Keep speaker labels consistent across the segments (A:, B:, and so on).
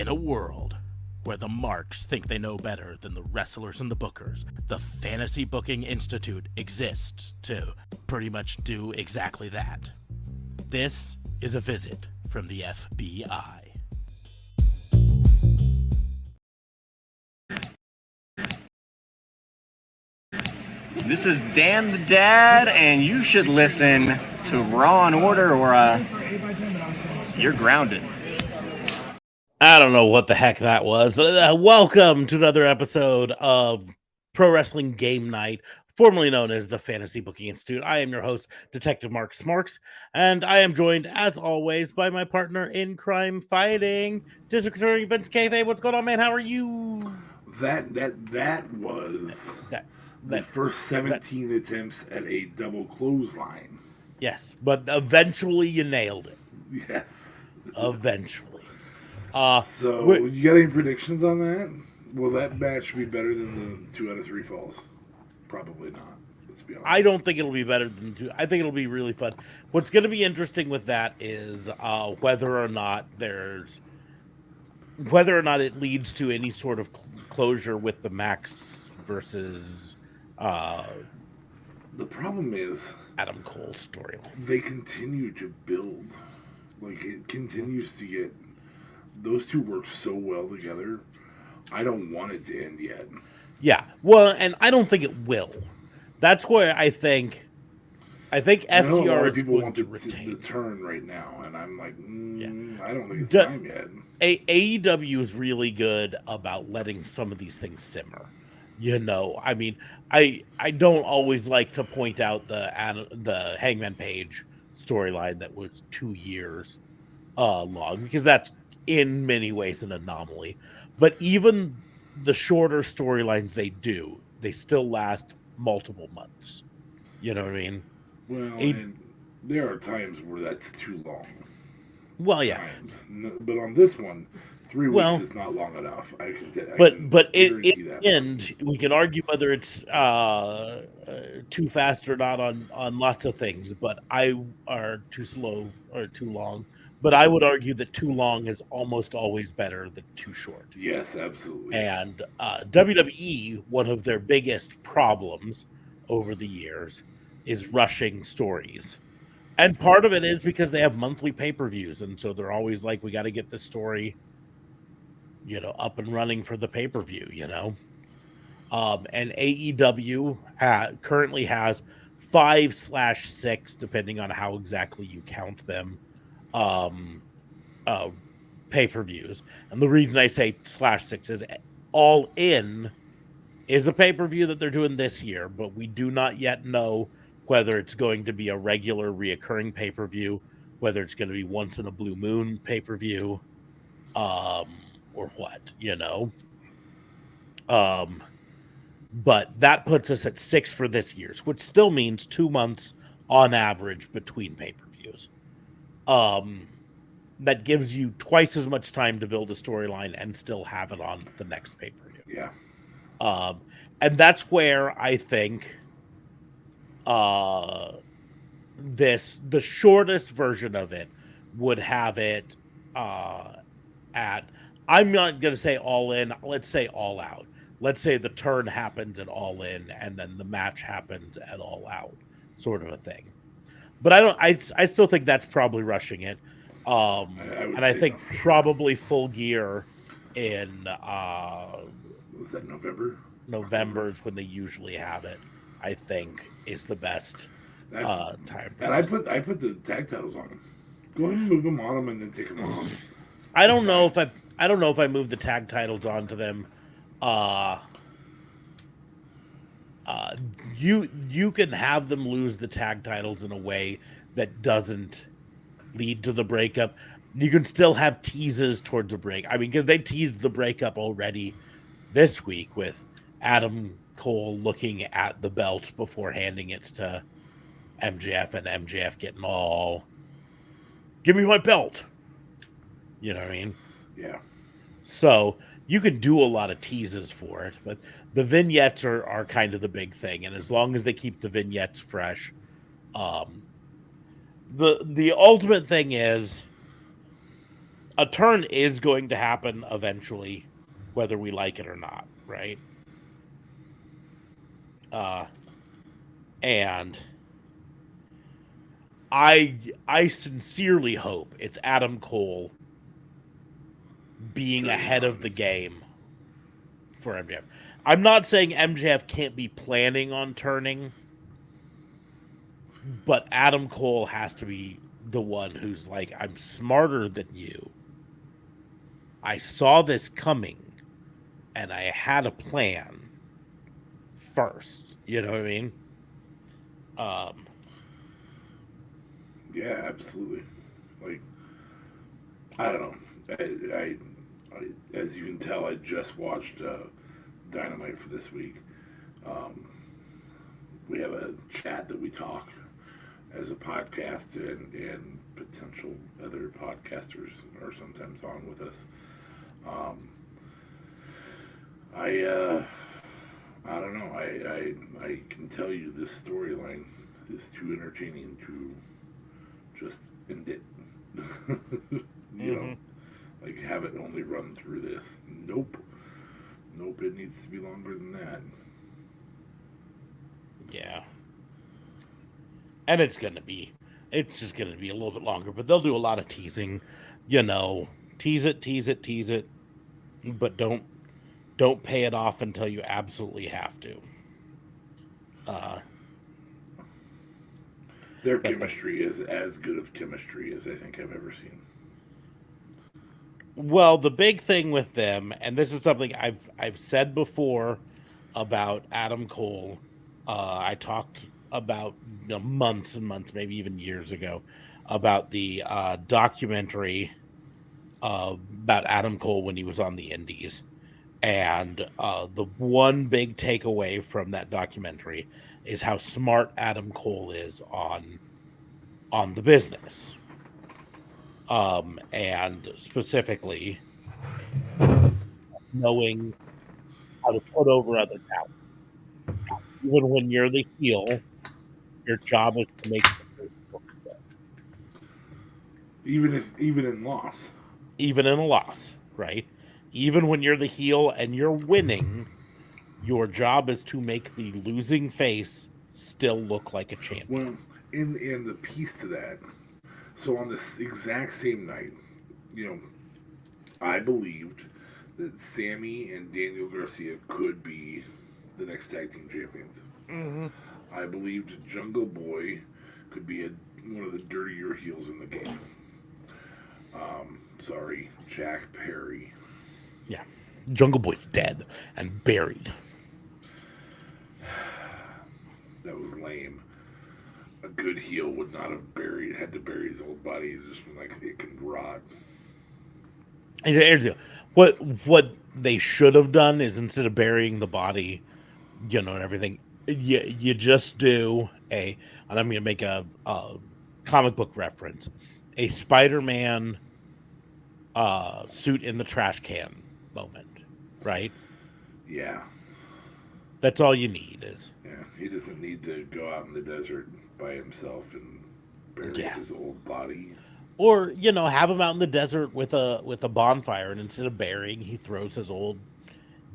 A: In a world where the marks think they know better than the wrestlers and the bookers, the Fantasy Booking Institute exists to pretty much do exactly that. This is a visit from the FBI.
B: This is Dan the Dad, and you should listen to Raw and Order or you're grounded.
A: I don't know what the heck that was. Welcome to another episode of Pro Wrestling Game Night, formerly known as the Fantasy Booking Institute. I am your host, Detective Mark Smarks, and I am joined, as always, by my partner in crime fighting, District Attorney Vince Kayfabe. What's going on, man? How are you?
C: That was the first 17 attempts at a double clothesline.
A: Yes, but eventually you nailed it.
C: Yes.
A: Eventually.
C: So, you got any predictions on that? Will that match be better than the 2 out of 3 falls? Probably not. Let's be honest.
A: I don't think it'll be better than 2. I think it'll be really fun. What's going to be interesting with that is whether or not it leads to any sort of closure with the Max versus
C: the problem is
A: Adam Cole storyline.
C: They continue to build. Like, it continues to get... Those two work so well together. I don't want it to end yet.
A: Yeah, well, and I don't think it will. That's where I think FTR is going to retain.
C: The turn right now, and I'm like, I don't think it's time yet.
A: AEW is really good about letting some of these things simmer. You know, I mean, I don't always like to point out the Hangman Page storyline that was 2 years long, because that's in many ways an anomaly. But even the shorter storylines they still last multiple months. You know what I mean?
C: Well, and there are times where that's too long.
A: Well, yeah.
C: But on this one, 3 weeks is not long enough. I can tell.
A: But in the end, we can argue whether it's too fast or not on lots of things. But are too slow or too long. But I would argue that too long is almost always better than too short.
C: Yes, absolutely.
A: And WWE, one of their biggest problems over the years is rushing stories. And part of it is because they have monthly pay-per-views. And so they're always like, we got to get the story, up and running for the pay-per-view, And AEW currently has 5/6, depending on how exactly you count them, pay-per-views. And the reason I say /6 is All In is a pay-per-view that they're doing this year, but we do not yet know whether it's going to be a regular reoccurring pay-per-view, whether it's going to be once in a blue moon pay-per-view, or what, but that puts us at 6 for this year's, which still means 2 months on average between pay-per-views. That gives you twice as much time to build a storyline and still have it on the next pay-per-view.
C: Yeah.
A: And that's where I think the shortest version of it would have it at, I'm not going to say All In, let's say All Out. Let's say the turn happens at All In and then the match happens at All Out, sort of a thing. But I still think that's probably rushing it. I think probably Full Gear in
C: was that November?
A: November is when they usually have it. I think is the best time.
C: And I put the tag titles on them. Go ahead and move them on them and then take them off.
A: I don't know if I move the tag titles onto them. You can have them lose the tag titles in a way that doesn't lead to the breakup. You can still have teases towards a break. I mean, because they teased the breakup already this week with Adam Cole looking at the belt before handing it to MJF and MJF getting all, give me my belt. You know what I mean?
C: Yeah.
A: So you can do a lot of teases for it, but the vignettes are kind of the big thing. And as long as they keep the vignettes fresh, the ultimate thing is a turn is going to happen eventually, whether we like it or not, right? Uh, and I sincerely hope it's Adam Cole being
C: Turning
A: ahead of
C: on.
A: the game for MJF. I'm not saying MJF can't be planning on turning, but Adam Cole has to be the one who's like, I'm smarter than you. I saw this coming and I had a plan first. You know what I mean? Um,
C: Yeah, absolutely. Like, I don't know. As you can tell, I just watched Dynamite for this week. Um, we have a chat that we talk as a podcast, and potential other podcasters are sometimes on with us. Um, I I don't know. I can tell you this storyline is too entertaining to just end it. You know,
A: mm-hmm.
C: like have it only run through this. Nope. Nope, it needs to be longer than that.
A: Yeah. And it's just gonna be a little bit longer, but they'll do a lot of teasing, you know, tease it, tease it, tease it, but don't pay it off until you absolutely have to. Uh,
C: Their
A: but
C: chemistry is as good of chemistry as I think I've ever seen.
A: well, the big thing with them, and this is something I've said before about Adam Cole. I talked about months and months, maybe even years ago, about the documentary about Adam Cole when he was on the Indies. And the one big takeaway from that documentary is how smart Adam Cole is on the business. And specifically knowing how to put over other talent. Even when you're the heel, your job is to make the face look good,
C: Even in loss.
A: even in a loss, right? Even when you're the heel and you're winning, your job is to make the losing face still look like a champion.
C: Well, in the piece to that, so on this exact same night, you know, I believed that Sammy and Daniel Garcia could be the next tag team champions.
A: Mm-hmm.
C: I believed Jungle Boy could be one of the dirtier heels in the game. Sorry, Jack Perry.
A: Yeah. Jungle Boy's dead and buried.
C: That was lame. A good heel would not have had to bury his old body. It just been like it can rot.
A: And here's the deal. What they should have done is instead of burying the body, and everything, you just do and I'm gonna make a comic book reference, a Spider-Man suit in the trash can moment, right?
C: Yeah,
A: That's all you need is
C: yeah. He doesn't need to go out in the desert by himself and bury
A: yeah.
C: his old body.
A: Or have him out in the desert with a bonfire, and instead of burying, he throws his old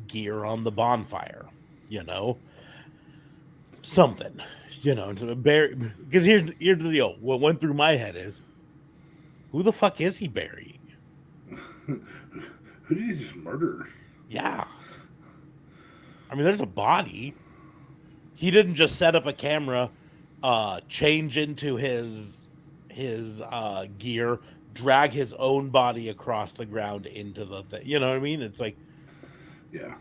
A: gear on the bonfire. You know, something. Because here's the deal. What went through my head is, who the fuck is he burying?
C: Who did he just murder?
A: Yeah, I mean, there's a body. He didn't just set up a camera, change into his gear, drag his own body across the ground into the thing. You know what I mean? It's like,
C: Yeah.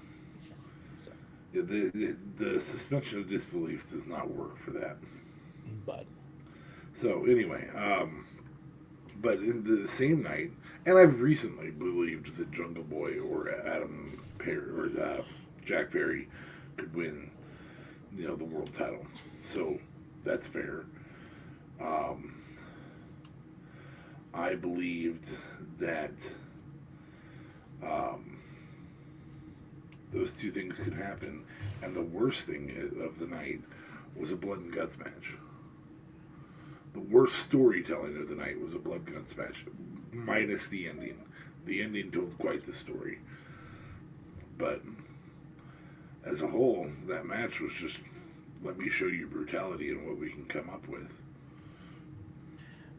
A: so,
C: Yeah, the suspension of disbelief does not work for that.
A: but
C: So anyway, but in the same night, and I've recently believed that Jungle Boy or Adam Perry or Jack Perry could win, the world title. So that's fair. Um, I believed that um, those two things could happen, and the worst thing of the night was a blood and guts match. The worst storytelling of the night was a blood guts match. minus the ending. The ending told quite the story, but as a whole, that match was just let me show you brutality and what we can come up with.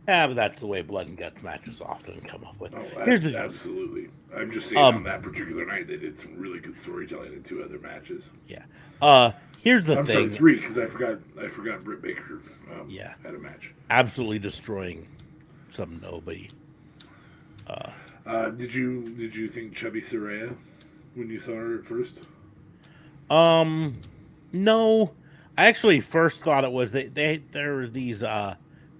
A: Yeah, but that's the way blood and guts matches often come up with.
C: Oh,
A: Here's the deal.
C: absolutely. I'm just saying on that particular night they did some really good storytelling in 2 other matches.
A: Yeah. Here's the
C: I'm
A: thing.
C: sorry, 3 because I forgot Britt Baker. Had a match.
A: Absolutely destroying some nobody.
C: Did you think Chubby Soraya when you saw her at first?
A: No. I actually first thought it was there were these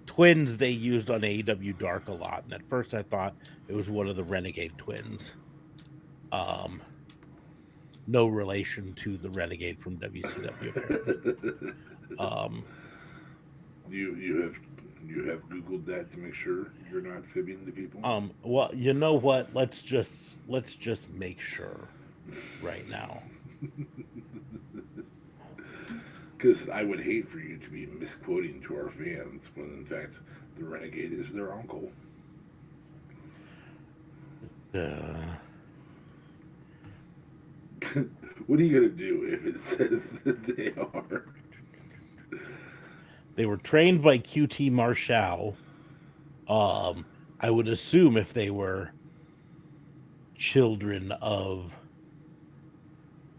A: twins they used on AEW Dark a lot, and at first I thought it was one of the Renegade twins. No relation to the Renegade from WCW. Apparently.
C: You have Googled that to make sure you're not fibbing to people.
A: Well, you know what? Let's just make sure right now.
C: Because I would hate for you to be misquoting to our fans when in fact the Renegade is their uncle. What are you gonna do if it says that they are?
A: They were trained by QT Marshall. I would assume if they were children of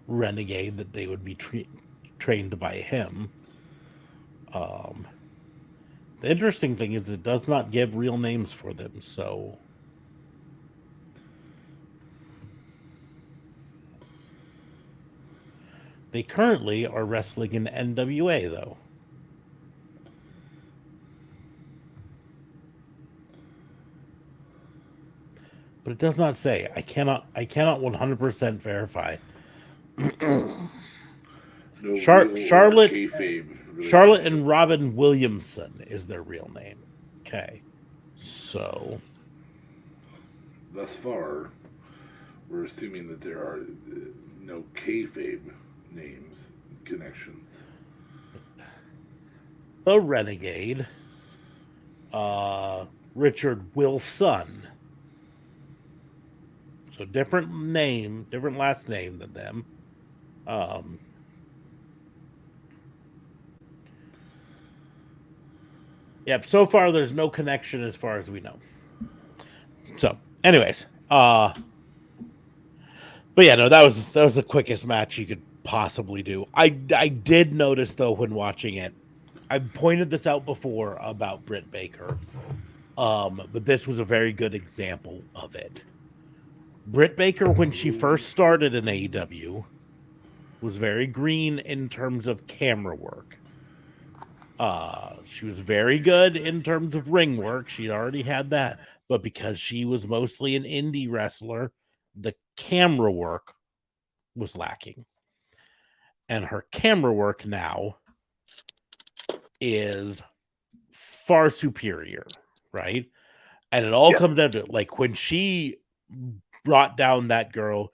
A: Renegade that they would be trained by him. The interesting thing is it does not give real names for them, so they currently are wrestling in NWA though. But it does not say. I cannot 100% verify.
C: No
A: Charlotte
C: Charlotte
A: and Robin Williamson is their real name. Okay. So
C: thus far, we're assuming that there are no kayfabe names connections.
A: the Renegade, Richard Wilson. So different name, different last name than them. Yep. So far, there's no connection as far as we know. So, anyways, but yeah, no, that was the quickest match you could possibly do. I did notice though when watching it, I pointed this out before about Britt Baker, but this was a very good example of it. Britt Baker, when she first started in AEW, was very green in terms of camera work. She was very good in terms of ring work. She'd already had that, but because she was mostly an indie wrestler, the camera work was lacking. And her camera work now is far superior, right? And it all comes down to it. Like when she brought down that girl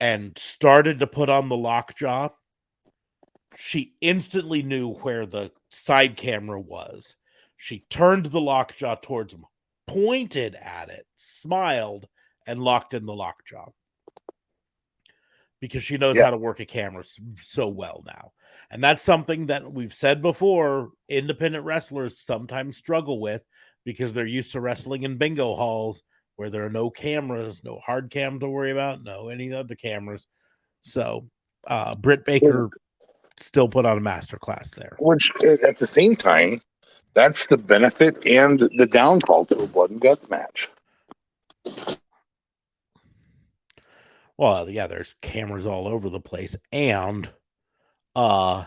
A: and started to put on the lockjaw, she instantly knew where the side camera was. She turned the lockjaw towards him, pointed at it, smiled, and locked in the lockjaw. Because she knows how to work a camera so well now. And that's something that we've said before, independent wrestlers sometimes struggle with because they're used to wrestling in bingo halls where there are no cameras, no hard cam to worry about, no any other cameras. So Britt Baker still put on a masterclass there.
D: Which, at the same time, that's the benefit and the downfall to a blood and guts match.
A: Well, yeah, there's cameras all over the place, and on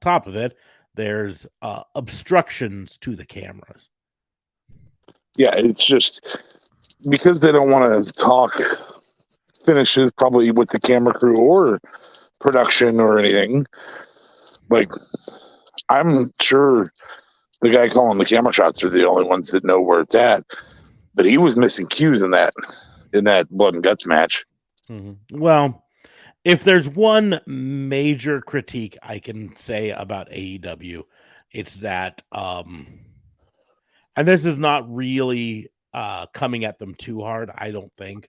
A: top of it, there's obstructions to the cameras.
D: Yeah, it's just because they don't want to talk finishes probably with the camera crew or production or anything. Like, I'm sure the guy calling the camera shots are the only ones that know where it's at, but he was missing cues in that blood and guts match.
A: Mm-hmm. Well, if there's one major critique I can say about AEW, it's that, and this is not really coming at them too hard. I don't think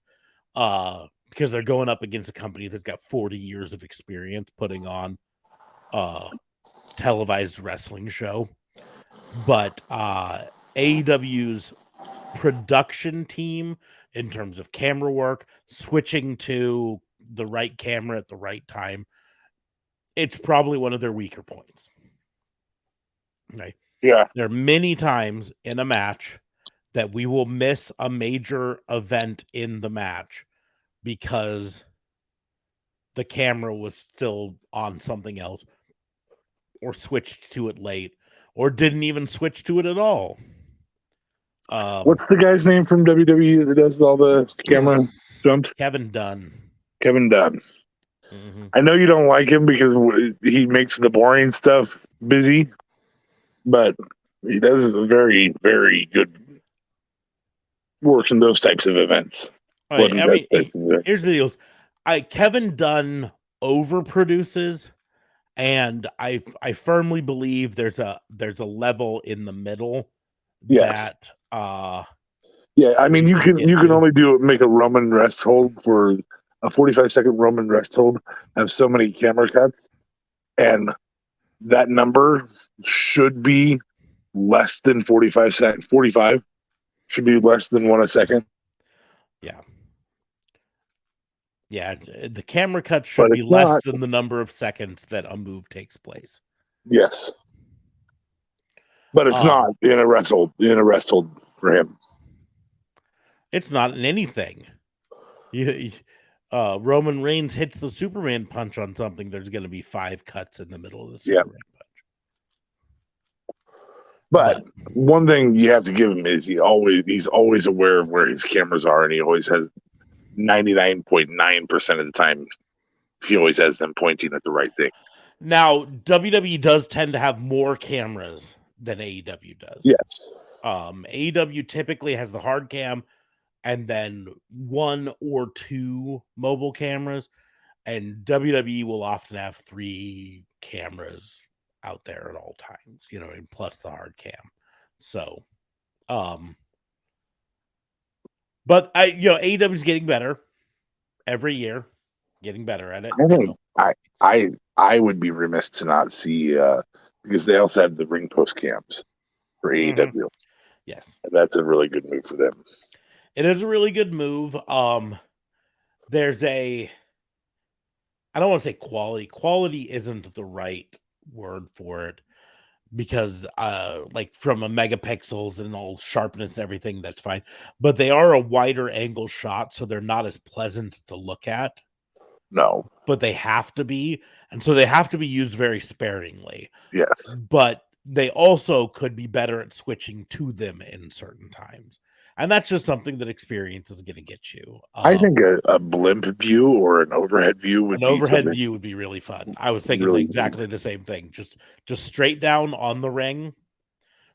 A: because they're going up against a company that's got 40 years of experience putting on televised wrestling show. But AEW's production team, in terms of camera work, switching to the right camera at the right time, it's probably one of their weaker points. Okay.
D: Yeah.
A: There are many times in a match that we will miss a major event in the match because the camera was still on something else or switched to it late or didn't even switch to it at all.
D: What's the guy's name from WWE that does all the camera jumps?
A: Kevin Dunn.
D: Kevin Dunn.
A: Mm-hmm.
D: I know you don't like him because he makes the boring stuff busy, but he does very, very good work in those types of events.
A: Here's the deal. Kevin Dunn overproduces, and I firmly believe there's a level in the middle that
D: yeah, I mean you can only make a Roman rest hold for a 45-second Roman rest hold, have so many camera cuts, and that number should be less than 45 seconds. 45 should be less than 1 a second.
A: Yeah, the camera cut should be less than the number of seconds that a move takes place.
D: Yes. But it's not in a rest hold for him.
A: It's not in anything. Roman Reigns hits the Superman punch on something, there's going to be 5 cuts in the middle of the Superman punch.
D: But one thing you have to give him is he's always aware of where his cameras are, and he always has 99.9% of the time he always has them pointing at the right thing.
A: Now, WWE does tend to have more cameras than AEW does.
D: Yes.
A: AEW typically has the hard cam and then 1 or 2 mobile cameras, and WWE will often have 3 cameras out there at all times, and plus the hard cam. So, but AEW is getting better every year, getting better at it.
D: I think I would be remiss to not see because they also have the ring post cams for AEW.
A: Yes,
D: that's a really good move for them.
A: It is a really good move. There's I don't want to say quality. Quality isn't the right word for it because like from a megapixels and all sharpness and everything, that's fine. But they are a wider angle shot, so they're not as pleasant to look at.
D: No.
A: But they have to be. And so they have to be used very sparingly.
D: Yes.
A: But they also could be better at switching to them in certain times. And that's just something that experience is going to get you.
D: I think a blimp view or an overhead view would
A: be really fun. I was thinking exactly the same thing. Just straight down on the ring.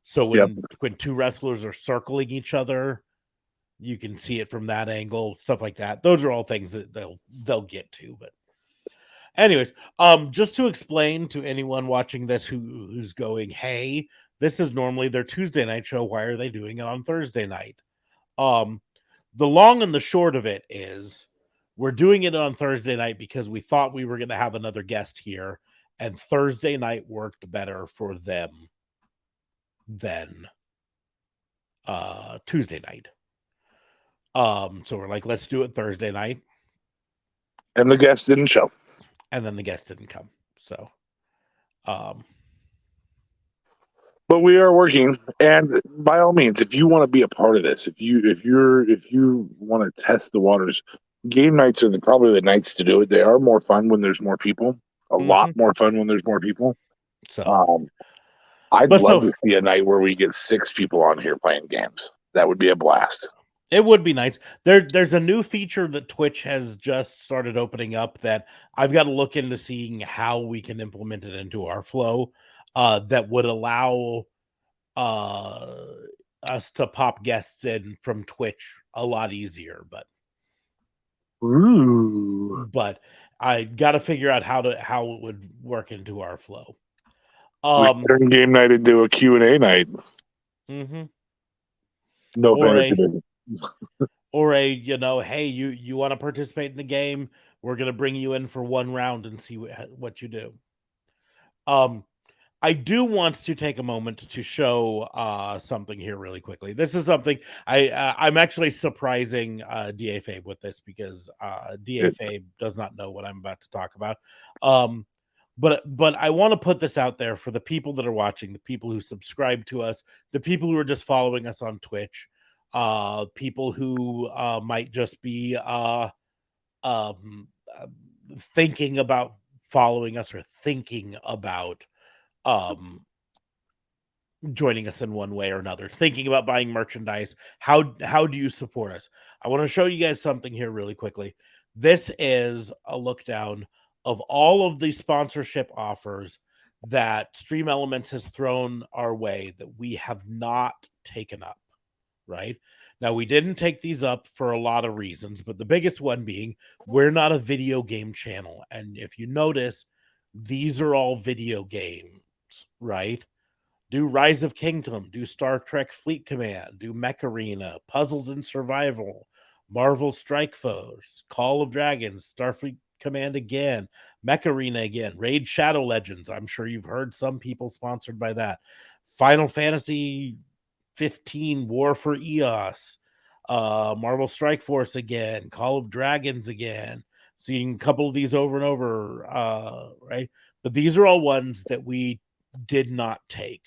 A: So when 2 wrestlers are circling each other, you can see it from that angle, stuff like that. Those are all things that they'll get to. But anyways, just to explain to anyone watching this who's going, hey, this is normally their Tuesday night show. Why are they doing it on Thursday night? The long and the short of it is we're doing it on Thursday night because we thought we were going to have another guest here, and Thursday night worked better for them than Tuesday night. So we're like, let's do it Thursday night.
D: And the guest didn't show.
A: And then the guest didn't come. So
D: but we are working, and by all means, if you want to be a part of this, if you want to test the waters, game nights are probably the nights to do it. They are more fun when there's more people. A lot more fun when there's more people.
A: So
D: I'd love to see a night where we get 6 people on here playing games. That would be a blast.
A: It would be nice. There's a new feature that Twitch has just started opening up that I've got to look into seeing how we can implement it into our flow. That would allow us to pop guests in from Twitch a lot easier, but I got to figure out how it would work into our flow.
D: We turn game night into a Q&A night.
A: Mm-hmm.
D: No fantasy business.
A: or a, hey, you want to participate in the game, we're going to bring you in for one round and see what you do. I do want to take a moment to show something here really quickly. This is something I'm actually surprising DA Fabe with this, because DA Fabe does not know what I'm about to talk about. But I want to put this out there for the people that are watching, the people who subscribe to us, the people who are just following us on Twitch, people who might just be um, uh, thinking about following us, or thinking about um joining us in one way or another, thinking about buying merchandise. How do you support us? I want to show you guys something here really quickly. This is a look down of all of the sponsorship offers that Stream Elements has thrown our way that we have not taken up, right? Now, we didn't take these up for a lot of reasons, but the biggest one being we're not a video game channel. And if you notice, these are all video games, right? Do Rise of Kingdom, do Star Trek Fleet Command, do Mech Arena, Puzzles and Survival, Marvel Strike Force, Call of Dragons, Starfleet Command again, Mech Arena again, Raid Shadow Legends. I'm sure you've heard some people sponsored by that. Final Fantasy 15, War for Eos, Marvel Strike Force again, Call of Dragons again. Seeing a couple of these over and over, right? But these are all ones that we did not take.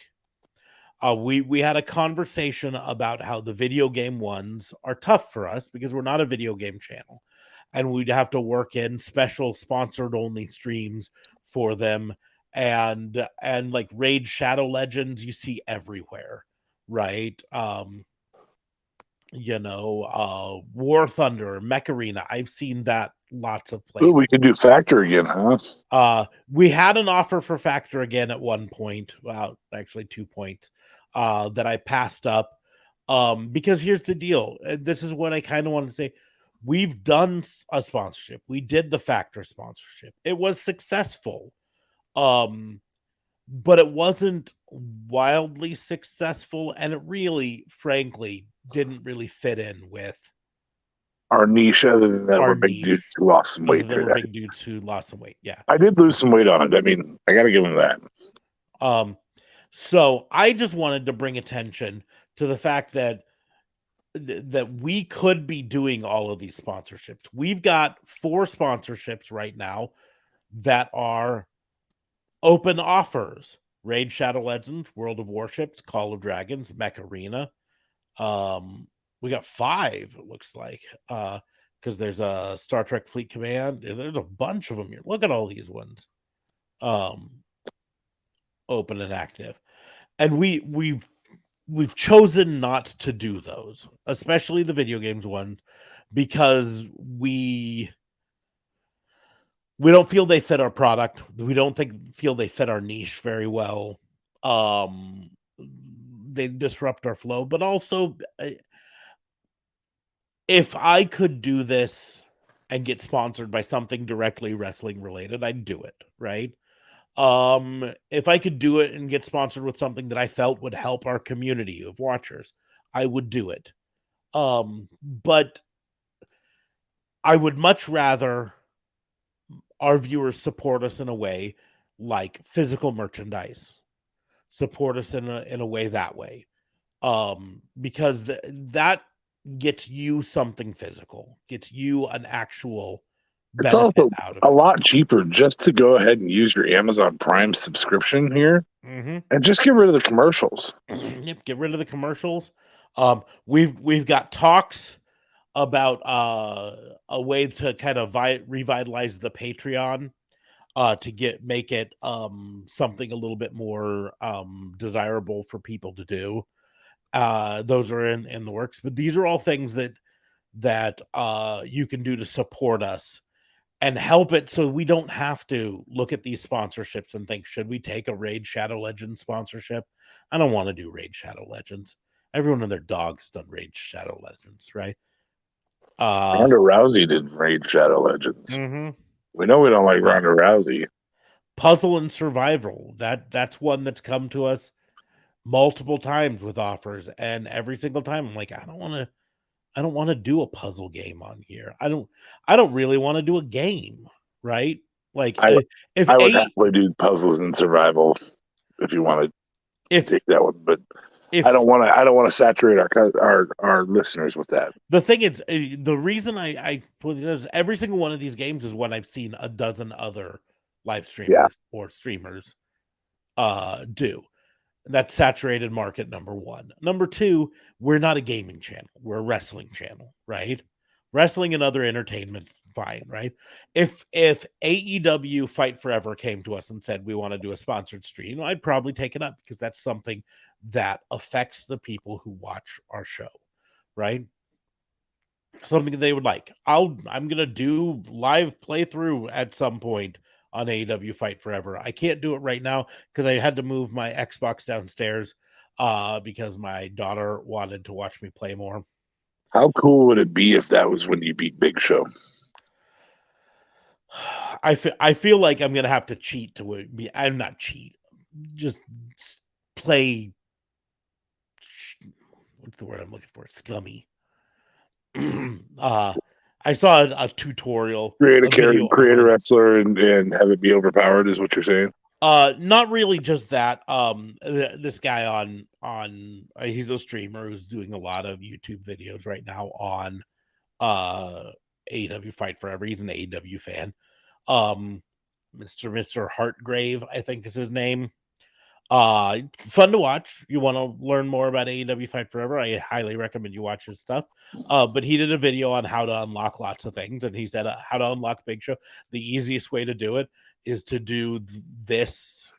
A: We had a conversation about how the video game ones are tough for us because we're not a video game channel, and we'd have to work in special sponsored only streams for them, and like Raid Shadow Legends you see everywhere, right? War Thunder, Mech Arena, I've seen that lots of places.
D: Ooh, we could do Factor again, huh?
A: We had an offer for Factor again at one point, well, actually 2 points, that I passed up. Because here's the deal. This is what I kind of want to say. We've done a sponsorship. We did the Factor sponsorship. It was successful. But it wasn't wildly successful, and it really, frankly, didn't really fit in with
D: our niche. Other than that,
A: our
D: we're big dudes who lost some weight.
A: We're big dudes who lost some weight. Yeah,
D: I did lose some weight on it. I mean, I got to give him that.
A: So I just wanted to bring attention to the fact that we could be doing all of these sponsorships. We've got 4 sponsorships right now that are open offers: Raid Shadow Legends, World of Warships, Call of Dragons, Mech Arena. We got 5, it looks like, because there's a Star Trek Fleet Command, and there's a bunch of them here. Look at all these ones, open and active, and we've chosen not to do those, especially the video games one, because we don't feel they fit our product. We don't feel they fit our niche very well. They disrupt our flow, but also, if I could do this and get sponsored by something directly wrestling related, I'd do it, right? If I could do it and get sponsored with something that I felt would help our community of watchers, I would do it. But I would much rather our viewers support us in a way like physical merchandise, support us in a way that way, because that gets you something physical, gets you an actual
D: It's
A: benefit
D: also
A: out of
D: a
A: it.
D: lot cheaper just to go ahead and use your Amazon Prime subscription here, and just get rid of the commercials.
A: Yep, get rid of the commercials. We've got talks about a way to kind of revitalize the Patreon, to make it something a little bit more desirable for people to do. Those are in the works, but these are all things that you can do to support us and help it, so we don't have to look at these sponsorships and think, should we take a Raid Shadow Legends sponsorship? I don't want to do Raid Shadow Legends. Everyone and their dog has done Raid Shadow Legends, right?
D: Ronda Rousey did Raid Shadow Legends. We know we don't like Ronda Rousey.
A: Puzzle and Survival, that's one that's come to us multiple times with offers, and every single time I'm like, I don't want I don't want to do a puzzle game on here. I don't really want to do a game, right? Like
D: I
A: if
D: I would
A: a
D: happily do puzzles and survival if you want to
A: if
D: take that one, but
A: if
D: I don't want to saturate our listeners with that.
A: the thing is, the reason I put it is every single one of these games is what I've seen a dozen other live
D: Yeah,
A: streamers or streamers do. That's saturated market number one. Number two, we're not a gaming channel. We're a wrestling channel, right? Wrestling and other entertainment, fine, right? If AEW Fight Forever came to us and said we want to do a sponsored stream, I'd probably take it up because that's something that affects the people who watch our show, right? Something they would like. I'm gonna do live playthrough at some point on AEW Fight Forever. I can't do it right now because I had to move my Xbox downstairs because my daughter wanted to watch me play more.
D: how cool would it be if that was when you beat Big Show?
A: I feel like I'm gonna have to cheat to be. I'm not cheat. Just play. What's the word I'm looking for? Scummy. uh, I saw a tutorial,
D: Create a
A: a
D: character,
A: video
D: create a
A: online.
D: wrestler, and have it be overpowered is what you're saying.
A: Not really just that. This guy on he's a streamer who's doing a lot of YouTube videos right now on AEW Fight Forever. He's an AEW fan. Um, Mr. Hartgrave, I think is his name. Fun to watch. You want to learn more about AEW Fight Forever? I highly recommend you watch his stuff. But he did a video on how to unlock lots of things, and he said how to unlock Big Show. The easiest way to do it is to do this.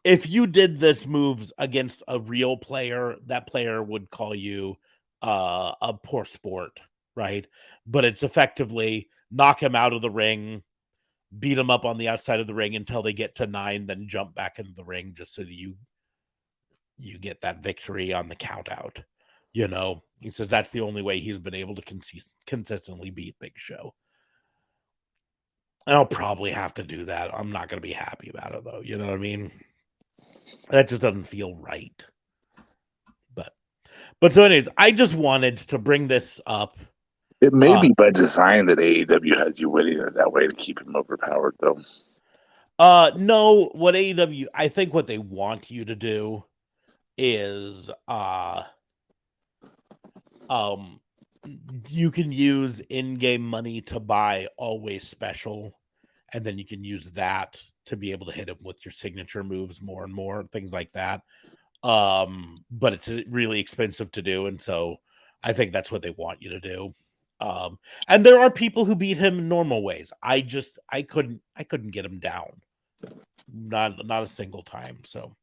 A: If you did this moves against a real player, that player would call you a poor sport, right? But it's effectively knock him out of the ring, beat them up on the outside of the ring until they get to 9, then jump back into the ring just so that you get that victory on the count out. You know, he says that's the only way he's been able to consistently beat Big Show. And I'll probably have to do that. I'm not going to be happy about it though. You know what I mean? That just doesn't feel right. But so anyways, I just wanted to bring this up.
D: It may
A: Uh
D: be by design that AEW has you winning it that way to keep him overpowered, though.
A: no, what AEW I think what they want you to do is um you can use in-game money to buy always special, and then you can use that to be able to hit him with your signature moves more and more, things like that. But it's really expensive to do, and so I think that's what they want you to do. And there are people who beat him in normal ways. I couldn't get him down. Not a single time. So,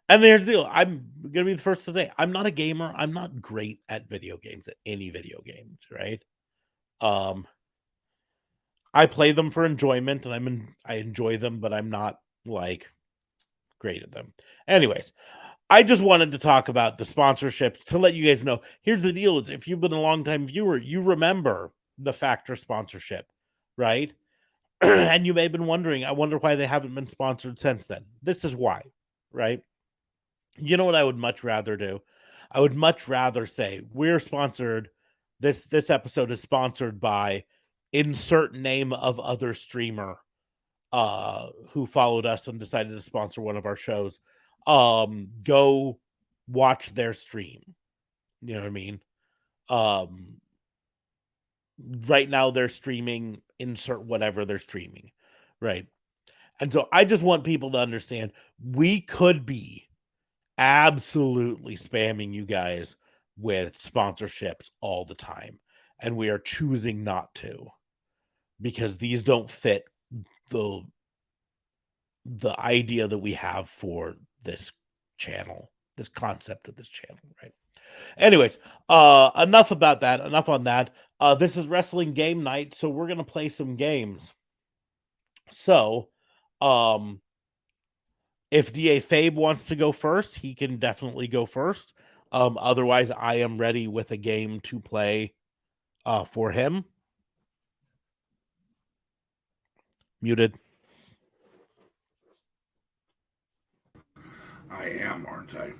A: and here's the deal. I'm gonna be the first to say I'm not a gamer. I'm not great at video games, at any video games, right? Um, I play them for enjoyment, and I enjoy them, but I'm not like great at them. Anyways, I just wanted to talk about the sponsorships to let you guys know. Here's the deal: is if you've been a long time viewer, you remember the Factor sponsorship, right? And you may have been wondering, I wonder why they haven't been sponsored since then. This is why, right? You know what I would much rather do? I would much rather say we're sponsored. This episode is sponsored by insert name of other streamer who followed us and decided to sponsor one of our shows. Go watch their stream. You know what I mean? Um right now they're streaming insert whatever they're streaming, right? And so I just want people to understand we could be absolutely spamming you guys with sponsorships all the time, and we are choosing not to because these don't fit the idea that we have for this channel, this concept of this channel, right? Anyways, enough about that. Enough on that. This is wrestling game night, so we're gonna play some games. So, um, if DA Fabe wants to go first, he can definitely go first. Otherwise, I am ready with a game to play for him. Muted.
C: I am, aren't I?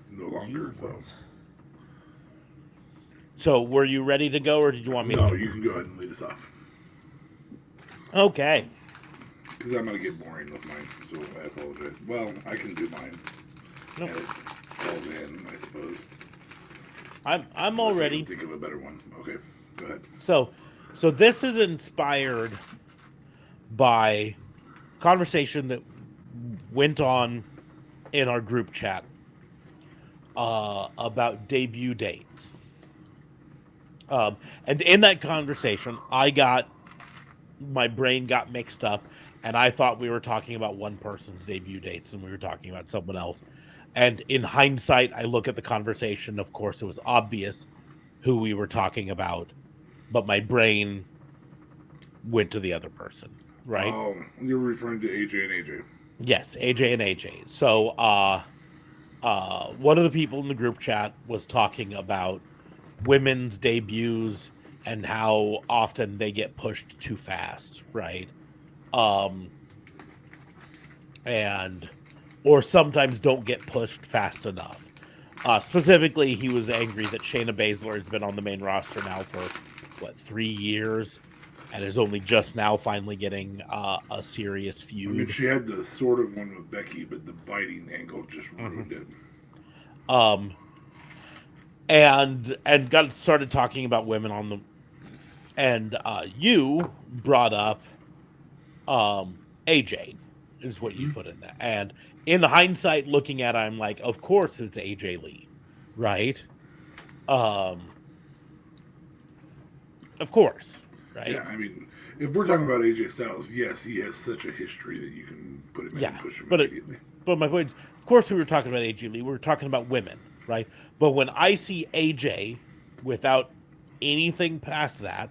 C: No longer, though.
A: So, were you ready to go, or did you want me
C: No,
A: to?
C: you can go ahead and lead us off.
A: Okay.
C: Because I'm going to get boring with mine, so I apologize. Well, I can do mine.
A: No,
C: And it falls in, I suppose.
A: I'm all
C: Unless I
A: ready.
C: can think of a better one. Okay, go ahead.
A: So this is inspired by conversation that went on in our group chat about debut dates. And in that conversation, my brain got mixed up, and I thought we were talking about one person's debut dates, and we were talking about someone else. And in hindsight, I look at the conversation. Of course, it was obvious who we were talking about, but my brain went to the other person, right?
C: Oh, you're referring to AJ and AJ.
A: Yes, AJ and AJ. So, one of the people in the group chat was talking about women's debuts and how often they get pushed too fast, right? Um, and or sometimes don't get pushed fast enough. Specifically, he was angry that Shayna Baszler has been on the main roster now for 3 years, and is only just now finally getting a serious
C: I mean,
A: feud.
C: she had the sort of one with Becky, but the biting angle just ruined it.
A: Um, and got started talking about women on the and you brought up AJ is what you put in there. And in hindsight, looking at it, I'm like, of course it's AJ Lee, right? Um, of course, right?
C: Yeah, I mean, if we're talking about AJ Styles, yes, he has such a history that you can put him in and
A: Yeah,
C: push him
A: but
C: immediately.
A: my point is, of course, we were talking about AJ Lee. We were talking about women, right? But when I see AJ without anything past that,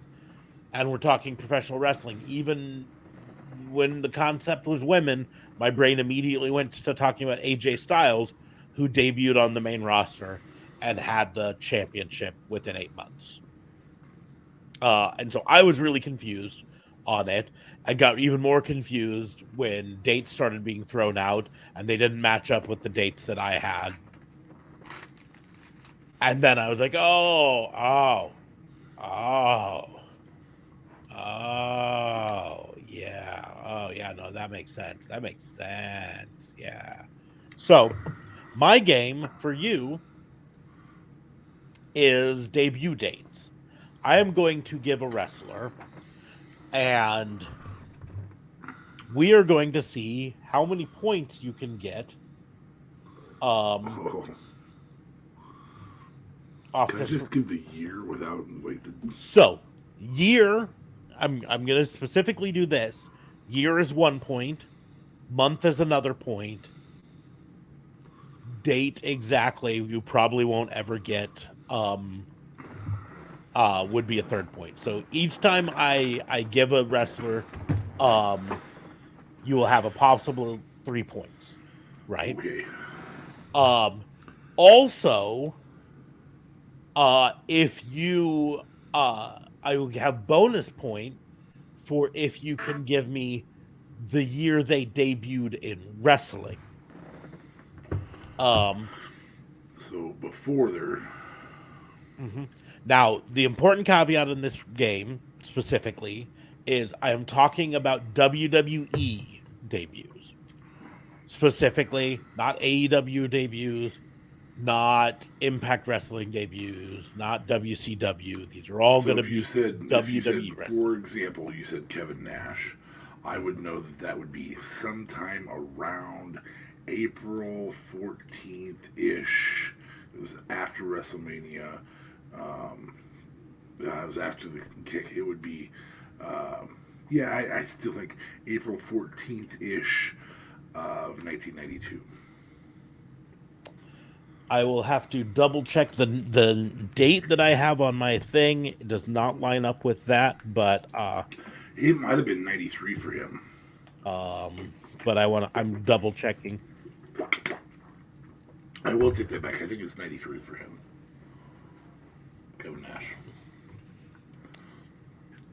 A: and we're talking professional wrestling, even when the concept was women, my brain immediately went to talking about AJ Styles, who debuted on the main roster and had the championship within 8 months. And so I was really confused on it. I got even more confused when dates started being thrown out and they didn't match up with the dates that I had. And then I was like, oh, yeah, no, that makes sense. That makes sense. Yeah. So, my game for you is debut dates. I am going to give a wrestler, and we are going to see how many points you can get
C: Oh,
A: off
C: can I
A: this.
C: just give the year without like the?
A: So, year, I'm going to specifically do this. Year is 1 point, month is another point, date exactly you probably won't ever get would be a third point. So each time I give a wrestler you will have a possible 3 points, right?
C: Okay.
A: um Also, if you I will have bonus point for if you can give me the year they debuted in wrestling. um
C: So before there,
A: mhm. Now, the important caveat in this game specifically is I am talking about WWE debuts. Specifically, not AEW debuts, not Impact Wrestling debuts, not WCW. These are all
C: so
A: going to be
C: if you said,
A: WWE wrestling.
C: for example, you said Kevin Nash, I would know that that would be sometime around April 14th ish. It was after WrestleMania. Um, it was after the kick. It would be, yeah, I still think April 14th ish of 1992.
A: I will have to double check the date that I have on my thing. It does not line up with that,
C: It might have been 93 for him.
A: I'm double checking.
C: I will take that back. I think it's 93 for him. Kevin Nash.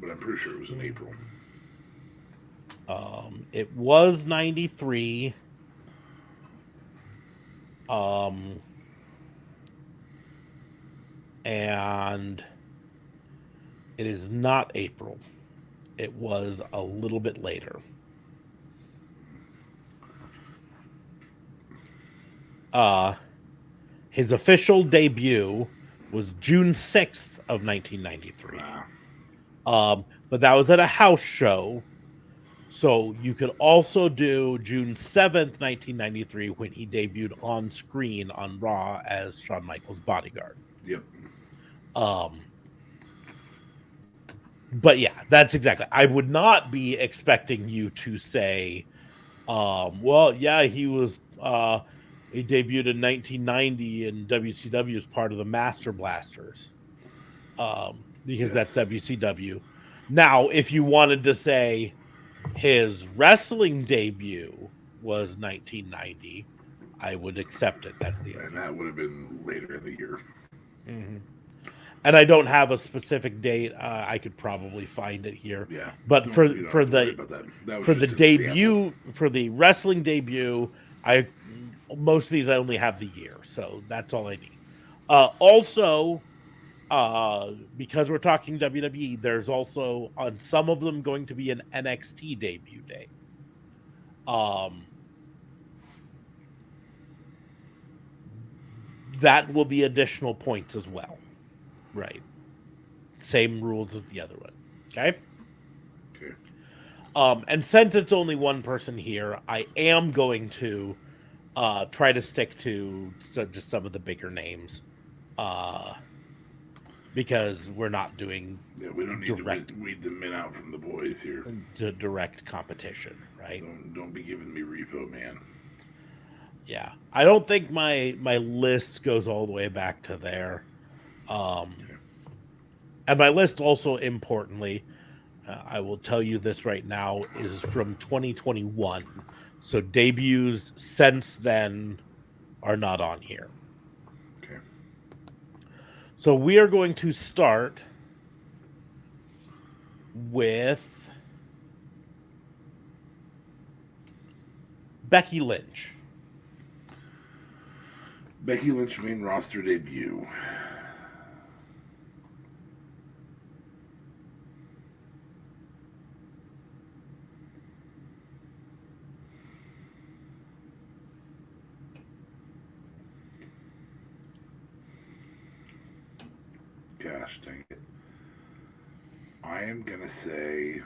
C: But I'm pretty sure it was in April.
A: It was 93. And It is not April. It was a little bit later. His official debut was June 6th of 1993. But that was at a house show. So you could also do June 7th, 1993, when he debuted on screen on Raw as Shawn Michaels' bodyguard.
C: Yep.
A: But yeah, that's exactly. I would not be expecting you to say, well, yeah, he debuted in 1990 in WCW as part of the Master Blasters, because that's WCW. Now, if you wanted to say his wrestling debut was 1990, I would accept it. That's the
C: And that would have been later in the year.
A: Mm-hmm. And I don't have a specific date. I could probably find it here.
C: Yeah,
A: but for the debut, for the wrestling debut, most of these I only have the year, so that's all I need. Also, because we're talking WWE, there's also on some of them going to be an NXT debut date. That will be additional points as well. Right. Same rules as the other one. Okay.
C: Okay.
A: And since it's only one person here, I am going to try to stick to just some of the bigger names. Because we're not doing
C: we don't need to weed the men out from the boys here.
A: Direct competition, right?
C: Don't be giving me Repo Man.
A: Yeah, I don't think my list goes all the way back to there. And my list also, importantly, I will tell you this right now, is from 2021. So debuts since then are not on here.
C: Okay.
A: So we are going to start with Becky Lynch.
C: Becky Lynch main roster debut. Gosh dang it. I am going to say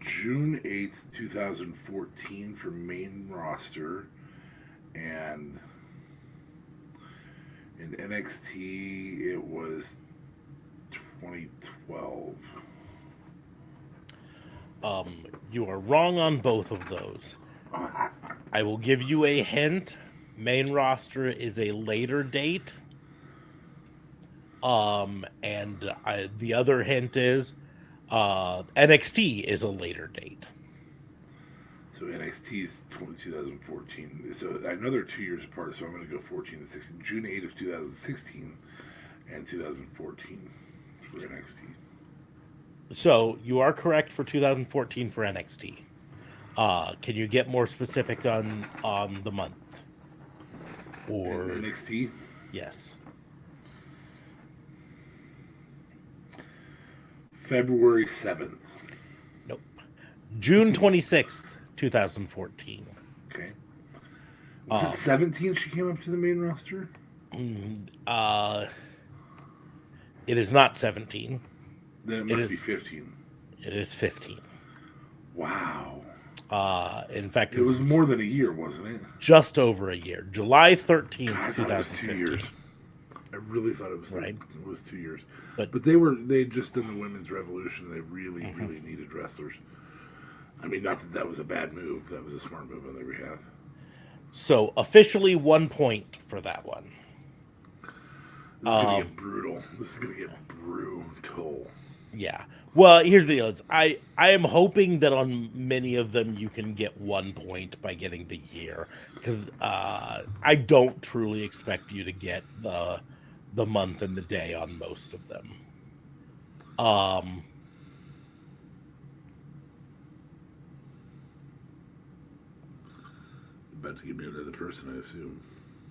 C: June 8th, 2014 for main roster, and in NXT it was 2012.
A: You are wrong on both of those. I will give you a hint. Main roster is a later date. And the other hint is NXT is a later date.
C: So NXT is 2014. So I know they're 2 years apart, so I'm going to go 14 to 16. June 8th of 2016 and 2014 for NXT.
A: So you are correct for 2014 for NXT. Can you get more specific on the month? Or
C: NXT?
A: Yes.
C: February 7th.
A: Nope. June 26th, 2014.
C: Okay. Was it 17 she came up to the main roster?
A: It is not 17.
C: Then it must be 15.
A: It is 15.
C: Wow.
A: In fact,
C: it was more than a year, wasn't it?
A: Just over a year. July 13th,
C: God, I thought it was 2 years. I really thought it was
A: right.
C: It was 2 years. But they just done the women's revolution. They really needed wrestlers. I mean, not that was a bad move. That was a smart move on their behalf.
A: So officially 1 point for that one.
C: This is gonna get brutal. This is gonna get brutal.
A: Yeah. Well, here's the deal. I am hoping that on many of them you can get 1 point by getting the year, because I don't truly expect you to get the month and the day on most of them.
C: About to give me another person, I assume.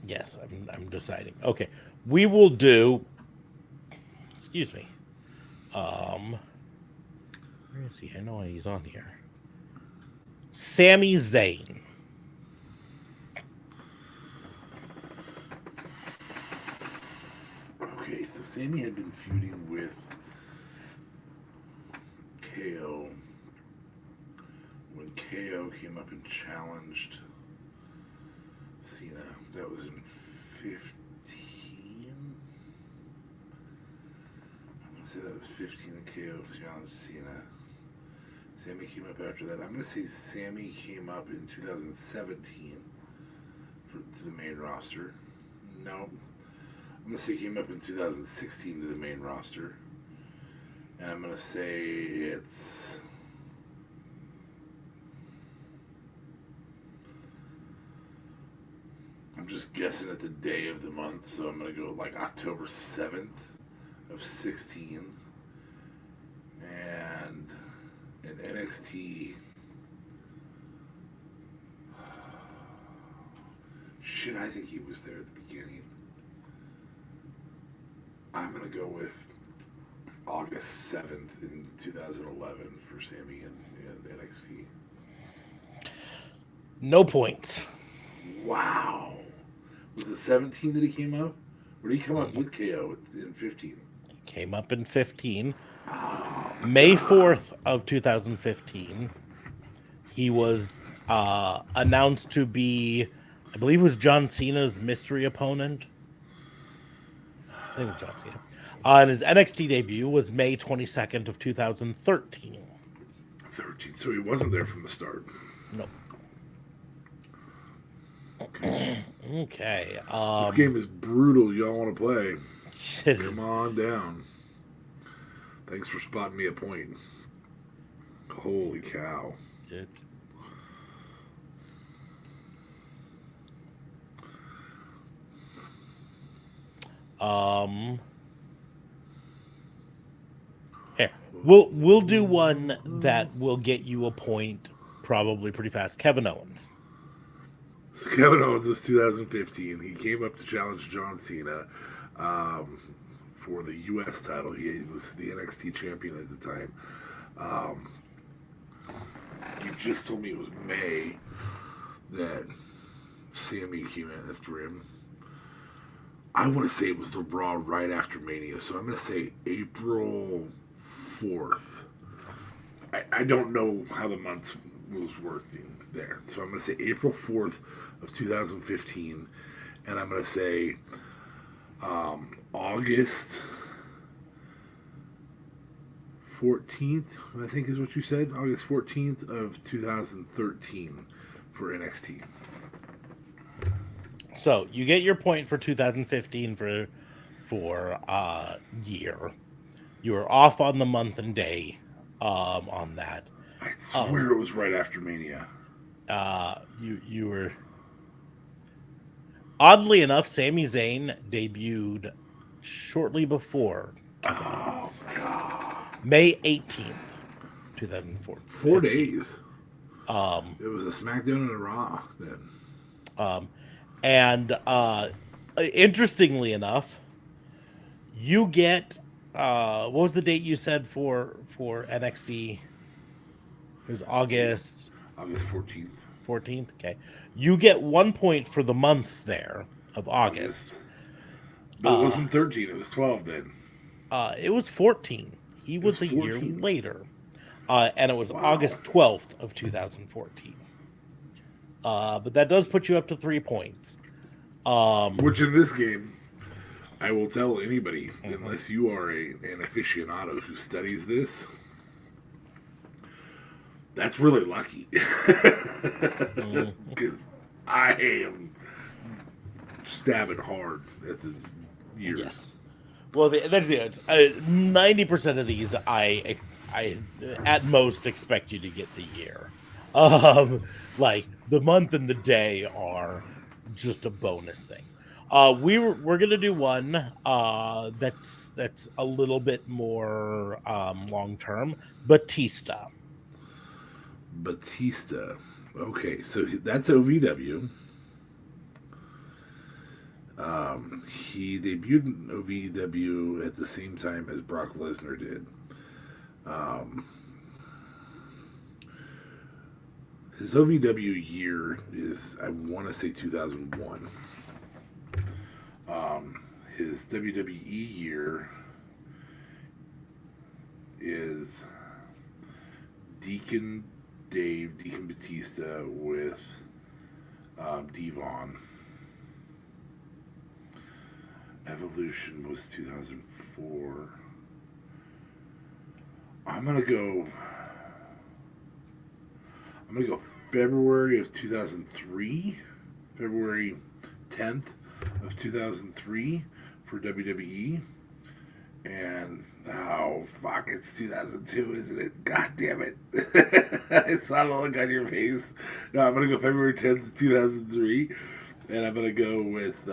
A: Yes, I'm deciding. Okay, we will do Excuse me. Where is he? I know he's on here. Sami Zayn.
C: Okay, so Sammy had been feuding with KO when KO came up and challenged Cena. That was in 15. I'm gonna say that was 15 that KO challenged Cena. Sammy came up after that. I'm gonna say Sammy came up in 2017 to the main roster. No. I'm going to say he came up in 2016 to the main roster. And I'm going to say it's... I'm just guessing at the day of the month, so I'm going to go like October 7th of 16. And in NXT... Shit, I think he was there at the beginning. I'm going to go with August 7th in 2011 for Sammy and NXT.
A: No points.
C: Wow. Was it 17 that he came up? Or did he come up with KO in 15?
A: Came up in 15.
C: Oh,
A: May 4th of 2015. He was announced to be, I believe it was John Cena's mystery opponent. I think it was John Cena. And his NXT debut was May 22nd of 2013.
C: 13. So he wasn't there from the start.
A: Nope.
C: Okay.
A: Okay.
C: This game is brutal. Y'all want to play?
A: It
C: Come
A: is.
C: on down. Thanks for spotting me a point. Holy cow.
A: It, here. We'll do one that will get you a point probably pretty fast. Kevin Owens.
C: So Kevin Owens was 2015. He came up to challenge John Cena for the U.S. title. He was the NXT champion at the time. You just told me it was May that Sammy came in after him. I want to say it was the Raw right after Mania, so I'm going to say April 4th. I don't know how the month was working there, so I'm going to say April 4th of 2015, and I'm going to say August 14th, I think is what you said. August 14th of 2013 for NXT.
A: So you get your point for 2015 for year. You were off on the month and day on that.
C: I swear it was right after Mania.
A: You were, oddly enough, Sami Zayn debuted shortly before.
C: Oh God!
A: May 18th, 2004.
C: 4 days. It was a SmackDown and a Raw then.
A: And interestingly enough, you get what was the date you said for NXT? It was August
C: 14th.
A: 14th. Okay, you get 1 point for the month there of August.
C: But it wasn't 13; it was 12 then.
A: It was 14. He was a year later, and it was August 12th of 2014. But that does put you up to 3 points.
C: Which in this game, I will tell anybody, unless you are an aficionado who studies this, that's really lucky. Because I am stabbing hard at the years. Yes.
A: Well, that's it. 90% of these, I at most expect you to get the year. Like the month and the day are just a bonus thing. We're gonna do one that's a little bit more long term. Batista.
C: Okay, so that's OVW. He debuted in OVW at the same time as Brock Lesnar did. His OVW year is, I want to say, 2001. His WWE year is Deacon Batista with Devon. Evolution was 2004. I'm gonna go February of 2003, February 10th of 2003 for WWE. And oh fuck, it's 2002, isn't it? God damn it! I saw the look on your face. No, I'm gonna go February 10th, 2003, and I'm gonna go with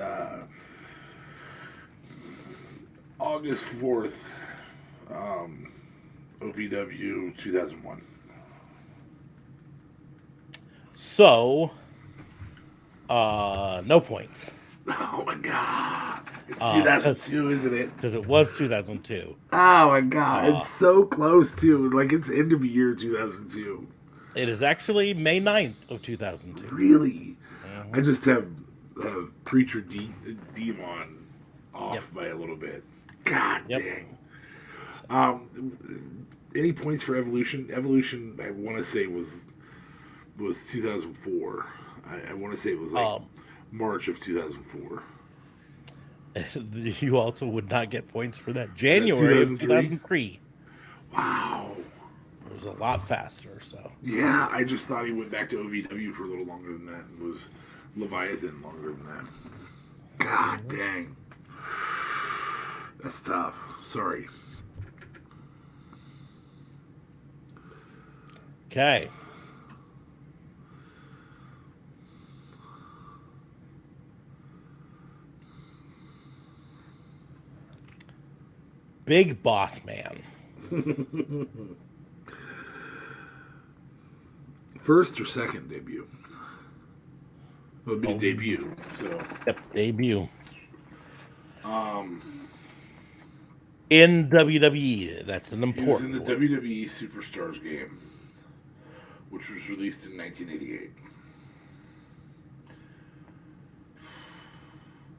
C: August 4th, OVW 2001.
A: So, no points.
C: Oh my god. It's 2002, isn't it?
A: Because it was 2002.
C: Oh my god. It's so close, too. Like, it's end of year 2002.
A: It is actually May 9th of 2002.
C: Really? I just have Preacher Devon off by a little bit. God dang. Any points for Evolution? Evolution, I want to say, was 2004. I want to say it was like March of 2004.
A: You also would not get points for that. January of 2003.
C: Wow.
A: It was a lot faster, so.
C: Yeah, I just thought he went back to OVW for a little longer than that and was Leviathan longer than that. God dang. That's tough. Sorry.
A: Okay. Big Boss Man.
C: First or second debut? It would be debut. So.
A: Yep, debut. In WWE, that's an important.
C: He was in the WWE Superstars game, which was released in 1988.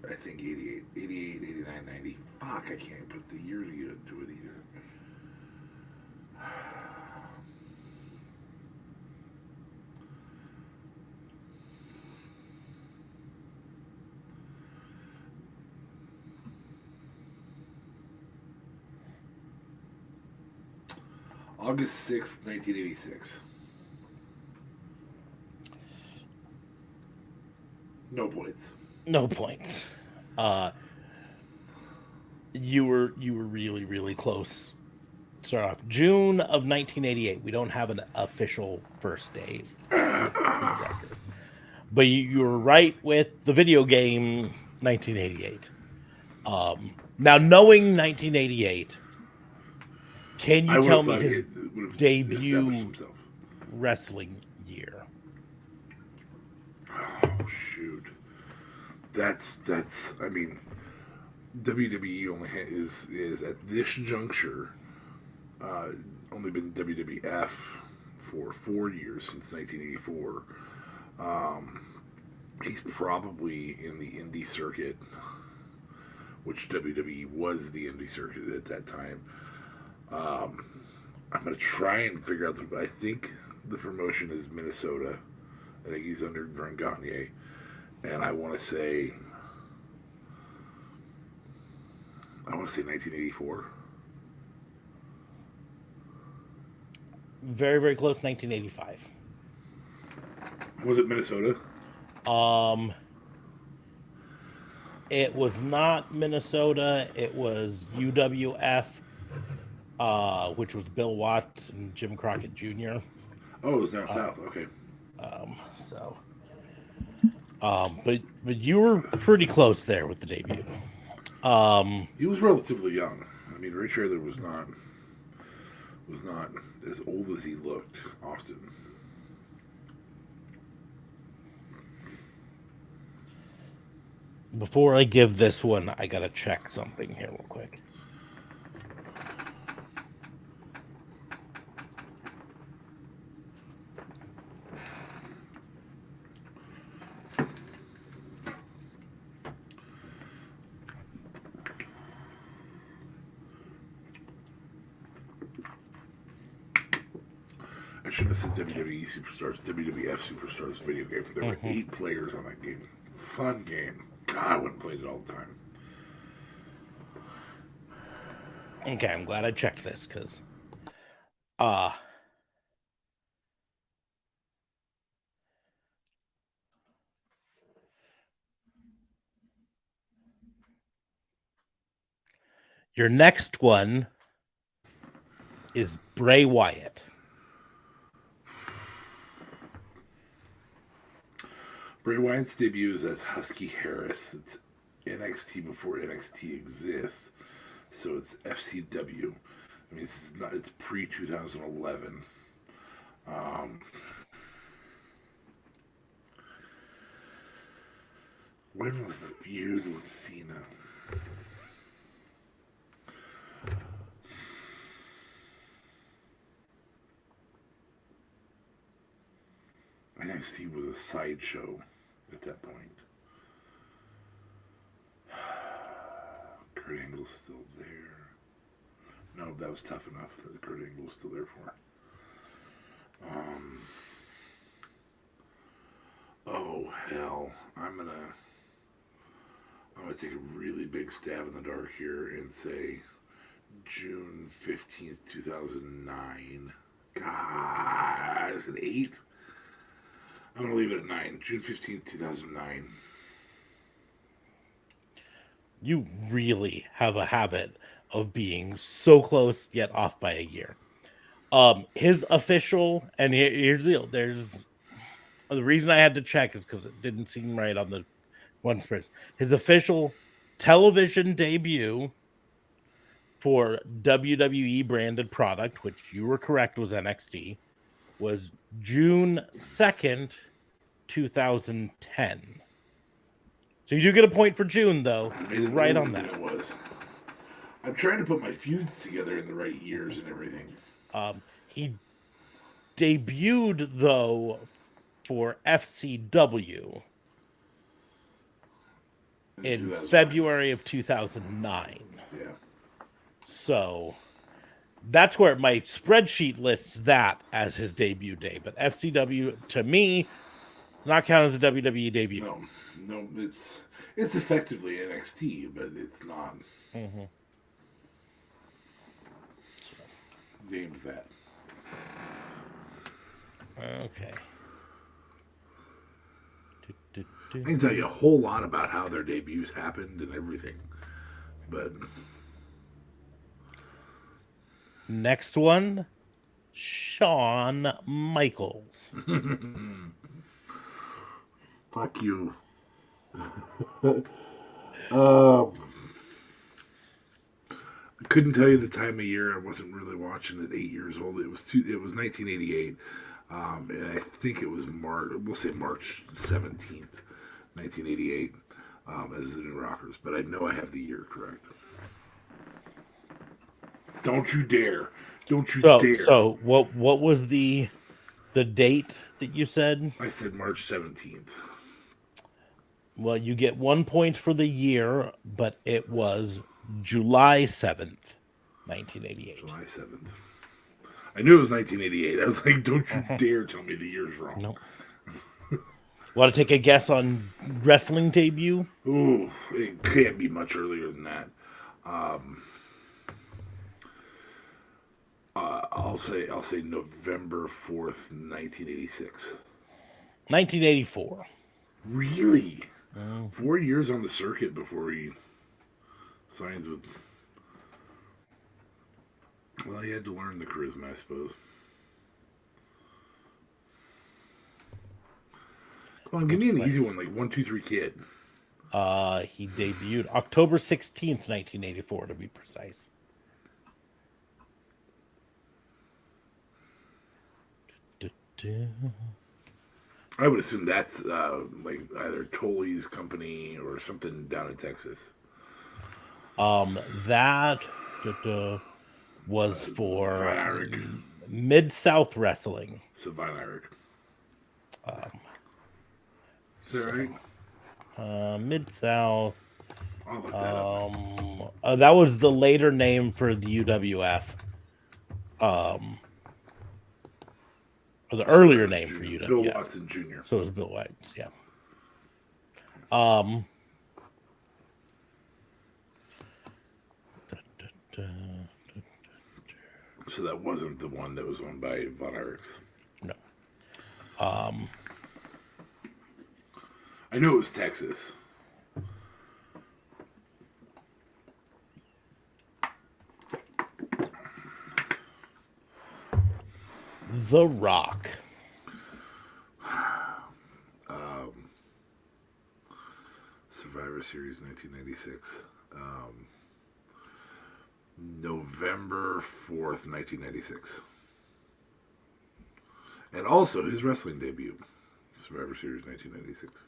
C: I think 88, 89, 90. Fuck, I can't put the year to it either. August 6th, 1986. No points.
A: No points. You were really, really close. Start off June of 1988. We don't have an official first day record, but you were right with the video game 1988. Now, knowing 1988, can you tell me his debut wrestling year?
C: Oh shoot, that's. I mean, WWE only is at this juncture only been WWF for 4 years since 1984. He's probably in the indie circuit, which WWE was the indie circuit at that time. I'm going to try and figure out I think the promotion is Minnesota. I think he's under Vern Gagne. And I want to say 1984.
A: Very, very close, 1985.
C: Was it Minnesota?
A: It was not Minnesota. It was UWF, which was Bill Watts and Jim Crockett Jr.
C: Oh, it was down south. Okay.
A: But you were pretty close there with the debut.
C: He was relatively young. I mean, Ray Traylor was not as old as he looked often.
A: Before I give this one, I gotta check something here real quick.
C: I should have said WWE Superstars, WWF Superstars video game. There were 8 players on that game. Fun game. God, I wouldn't play it all the time.
A: Okay, I'm glad I checked this because your next one is Bray Wyatt.
C: Bray Wyatt's debut is as Husky Harris. It's NXT before NXT exists, so it's FCW. I mean, it's pre 2011. When was the feud with Cena? NXT was a sideshow at that point. Kurt Angle's still there. No, that was tough enough that Kurt Angle was still there for. Oh hell, I'm gonna take a really big stab in the dark here and say June 15th, 2009. God, is it 8? I'm gonna leave it at 9. June 15th, 2009.
A: You really have a habit of being so close yet off by a year. His official, and here's the deal. There's the reason I had to check is because it didn't seem right on the one spread. His official television debut for WWE branded product, which you were correct was NXT, was June 2nd, 2010. So you do get a point for June, though. You're right on that.
C: It was. I'm trying to put my feuds together in the right years and everything.
A: He debuted, though, for FCW in February of 2009.
C: Yeah.
A: So that's where my spreadsheet lists that as his debut day. But FCW, to me, not count as a WWE debut.
C: No, it's effectively NXT, but it's not.
A: Mm-hmm.
C: Named that.
A: Okay.
C: I can tell you a whole lot about how their debuts happened and everything, but
A: next one, Shawn Michaels.
C: Fuck you. I couldn't tell you the time of year. I wasn't really watching at 8 years old. It was 1988, and I think it was March. We'll say March 17th, 1988, as the New Rockers. But I know I have the year correct. Don't you dare! Don't you dare!
A: So what was the date that you said?
C: I said March 17th.
A: Well, you get 1 point for the year, but it was July 7th, 1988.
C: July 7th. I knew it was 1988. I was like, don't you dare tell me the year's wrong.
A: Nope. Want to take a guess on wrestling debut?
C: Ooh, it can't be much earlier than that. I'll say November 4th, 1986.
A: 1984.
C: Really? 4 years on the circuit before he signs with. Well, he had to learn the charisma, I suppose. Come on, give me an easy one, like 1, 2, 3 Kid.
A: He debuted October 16th, 1984, to be precise.
C: I would assume that's like either Tully's company or something down in Texas.
A: That was for
C: Vineric.
A: Mid-South Wrestling.
C: So Vineric. Is that right?
A: Mid-South.
C: I'll look that up.
A: That was the later name for the UWF. Or the earlier name for UWF.
C: Bill Watson Jr.
A: So it was Bill Watson, yeah.
C: So that wasn't the one that was owned by Von Erichs.
A: No.
C: I knew it was Texas.
A: The Rock.
C: Survivor Series 1996. November 4th, 1996. And also his wrestling debut. Survivor Series 1996.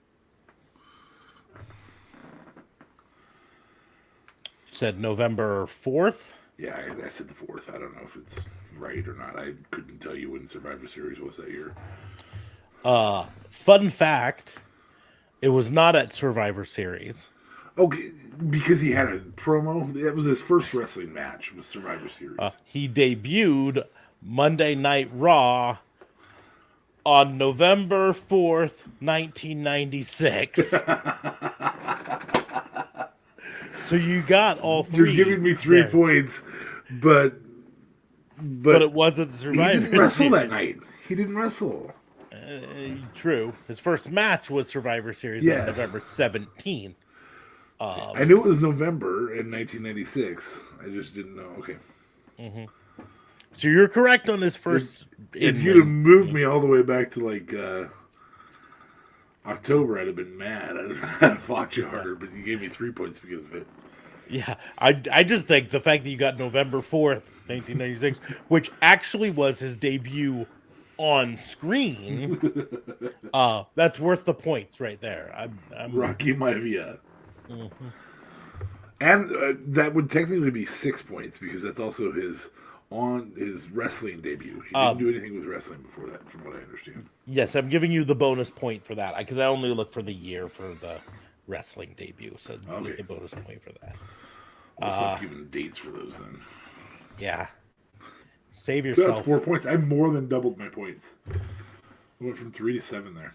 A: Said November 4th?
C: Yeah, I said the 4th. I don't know if it's right or not. I couldn't tell you when Survivor Series was that year.
A: Fun fact, it was not at Survivor Series.
C: Okay, because he had a promo. That was his first wrestling match with Survivor Series.
A: He debuted Monday Night Raw on November 4th, 1996. So you got all three.
C: You're giving me 3 points, but
A: it wasn't Survivor
C: he didn't wrestle
A: Series.
C: that night. He didn't wrestle.
A: True. His first match was Survivor Series on
C: Yes.
A: November 17th.
C: I knew it was November in 1996. I just didn't know. Okay.
A: So you're correct on his first.
C: If you'd have moved me all the way back to like October, I'd have been mad. I'd have fought you harder, but you gave me 3 points because of it.
A: Yeah, I just think the fact that you got November 4th, 1996, which actually was his debut on screen, that's worth the points right there. I'm
C: Rocky Maivia. And that would technically be 6 points because that's also his wrestling debut. He didn't do anything with wrestling before that, from what I understand.
A: Yes, I'm giving you the bonus point for that because I only look for the year for the wrestling debut, so you get the bonus point for that.
C: I'll stop giving dates for those then.
A: Yeah, save
C: That's
A: yourself.
C: 4 points. I more than doubled my points. I went from 3 to 7 there.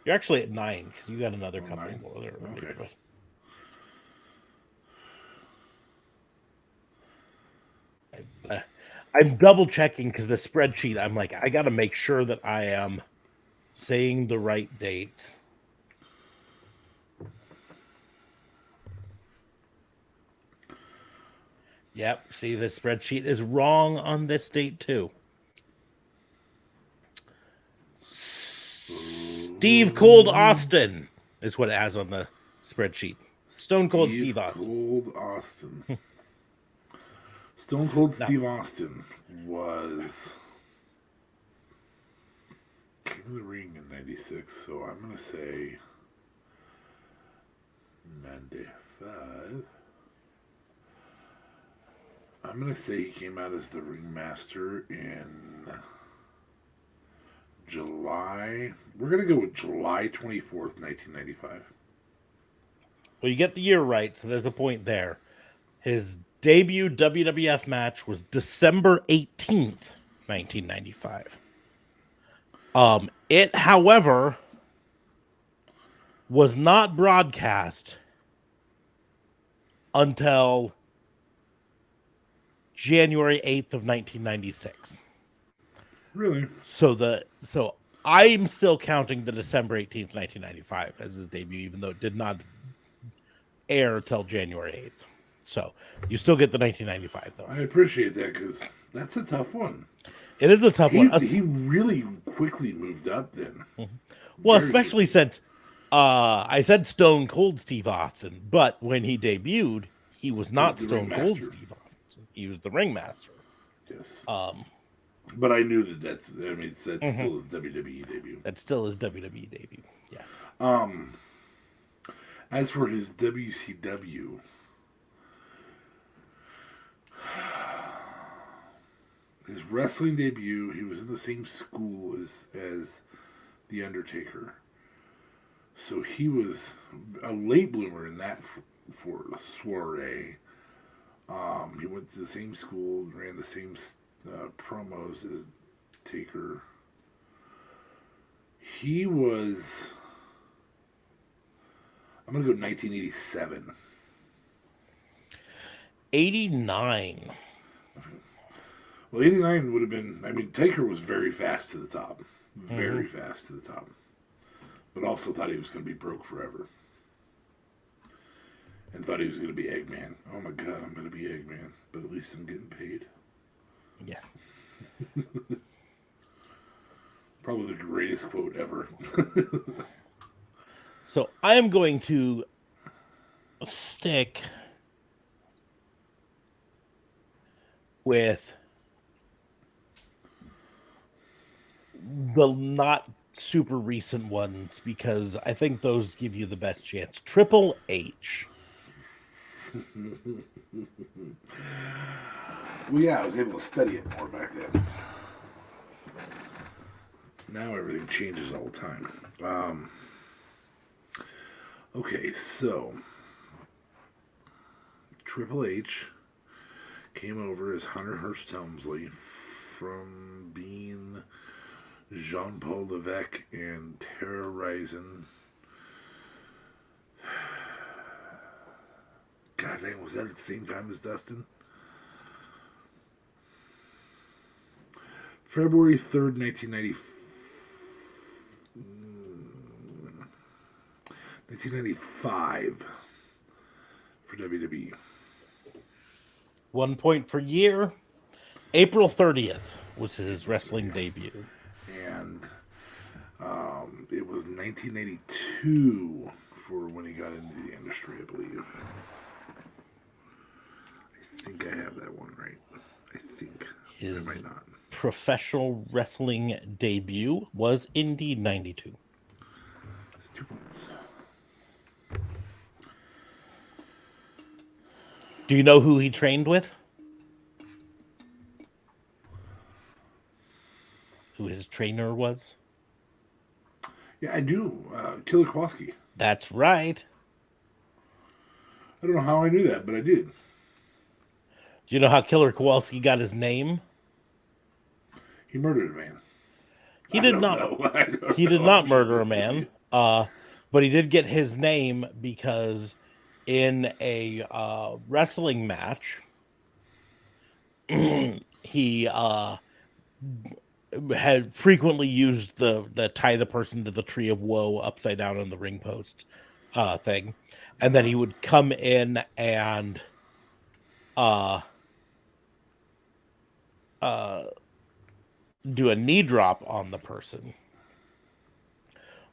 A: You're actually at 9 because you got another couple
C: 9?
A: more there.
C: Okay.
A: I'm double checking because the spreadsheet, I'm like, I got to make sure that I am saying the right dates. Yep, see, the spreadsheet is wrong on this date too. Steve Cold Austin is what it has on the spreadsheet. Stone Cold Steve Austin.
C: Cold Austin. Stone Cold Steve Austin was came to the ring in '96, so I'm gonna say '95. I'm gonna say he came out as the ringmaster in July. We're gonna go with July 24th, 1995.
A: Well, you get the year right, so there's a point there. His debut WWF match was December 18th, 1995. It, however, was not broadcast until January 8th of 1996.
C: Really?
A: So I'm still counting the December 18th, 1995 as his debut, even though it did not air till January 8th. So you still get the 1995 though.
C: I appreciate that because that's a tough one.
A: It is a tough one.
C: He really quickly moved up then.
A: Well,
C: Very
A: especially since I said Stone Cold Steve Austin, but when he debuted, he was not
C: the
A: Stone Cold
C: ringmaster.
A: Steve Austin. He was the ringmaster.
C: Yes. But I knew that's still his WWE debut.
A: That's still his WWE debut. Yes.
C: As for his WCW, his wrestling debut, he was in the same school as The Undertaker. So he was a late bloomer in that for soiree. He went to the same school, ran the same promos as Taker. He was. I'm going to go 1987.
A: 89.
C: Well, 89 would have been. I mean, Taker was very fast to the top. Very fast to the top. But also thought he was going to be broke forever. And thought he was going to be Eggman. Oh my God, I'm going to be Eggman. But at least I'm getting paid.
A: Yes.
C: Probably the greatest quote ever.
A: So I am going to stick with the not super recent ones because I think those give you the best chance. Triple H.
C: Well, yeah, I was able to study it more back then. Now everything changes all the time. Okay, so Triple H came over as Hunter Hearst Helmsley from being Jean-Paul Levesque and terrorizing. God dang, was that at the same time as Dustin? February 3rd, 1995 for WWE.
A: 1 point for year. April 30th was his wrestling debut.
C: And it was 1982 for when he got into the industry, I believe. I think I have that one right. I think.
A: His
C: I might not.
A: professional wrestling debut was indeed 92.
C: 2 points.
A: Do you know who he trained with? Who his trainer was?
C: Yeah, I do. Killer Kowalski.
A: That's right.
C: I don't know how I knew that, but I did.
A: Do you know how Killer Kowalski got his name?
C: He murdered a man.
A: He did not. He did not murder a man. But he did get his name because in a wrestling match, he had frequently used the tie the person to the tree of woe upside down on the ring post thing, and then he would come in and do a knee drop on the person.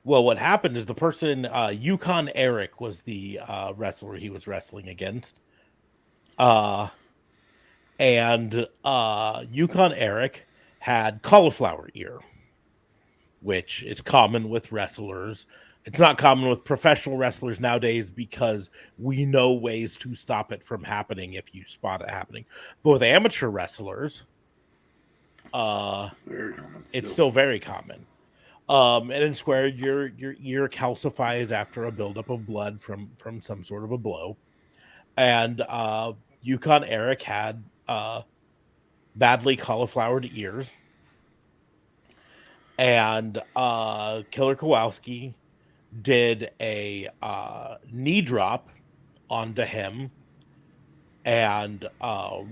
A: Well, what happened is the person, Yukon Eric was the wrestler he was wrestling against. And Yukon Eric had cauliflower ear, which is common with wrestlers. It's not common with professional wrestlers nowadays because we know ways to stop it from happening if you spot it happening. But with amateur wrestlers,
C: Very common.
A: it's still very common. And in square, your ear calcifies after a buildup of blood from some sort of a blow. And Yukon Eric had badly cauliflowered ears. And Killer Kowalski did a knee drop onto him and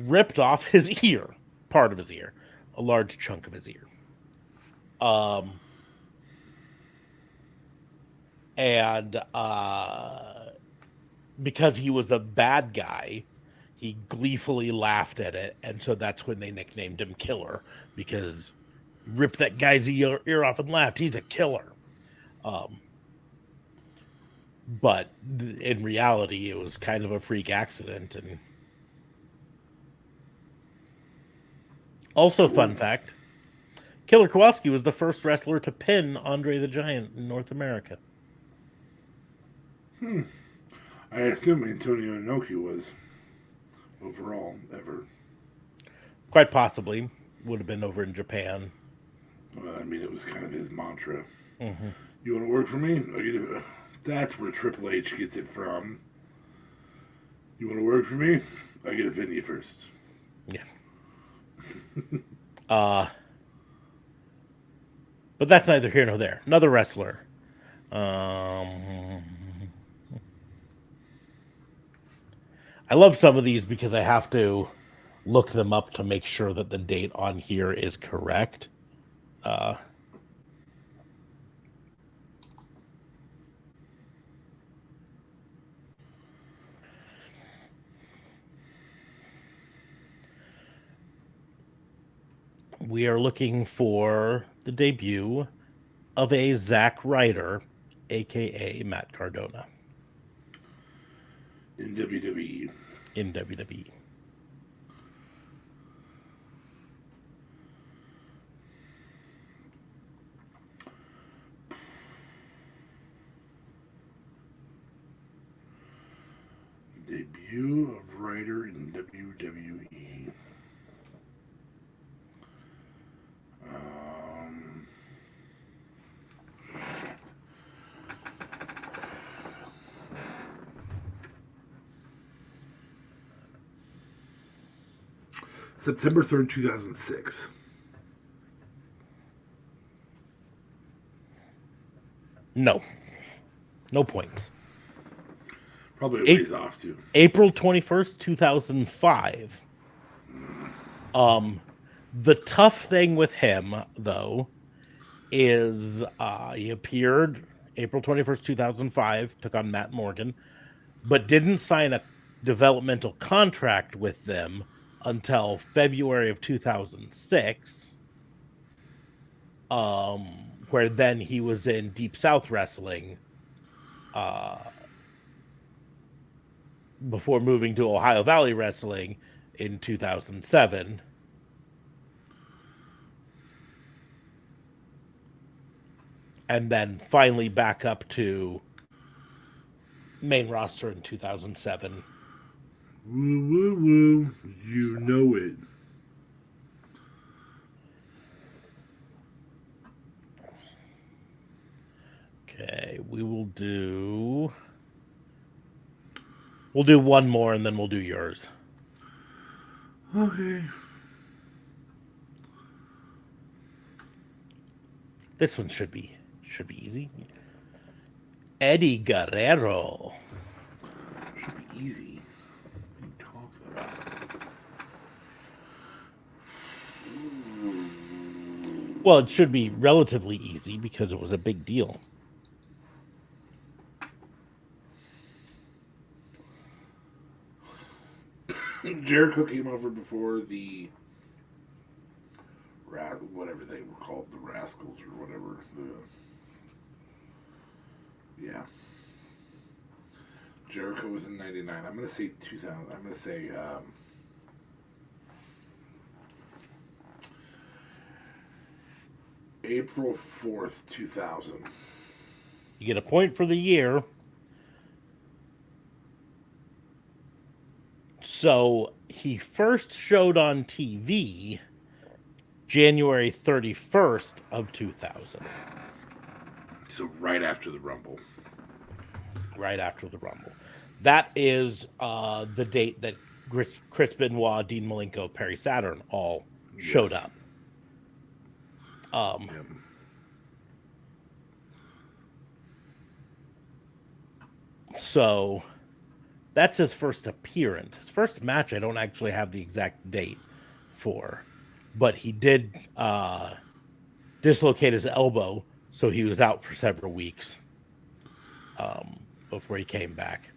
A: ripped off his ear, part of his ear, a large chunk of his ear. And because he was a bad guy, he gleefully laughed at it, and so that's when they nicknamed him Killer, because ripped that guy's ear off and laughed. He's a killer. But in reality, it was kind of a freak accident. And also, fun fact: Killer Kowalski was the first wrestler to pin Andre the Giant in North America.
C: I assume Antonio Inoki was overall ever.
A: Quite possibly would have been over in Japan.
C: Well, I mean, it was kind of his mantra.
A: Mm-hmm.
C: You want to work for me? That's where Triple H gets it from. You want to work for me? I get to pin you first.
A: Yeah. But that's neither here nor there. Another wrestler. I love some of these because I have to look them up to make sure that the date on here is correct. We are looking for the debut of a Zack Ryder, aka Matt Cardona,
C: In WWE.
A: in WWE.
C: Debut of Ryder in WWE. September 3rd, 2006.
A: No. No points.
C: Probably a ways off, too.
A: April 21st, 2005. The tough thing with him, though, is he appeared April 21st, 2005, took on Matt Morgan, but didn't sign a developmental contract with them until February of 2006, where then he was in Deep South Wrestling before moving to Ohio Valley Wrestling in 2007. And then finally back up to main roster in 2007.
C: Woo, woo, woo. You know it.
A: Okay, we'll do one more and then we'll do yours.
C: Okay.
A: This one should be easy. Eddie Guerrero.
C: Should be easy. What are you talking about?
A: Well, it should be relatively easy because it was a big deal.
C: Jericho came over before the whatever they were called, the Rascals or whatever. Yeah. Jericho was in 99. I'm going to say 2000. I'm going to say April 4th, 2000.
A: You get a point for the year. So he first showed on TV January 31st of 2000.
C: So right after the Rumble.
A: Right after the Rumble. That is the date that Chris Benoit, Dean Malenko, Perry Saturn all showed up.
C: Yep.
A: So that's his first appearance. His first match, I don't actually have the exact date for, but he did dislocate his elbow, so he was out for several weeks before he came back.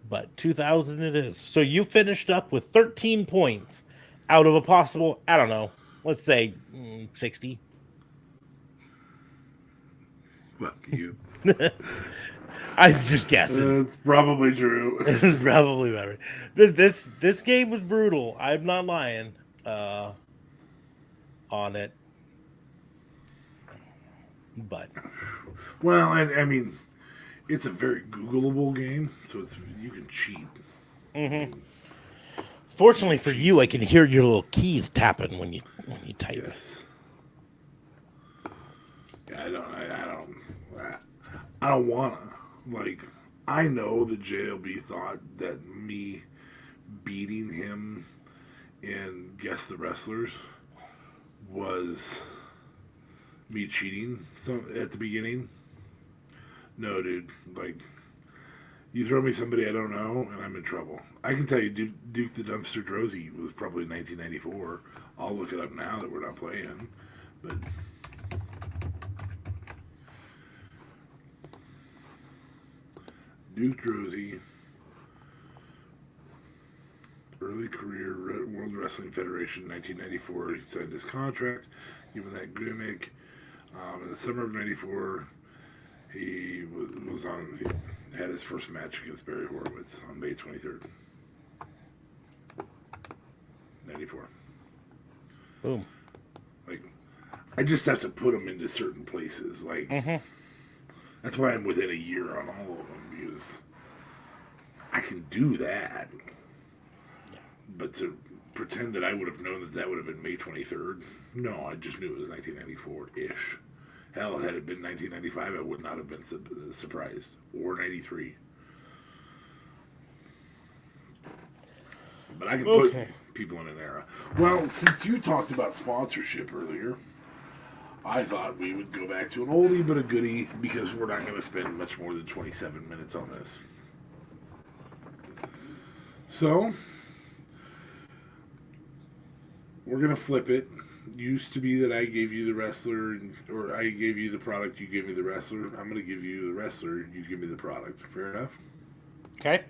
A: But 2000 it is. So you finished up with 13 points out of a possible, I don't know, let's say 60.
C: Fuck you.
A: I'm just guessing.
C: It's probably true.
A: It's probably better. This game was brutal. I'm not lying. on it. But
C: Well, and I mean, it's a very Googleable game, so you can cheat.
A: fortunately for you, I can hear your little keys tapping when you type.
C: Yes. Yeah, I don't wanna. Like, I know the JLB thought that me beating him in Guess the Wrestlers was me cheating at the beginning. No, dude. Like, you throw me somebody I don't know, and I'm in trouble. I can tell you, Duke the Dumpster Drozy was probably 1994. I'll look it up now that we're not playing. But Duke Drozy, early career, World Wrestling Federation, 1994. He signed his contract, given that gimmick. In the summer of '94, he was on. He had his first match against Barry Horowitz on May 23rd, '94.
A: Boom.
C: Like, I just have to put them into certain places. Like, that's why I'm within a year on all of them, because I can do that. But to pretend that I would have known that would have been May 23rd, no, I just knew it was 1994-ish. Hell, had it been 1995, I would not have been surprised. Or 93. But I can put people in an era. Well, since you talked about sponsorship earlier, I thought we would go back to an oldie but a goodie, because we're not going to spend much more than 27 minutes on this. So, we're going to flip it. Used to be that I gave you the wrestler, or I gave you the product, you gave me the wrestler. I'm going to give you the wrestler, you give me the product. Fair enough?
A: Okay.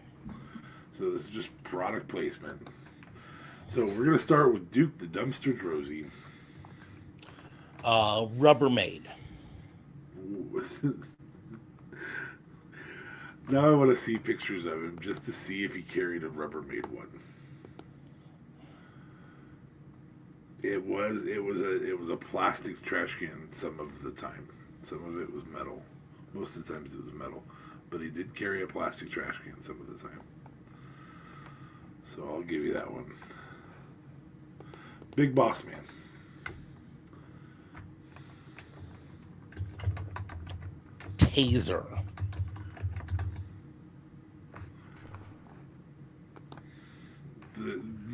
C: So this is just product placement. So we're going to start with Duke the Dumpster Drozy.
A: Rubbermaid.
C: Now I want to see pictures of him just to see if he carried a Rubbermaid one. It was a plastic trash can some of the time. Some of it was metal. Most of the times it was metal. But he did carry a plastic trash can some of the time. So I'll give you that one. Big Boss Man.
A: Taser.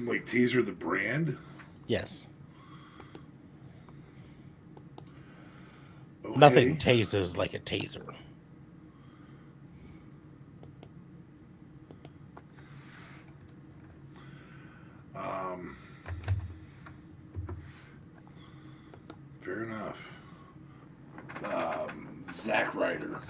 C: Like Taser the brand?
A: Yes.
C: Okay.
A: Nothing tases like a taser.
C: Fair enough. Zack Ryder.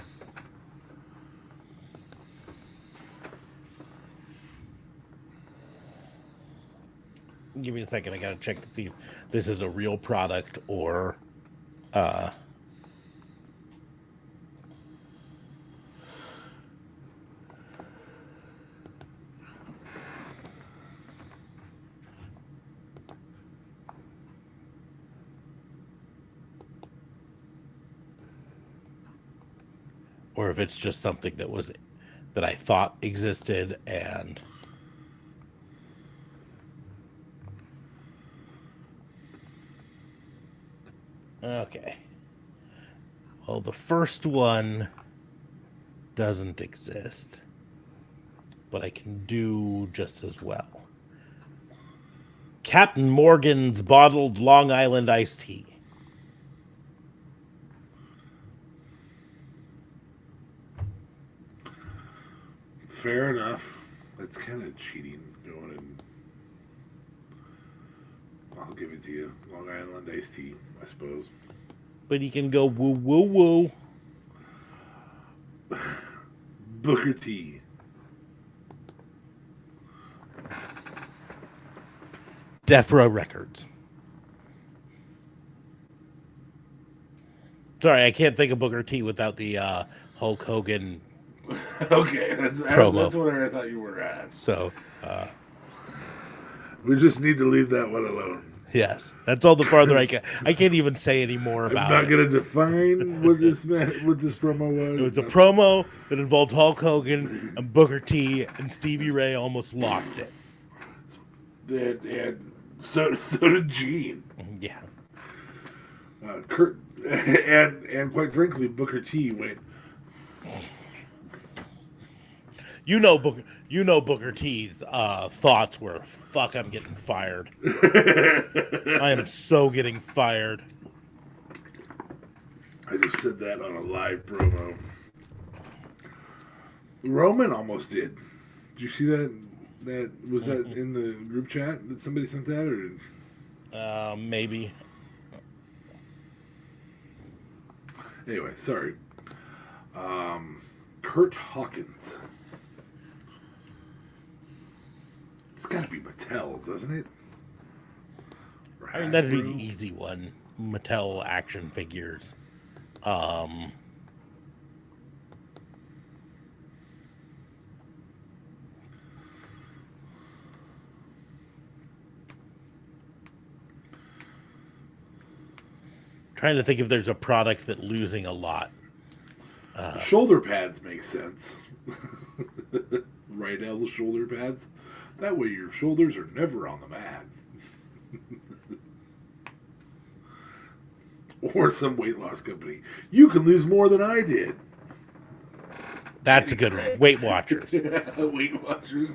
A: Give me a second. I gotta check to see if this is a real product or if it's just something that I thought existed and okay. Well, the first one doesn't exist, but I can do just as well. Captain Morgan's bottled Long Island iced tea.
C: Fair enough. That's kind of cheating going in. I'll give it to you. Long Island iced tea, I suppose.
A: But he can go woo woo woo.
C: Booker T.
A: Death Row Records. Sorry, I can't think of Booker T without the Hulk Hogan.
C: Okay, that's what I thought you were at.
A: So,
C: We just need to leave that one alone.
A: Yes, that's all the farther I can. I can't even say any more
C: I'm
A: about
C: not
A: it.
C: going to define what this promo was.
A: It was a promo that involved Hulk Hogan and Booker T, and Stevie Ray almost lost it.
C: And so did Gene.
A: Yeah.
C: Kurt and quite frankly, Booker T went.
A: Booker T's thoughts were, "Fuck, I'm getting fired. I am so getting fired."
C: I just said that on a live promo. Roman almost did. Did you see that? That was that in the group chat that somebody sent that, or
A: Maybe.
C: anyway, sorry. Kurt Hawkins. It's got to be Mattel, doesn't it?
A: I mean, that'd be the easy one. Mattel action figures. Trying to think if there's a product that losing a lot.
C: Shoulder pads make sense. Right, L shoulder pads. That way your shoulders are never on the mat. Or some weight loss company. You can lose more than I did.
A: That's a good one. Weight Watchers.
C: Weight Watchers.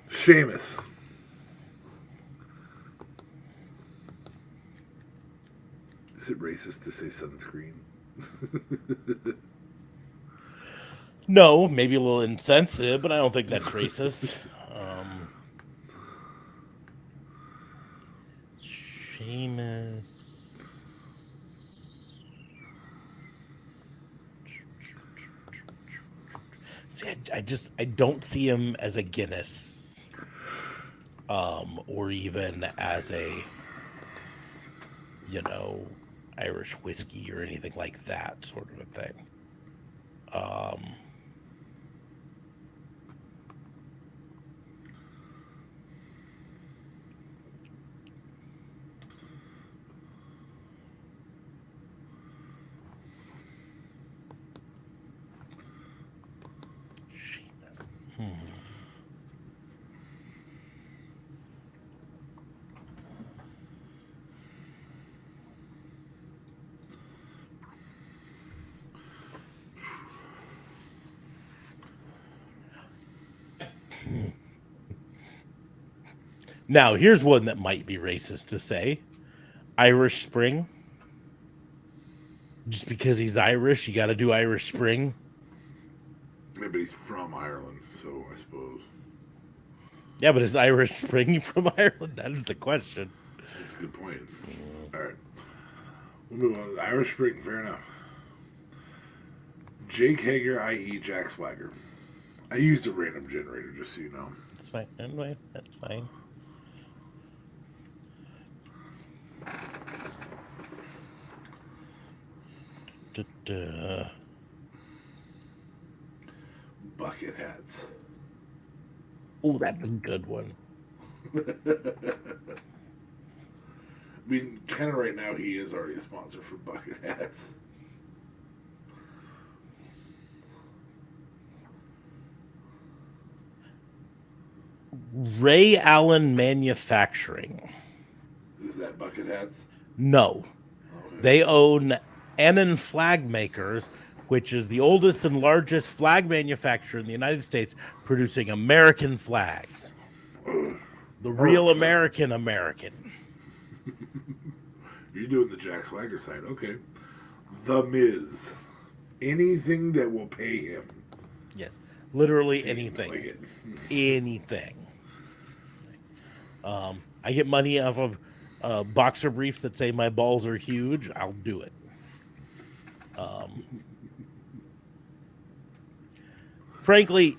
C: Sheamus. Is it racist to say sunscreen?
A: No, maybe a little insensitive, but I don't think that's racist. Sheamus. See, I don't see him as a Guinness, or even as a, Irish whiskey or anything like that sort of a thing. Now, here's one that might be racist to say. Irish Spring. Just because he's Irish, you got to do Irish Spring.
C: Yeah, but he's from Ireland, so I suppose.
A: Yeah, but is Irish Spring from Ireland? That's the question.
C: That's a good point. All right. We'll move on. Irish Spring, fair enough. Jake Hager, i.e. Jack Swagger. I used a random generator, just so you know.
A: That's fine. Anyway, that's fine.
C: Bucket hats.
A: Oh, that's a good one.
C: I mean, kind of right now, he is already a sponsor for bucket hats.
A: Ray Allen Manufacturing.
C: Is that bucket hats?
A: No.
C: Okay.
A: They own Annan Flag Makers, which is the oldest and largest flag manufacturer in the United States, producing American flags. The real American.
C: You're doing the Jack Swagger side. Okay. The Miz. Anything that will pay him.
A: Yes. Literally
C: Seems
A: anything.
C: like it.
A: Anything. I get money off of boxer briefs that say my balls are huge. I'll do it. Frankly,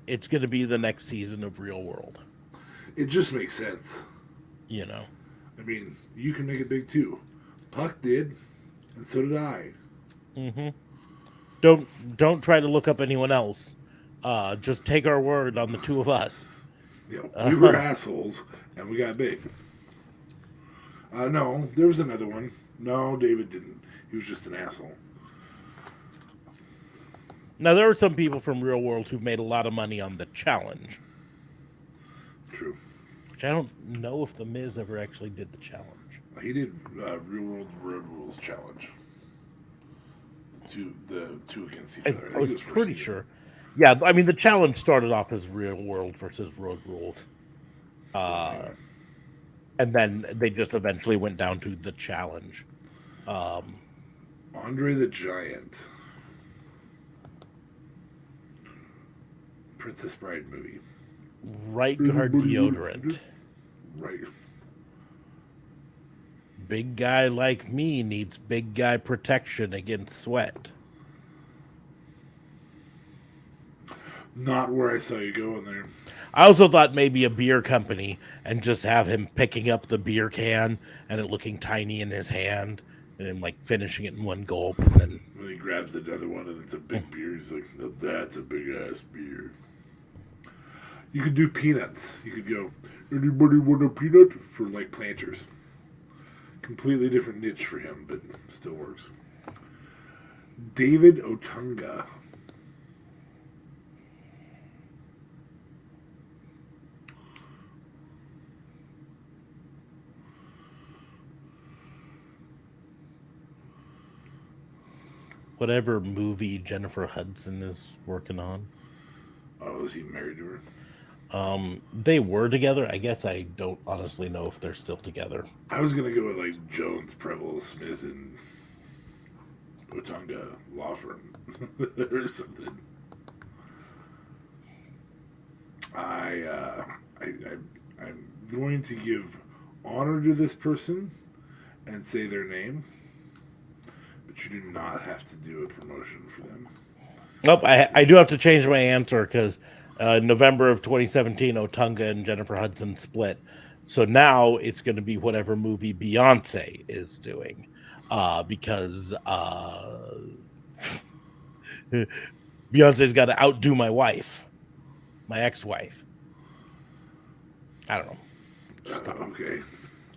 A: it's going to be the next season of Real World.
C: It just makes sense.
A: You know.
C: I mean, you can make it big too. Puck did, and so did I.
A: Mm-hmm. Don't try to look up anyone else. Just take our word on the two of us.
C: We were
A: Uh,
C: assholes, and we got big. No, there was another one. No, David didn't. He was just an asshole.
A: Now there were some people from Real World who made a lot of money on the challenge,
C: True.
A: which I don't know if the Miz ever actually did the challenge.
C: He did Real World Road Rules Challenge. The two against each
A: I,
C: other. I
A: I
C: think
A: was
C: it was first
A: pretty
C: season.
A: sure. Yeah, I mean the challenge started off as Real World versus Road Rules,
C: So
A: uh,
C: anyway,
A: and then they just eventually went down to the challenge. Um,
C: Andre the Giant, Princess Bride movie.
A: right guard
C: Anybody want to
A: deodorant.
C: put it? Right.
A: Big guy like me needs big guy protection against sweat.
C: Not where I saw you going there.
A: I also thought maybe a beer company and just have him picking up the beer can and it looking tiny in his hand and then like finishing it in one gulp and then
C: When he grabs another one and it's a big beer, he's like, "Now that's a big ass beer." You could do peanuts. You could go, "Anybody want a peanut?" For like planters. Completely different niche for him, but still works. David Otunga.
A: whatever movie Jennifer Hudson is working on.
C: Oh, is he married to her?
A: They were together. I guess I don't honestly know if they're still together.
C: I was gonna go with like Jones, Preble, Smith, and Otunga Law Firm or something. I, uh, I'm going to give honor to this person and say their name, but you do not have to do a promotion for them.
A: Nope, I do have to change my answer because November of 2017, Otunga and Jennifer Hudson split. So now it's going to be whatever movie Beyonce is doing, because Beyonce's got to outdo my wife, my ex-wife. I don't know.
C: Okay.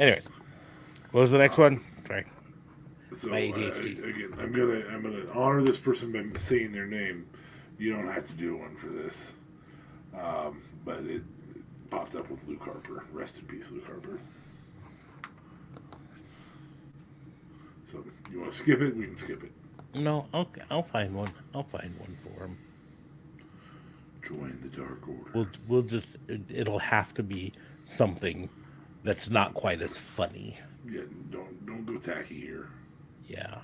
A: Anyways, what was the next one? Sorry,
C: So
A: my ADHD.
C: again, I'm gonna honor this person by saying their name. You don't have to do one for this, but it popped up with Luke Harper. Rest in peace, Luke Harper. So you want to skip it? We can skip it.
A: No, I'll find one. I'll find one for him.
C: Join the Dark Order.
A: We'll just it'll have to be something that's not quite as funny.
C: Yeah, don't go tacky here.
A: Yeah.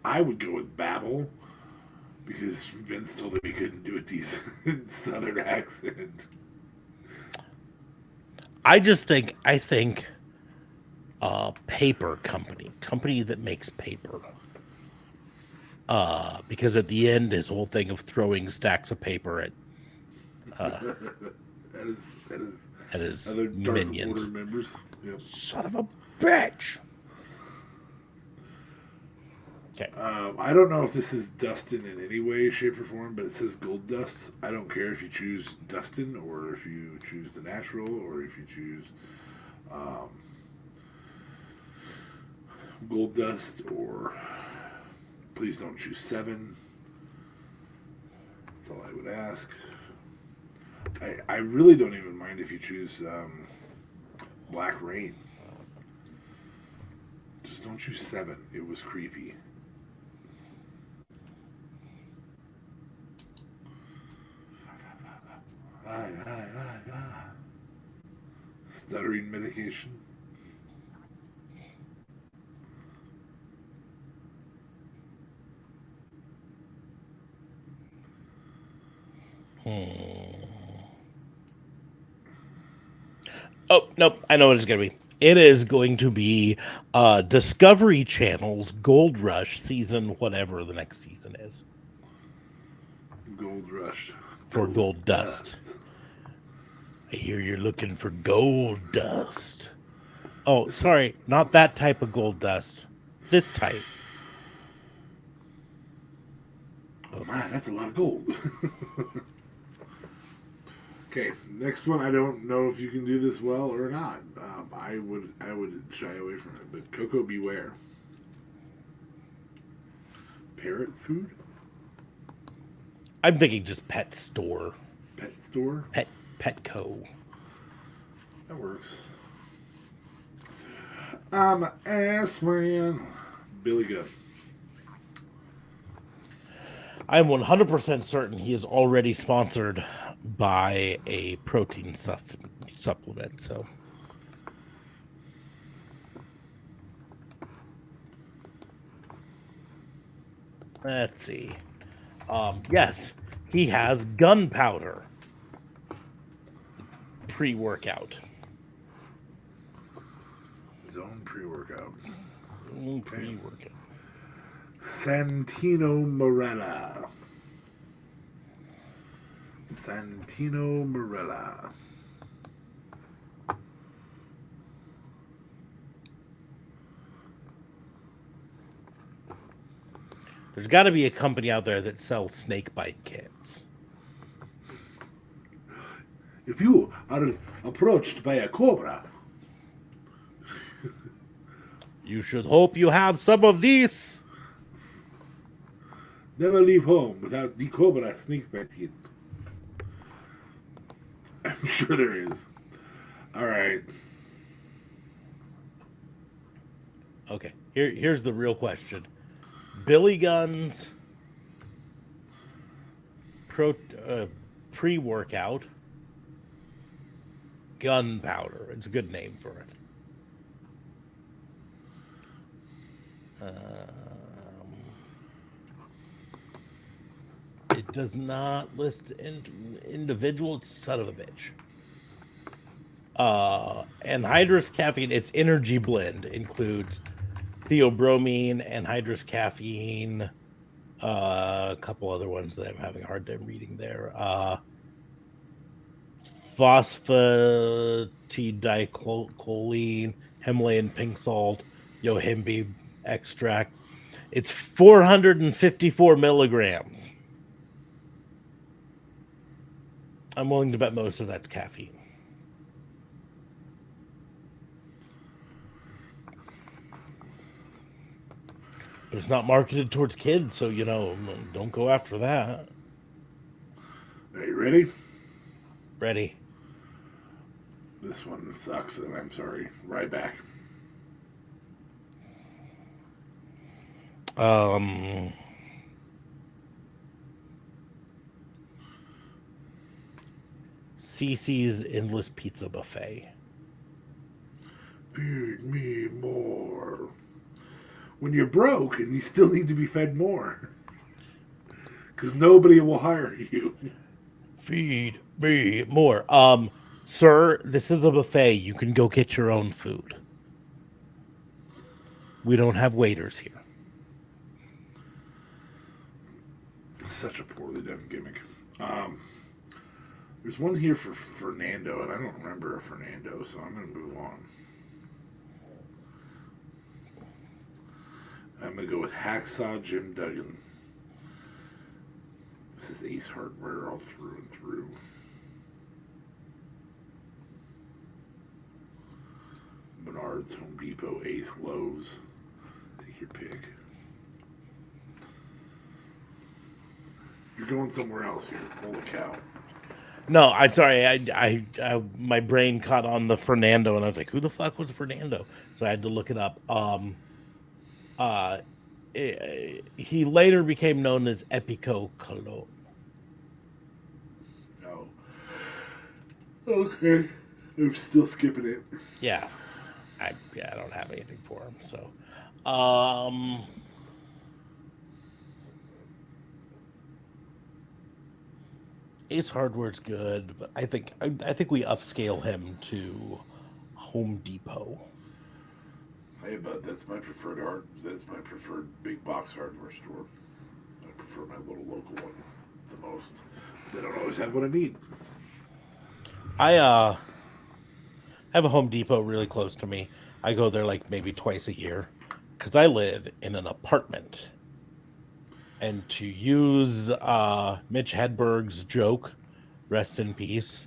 C: I would go with Babel because Vince told him he couldn't do a decent Southern accent.
A: I think paper company that makes paper. Because at the end his whole thing of throwing stacks of paper
C: That is
A: at his
C: other Dark
A: minions.
C: Order members. Yep.
A: Son of a bitch. Okay.
C: I don't know if this is Dustin in any way, shape, or form, but it says Gold Dust. I don't care if you choose Dustin or if you choose the natural or if you choose Gold Dust or please don't choose 7. That's all I would ask. I really don't even mind if you choose Black Rain. Just don't choose 7. It was creepy. Stuttering medication.
A: Oh, nope. I know what it's going to be. It is going to be Discovery Channel's Gold Rush season, whatever the next season is.
C: Gold Rush.
A: For Gold Dust. I hear you're looking for gold dust. Oh, sorry, not that type of gold dust. This type.
C: Oh my, that's a lot of gold. Okay, next one. I don't know if you can do this well or not. I would shy away from it. But Coco Beware. Parrot food?
A: I'm thinking just pet store.
C: Pet store?
A: Petco.
C: That works. Ass man. Billy Gunn.
A: I'm 100% certain he is already sponsored by a protein supplement. So, let's see. Yes, he has gunpowder pre-workout.
C: Zone pre-workout.
A: Pre-workout.
C: Santino Morella. Santino Morella.
A: There's got to be a company out there that sells snake bite kits.
C: If you are approached by a cobra,
A: You should hope you have some of these.
C: never leave home without the cobra snake bite kit. I'm sure there is. All right.
A: Okay, here's the real question. Billy Gunn's pre-workout gunpowder. It's a good name for it. It does not list individual. Son of a bitch. Anhydrous caffeine. Its energy blend includes theobromine, anhydrous caffeine, a couple other ones that I'm having a hard time reading there. Phosphatidylcholine, Himalayan pink salt, yohimbe extract. It's 454 milligrams. I'm willing to bet most of that's caffeine. But it's not marketed towards kids, so, don't go after that.
C: Are you ready?
A: Ready.
C: This one sucks, and I'm sorry. Right back.
A: CC's Endless Pizza Buffet.
C: Feed me more. When you're broke and you still need to be fed more. Because nobody will hire you.
A: Feed me more. Sir, this is a buffet. You can go get your own food. We don't have waiters here.
C: Such a poorly done gimmick. There's one here for Fernando, and I don't remember a Fernando, so I'm going to move on. I'm going to go with Hacksaw Jim Duggan. This is Ace Hardware all through and through. Menards, Home Depot, Ace, Lowe's. Take your pick. You're going somewhere else here. Holy cow.
A: No, I'm sorry. I my brain caught on the Fernando, and I was like, "Who the fuck was Fernando?" So I had to look it up. He later became known as Epico Cologne.
C: Oh. Okay. I'm still skipping it.
A: Yeah, I don't have anything for him. So, Ace Hardware's good, but I think we upscale him to Home Depot.
C: Hey, bud, that's my preferred big box hardware store. I prefer my little local one the most. They don't always have what I need.
A: I have a Home Depot really close to me. I go there like maybe twice a year because I live in an apartment. And to use Mitch Hedberg's joke, rest in peace,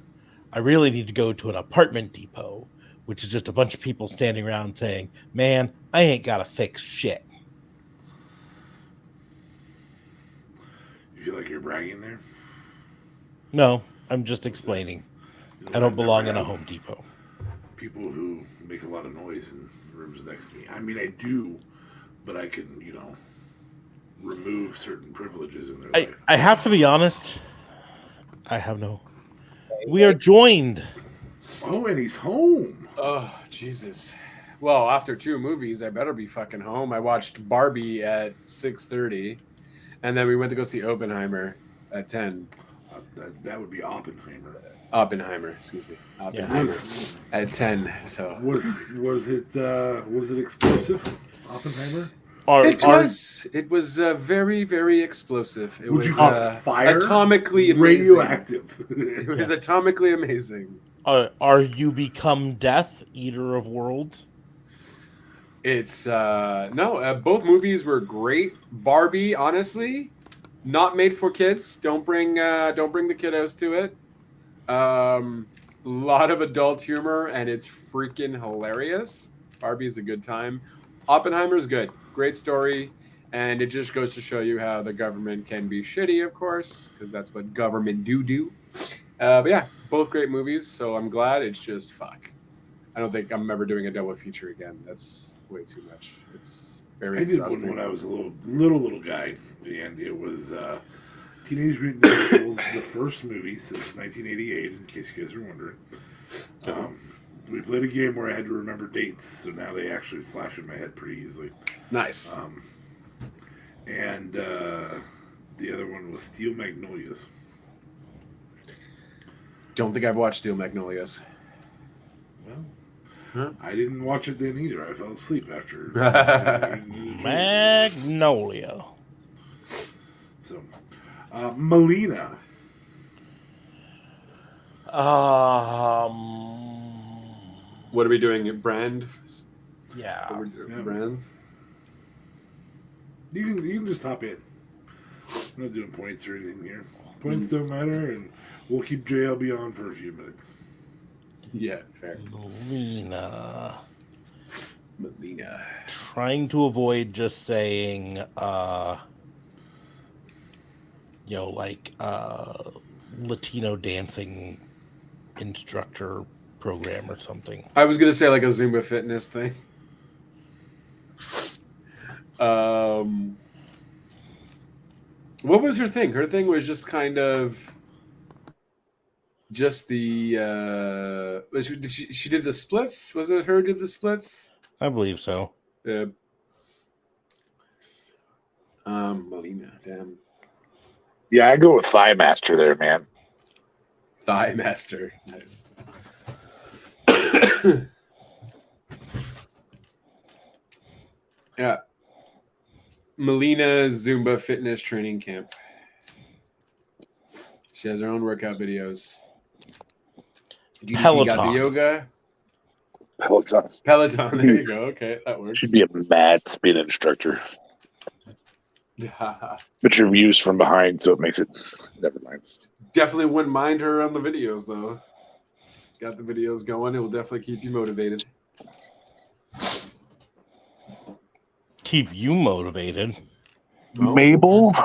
A: I really need to go to an apartment depot, which is just a bunch of people standing around saying, "Man, I ain't got to fix shit."
C: You feel like you're bragging there?
A: No, I'm just explaining.
C: You know
A: I
C: what?
A: don't
C: I've never
A: belong in a
C: had
A: Home Depot.
C: people who make a lot of noise in rooms next to me. I mean, I do, but I can, remove certain privileges in their
A: I,
C: life.
A: I have to be honest. I have no. We are joined.
C: Oh, and he's home.
E: Oh, Jesus. Well, after 2 movies, I better be fucking home. I watched Barbie at 6:30, and then we went to go see Oppenheimer at 10.
C: That would be Oppenheimer.
E: Oppenheimer, excuse me. Oppenheimer
C: Was
E: at 10. So
C: was it explosive? Oppenheimer.
E: it was very, very explosive. It
C: Would
E: was
C: you call it fire?
E: atomically amazing.
C: Radioactive.
E: It was atomically amazing.
A: Are you become death, eater of worlds?
E: It's no, both movies were great. Barbie, honestly, not made for kids. Don't bring the kiddos to it. Lot of adult humor, and it's freaking hilarious. Barbie's a good time. Oppenheimer's good. Great story. And it just goes to show you how the government can be shitty, of course, because that's what government do. But yeah, both great movies. So I'm glad. It's just fuck. I don't think I'm ever doing a double feature again. That's way too much. It's very
C: I did
E: exhausting.
C: one when I was a little guy, and it was Teenage Mutant Ninja Turtles, the first movie since 1988. In case you guys are wondering, we played a game where I had to remember dates, so now they actually flash in my head pretty easily.
E: Nice.
C: And the other one was Steel Magnolias.
E: Don't think I've watched Steel Magnolias.
C: Well, I didn't watch it then either. I fell asleep after.
A: Magnolia.
C: So, Melina.
E: What are we doing? Brand?
A: Yeah.
E: Brands?
C: You can just hop in. I'm not doing points or anything here. Points don't matter, and we'll keep JLB on for a few minutes.
E: Yeah, fair.
A: Melina.
E: Melina.
A: Trying to avoid just saying, Latino dancing instructor program or something.
E: I was gonna say like a Zumba fitness thing. What was her thing? Her thing was just kind of just the she did the splits. Was it her did the splits?
A: I believe so.
E: Melina, damn.
D: Yeah, I go with Thigh Master there, man.
E: Thigh Master, nice. Yeah. Melina Zumba Fitness Training Camp. She has her own workout videos. DDP got the yoga. Peloton. There you go. Okay, that works.
D: Should be a mad spin instructor. But your views from behind, so it makes it. Never mind.
E: Definitely wouldn't mind her on the videos, though. Got the videos going. It will definitely keep you motivated.
A: Keep you motivated.
D: Oh. Mabel,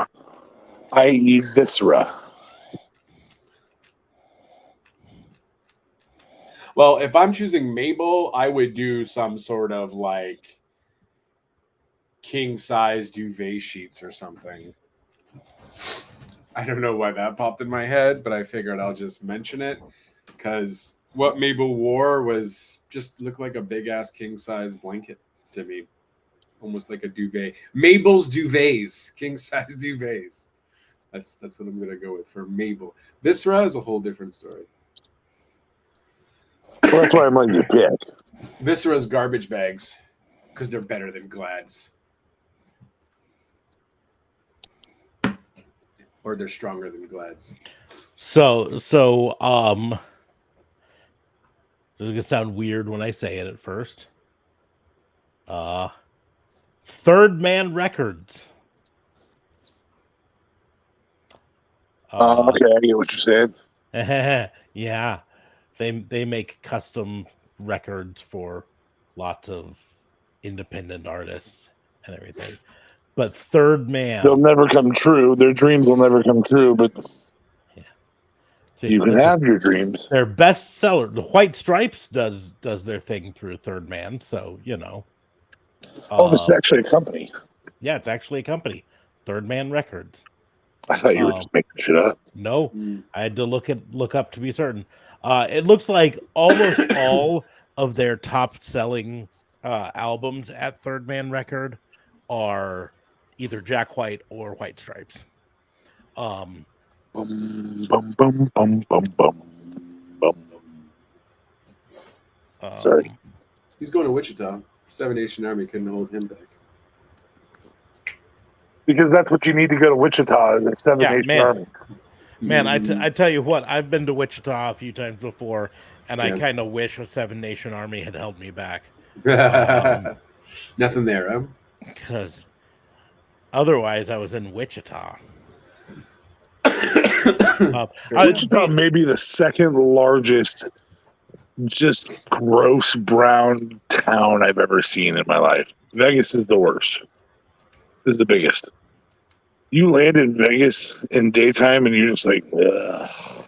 D: i.e. Viscera.
E: Well, if I'm choosing Mabel, I would do some sort of like king size duvet sheets or something. I don't know why that popped in my head, but I figured I'll just mention it because what Mabel wore was just looked like a big ass king size blanket to me, almost like a duvet. Mabel's duvets, king size duvets. That's what I'm gonna go with for Mabel. Viscera is a whole different story.
D: Well, that's why I'm letting you pick.
E: Viscera's garbage bags because they're better than Glads. Or they're stronger than Glads.
A: So This is gonna sound weird when I say it at first. Third Man Records.
D: Okay, I get what you're saying.
A: Yeah, they make custom records for lots of independent artists and everything. But Third
D: They'll
A: Man,
D: never come true. Their dreams will never come true, but
A: see,
D: you can
A: listen,
D: have your dreams.
A: their bestseller, the White Stripes, does their thing through Third Man. So
D: Oh, this is actually a company.
A: yeah, it's actually a company, Third Man Records.
D: I thought you were just making shit up.
A: No, I had to look up to be certain. It looks like almost all of their top selling albums at Third Man Record are either Jack White or White Stripes.
D: Bum, bum, bum, bum, bum, bum, bum. Sorry.
E: He's going to Wichita. Seven Nation Army couldn't hold him back.
D: Because that's what you need to go to Wichita, the Seven Nation Army.
A: Man, I tell you what, I've been to Wichita a few times before, and I kind of wish a Seven Nation Army had held me back.
E: Nothing there, huh?
A: Because otherwise, I was in Wichita.
D: Wichita may be the second largest, just gross brown town I've ever seen in my life. Vegas is the worst. This is the biggest. You land in Vegas in daytime and you're just like, ugh.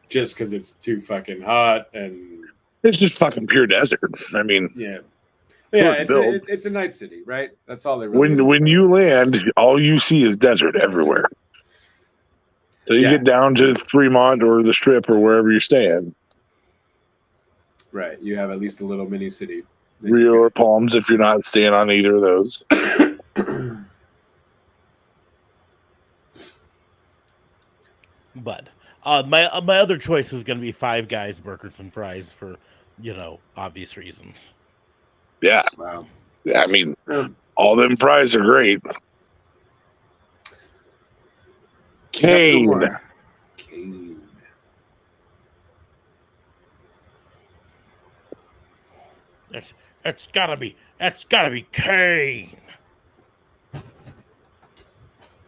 E: Just because it's too fucking hot and
D: It's just fucking pure desert. I mean,
E: yeah,
D: it's
E: it's a night city, right? That's all they really
D: when you land, all you see is desert everywhere. So you get down to Fremont or the Strip or wherever you're staying.
E: Right. You have at least a little mini city.
D: Rio or Palms if you're not staying on either of those.
A: But my other choice was going to be Five Guys Burgers and Fries for obvious reasons.
D: Yeah.
E: Wow.
D: Yeah, I mean, all them fries are great. Cane.
A: That's gotta be Kane.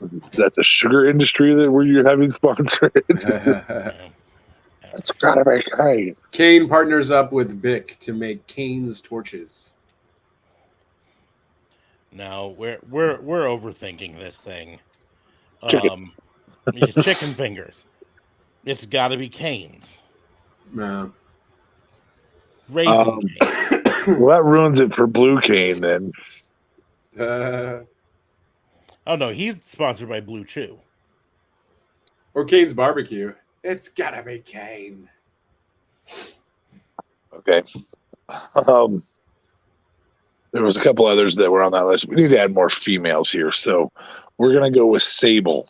D: Is that the sugar industry where you're having sponsored? That's gotta be Kane.
E: Kane partners up with Bic to make Kane's torches.
A: No, we're overthinking this thing.
D: Chicken.
A: Chicken fingers. It's got to be Cane's.
E: No.
A: Raisin Cane.
D: Well, that ruins it for Blue Cane then.
A: Oh no, he's sponsored by Blue Chew.
E: Or Kane's Barbecue. It's gotta be Kane.
D: Okay. There was a couple others that were on that list. We need to add more females here, so we're gonna go with Sable.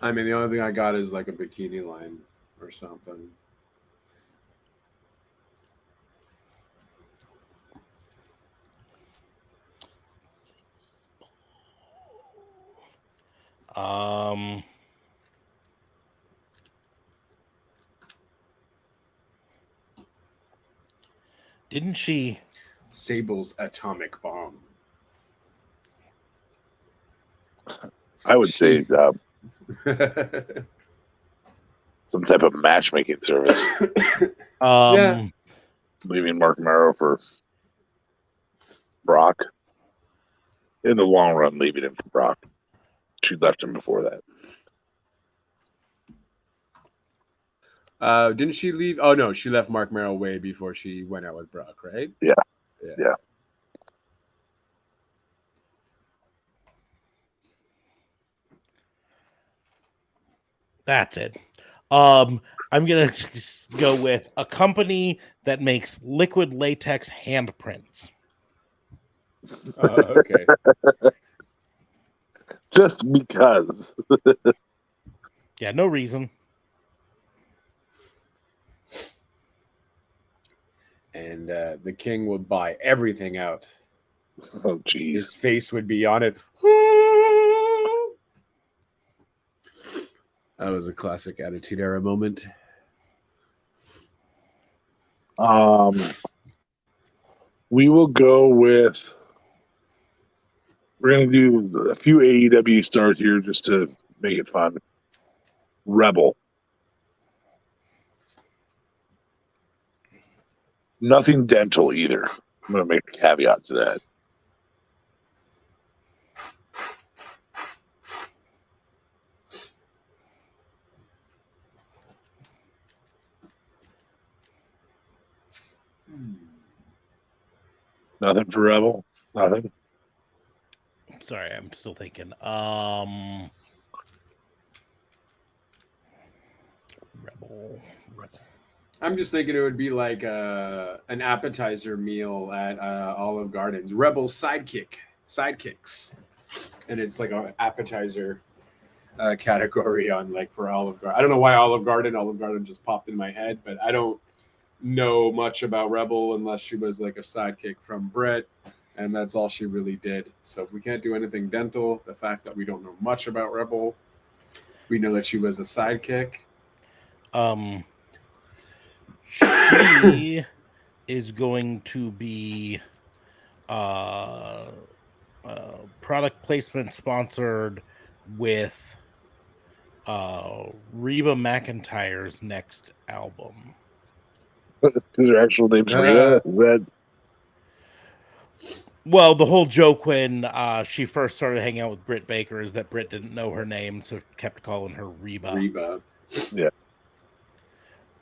E: I mean, the only thing I got is like a bikini line or something.
A: Didn't she?
E: Sable's atomic bomb.
D: I would say some type of matchmaking service.
E: Yeah.
D: Leaving Mark Merrow for Brock. In the long run, leaving him for Brock. She left him before that.
E: Didn't she leave? Oh, no, she left Mark Merrill way before she went out with Brock, right?
D: Yeah.
A: That's it. I'm going to go with a company that makes liquid latex handprints.
E: Okay.
D: Just because.
A: Yeah, no reason.
E: and the king would buy everything out.
D: Oh, jeez.
E: His face would be on it. That was a classic Attitude Era moment.
D: We will go with. We're going to do a few AEW stars here just to make it fun. Rebel. Nothing dental either. I'm going to make a caveat to that. Nothing for Rebel? Nothing?
A: Sorry, I'm still thinking. Rebel.
E: I'm just thinking it would be like an appetizer meal at Olive Garden's. Rebel sidekicks, and it's like an appetizer category on like for Olive Garden. I don't know why Olive Garden just popped in my head, but I don't know much about Rebel unless she was like a sidekick from Britt, and that's all she really did. So if we can't do anything dental, the fact that we don't know much about Rebel, we know that she was a sidekick.
A: She is going to be product placement sponsored with Reba McEntire's next album.
D: These are actual names. Red.
A: Well, the whole joke when she first started hanging out with Britt Baker is that Britt didn't know her name, so kept calling her Reba.
D: Yeah.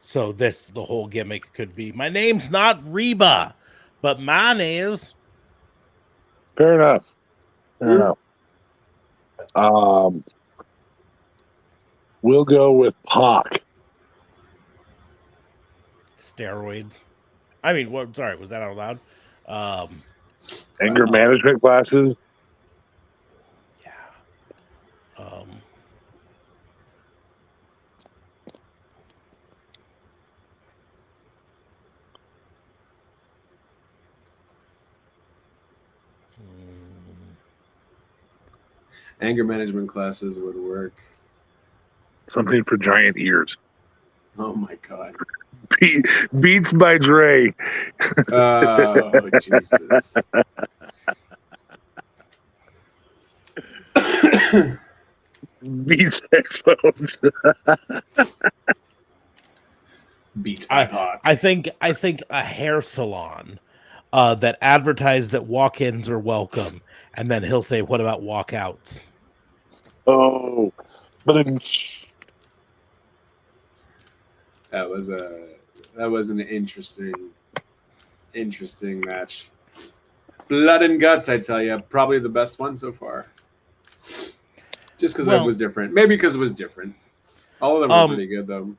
A: So the whole gimmick could be, my name's not Reba, but mine is.
D: Fair enough. We'll go with Pac.
A: Steroids. I mean, sorry, was that out loud?
D: Anger management classes.
A: Yeah.
E: Anger management classes would work.
D: Something for giant ears.
E: Oh my god.
D: Beats by Dre.
E: Oh Jesus.
D: Beats headphones.
E: Beats by Pac.
A: I think a hair salon that advertised that walk-ins are welcome, and then he'll say, "What about walkouts?"
D: Oh, but
E: that was an interesting match. Blood and guts, I tell you, probably the best one so far. Just because it was different, maybe because it was different. All of them were pretty good, though.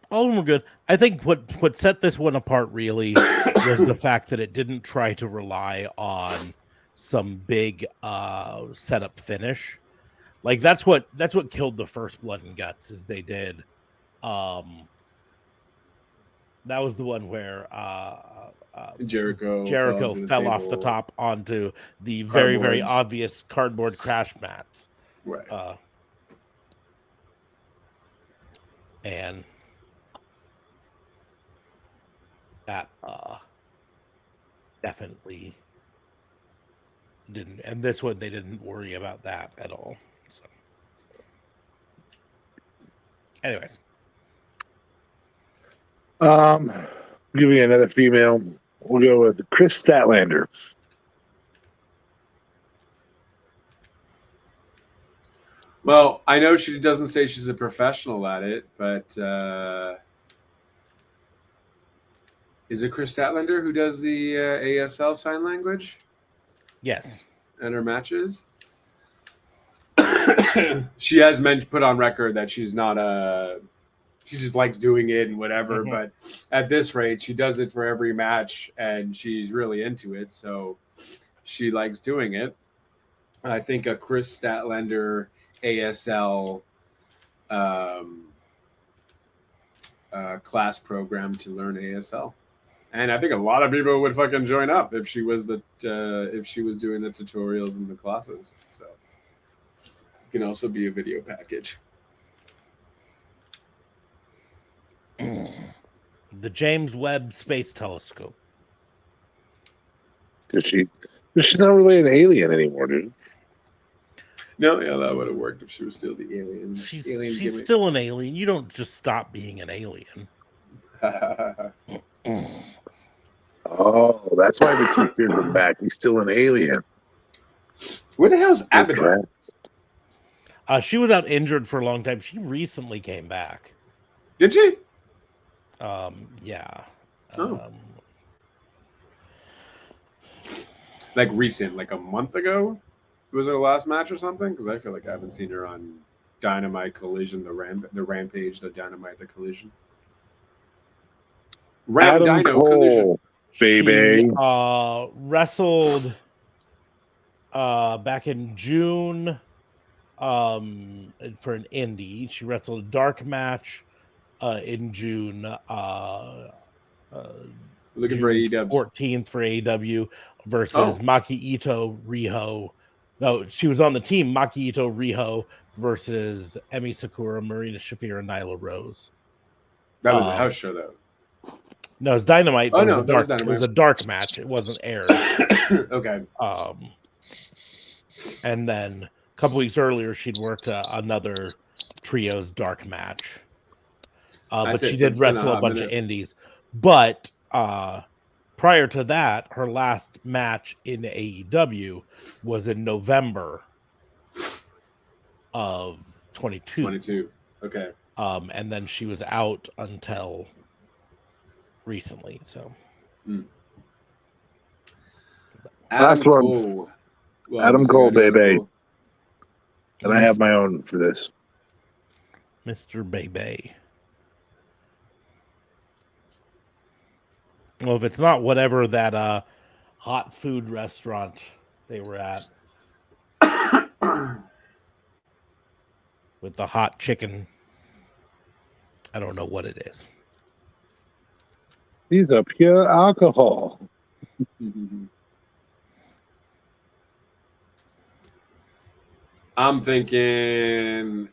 A: All of them were good. I think what set this one apart really was the fact that it didn't try to rely on some big setup finish. Like that's what killed the first Blood and Guts is they did. That was the one where
E: Jericho
A: fell off the top onto the very, very obvious cardboard crash mats.
E: Right.
A: And that definitely didn't. And this one, they didn't worry about that at all. So, anyways.
D: Give me another female. We'll go with Chris Statlander.
E: Well, I know she doesn't say she's a professional at it, but is it Chris Statlander who does the ASL sign language?
A: Yes.
E: In her matches? She has put on record that she's not she just likes doing it and whatever, but at this rate, she does it for every match and she's really into it, so she likes doing it. I think a Chris Statlander ASL class program to learn ASL. And I think a lot of people would fucking join up if she was doing the tutorials and the classes. So it can also be a video package.
A: The James Webb Space Telescope.
D: Because she's not really an alien anymore, dude.
E: No, yeah, that would have worked if she was still the alien.
A: She's still an alien. You don't just stop being an alien.
D: Oh, that's why Batista's are back. He's still an alien.
E: Where the hell's Abaddon?
A: She was out injured for a long time. She recently came back.
E: Did she?
A: Yeah.
E: Oh. Like recent, like a month ago? Was her last match or something? Because I feel like I haven't seen her on Dynamite Collision, the Rampage, the Dynamite, the Collision.
D: Adam
E: Dino
D: Cole,
E: Collision.
D: baby.
A: She wrestled back in June for an indie. She wrestled a dark match in June.
E: Looking
A: June
E: for AEW.
A: 14th for AEW versus Maki Ito Riho. No, she was on the team Maki Ito Riho versus Emi Sakura, Marina Shafir, and Nyla Rose.
E: That was a house show, though.
A: No, it was Dynamite.
E: Oh,
A: It
E: no,
A: was
E: that was Dynamite.
A: It was a dark match. It wasn't aired.
E: Okay.
A: And then a couple weeks earlier, she'd worked another trios dark match. But she did wrestle a bunch of indies. But prior to that, her last match in AEW was in November of 22.
E: Okay.
A: And then she was out until recently. So
D: Last one.
E: Cole. Well,
D: Adam Cole, baby.
E: Cole.
D: And I have my own for this.
A: Mr. Bebe. Well, if it's not whatever that hot food restaurant they were at with the hot chicken, I don't know what it is.
D: These are pure alcohol.
E: I'm thinking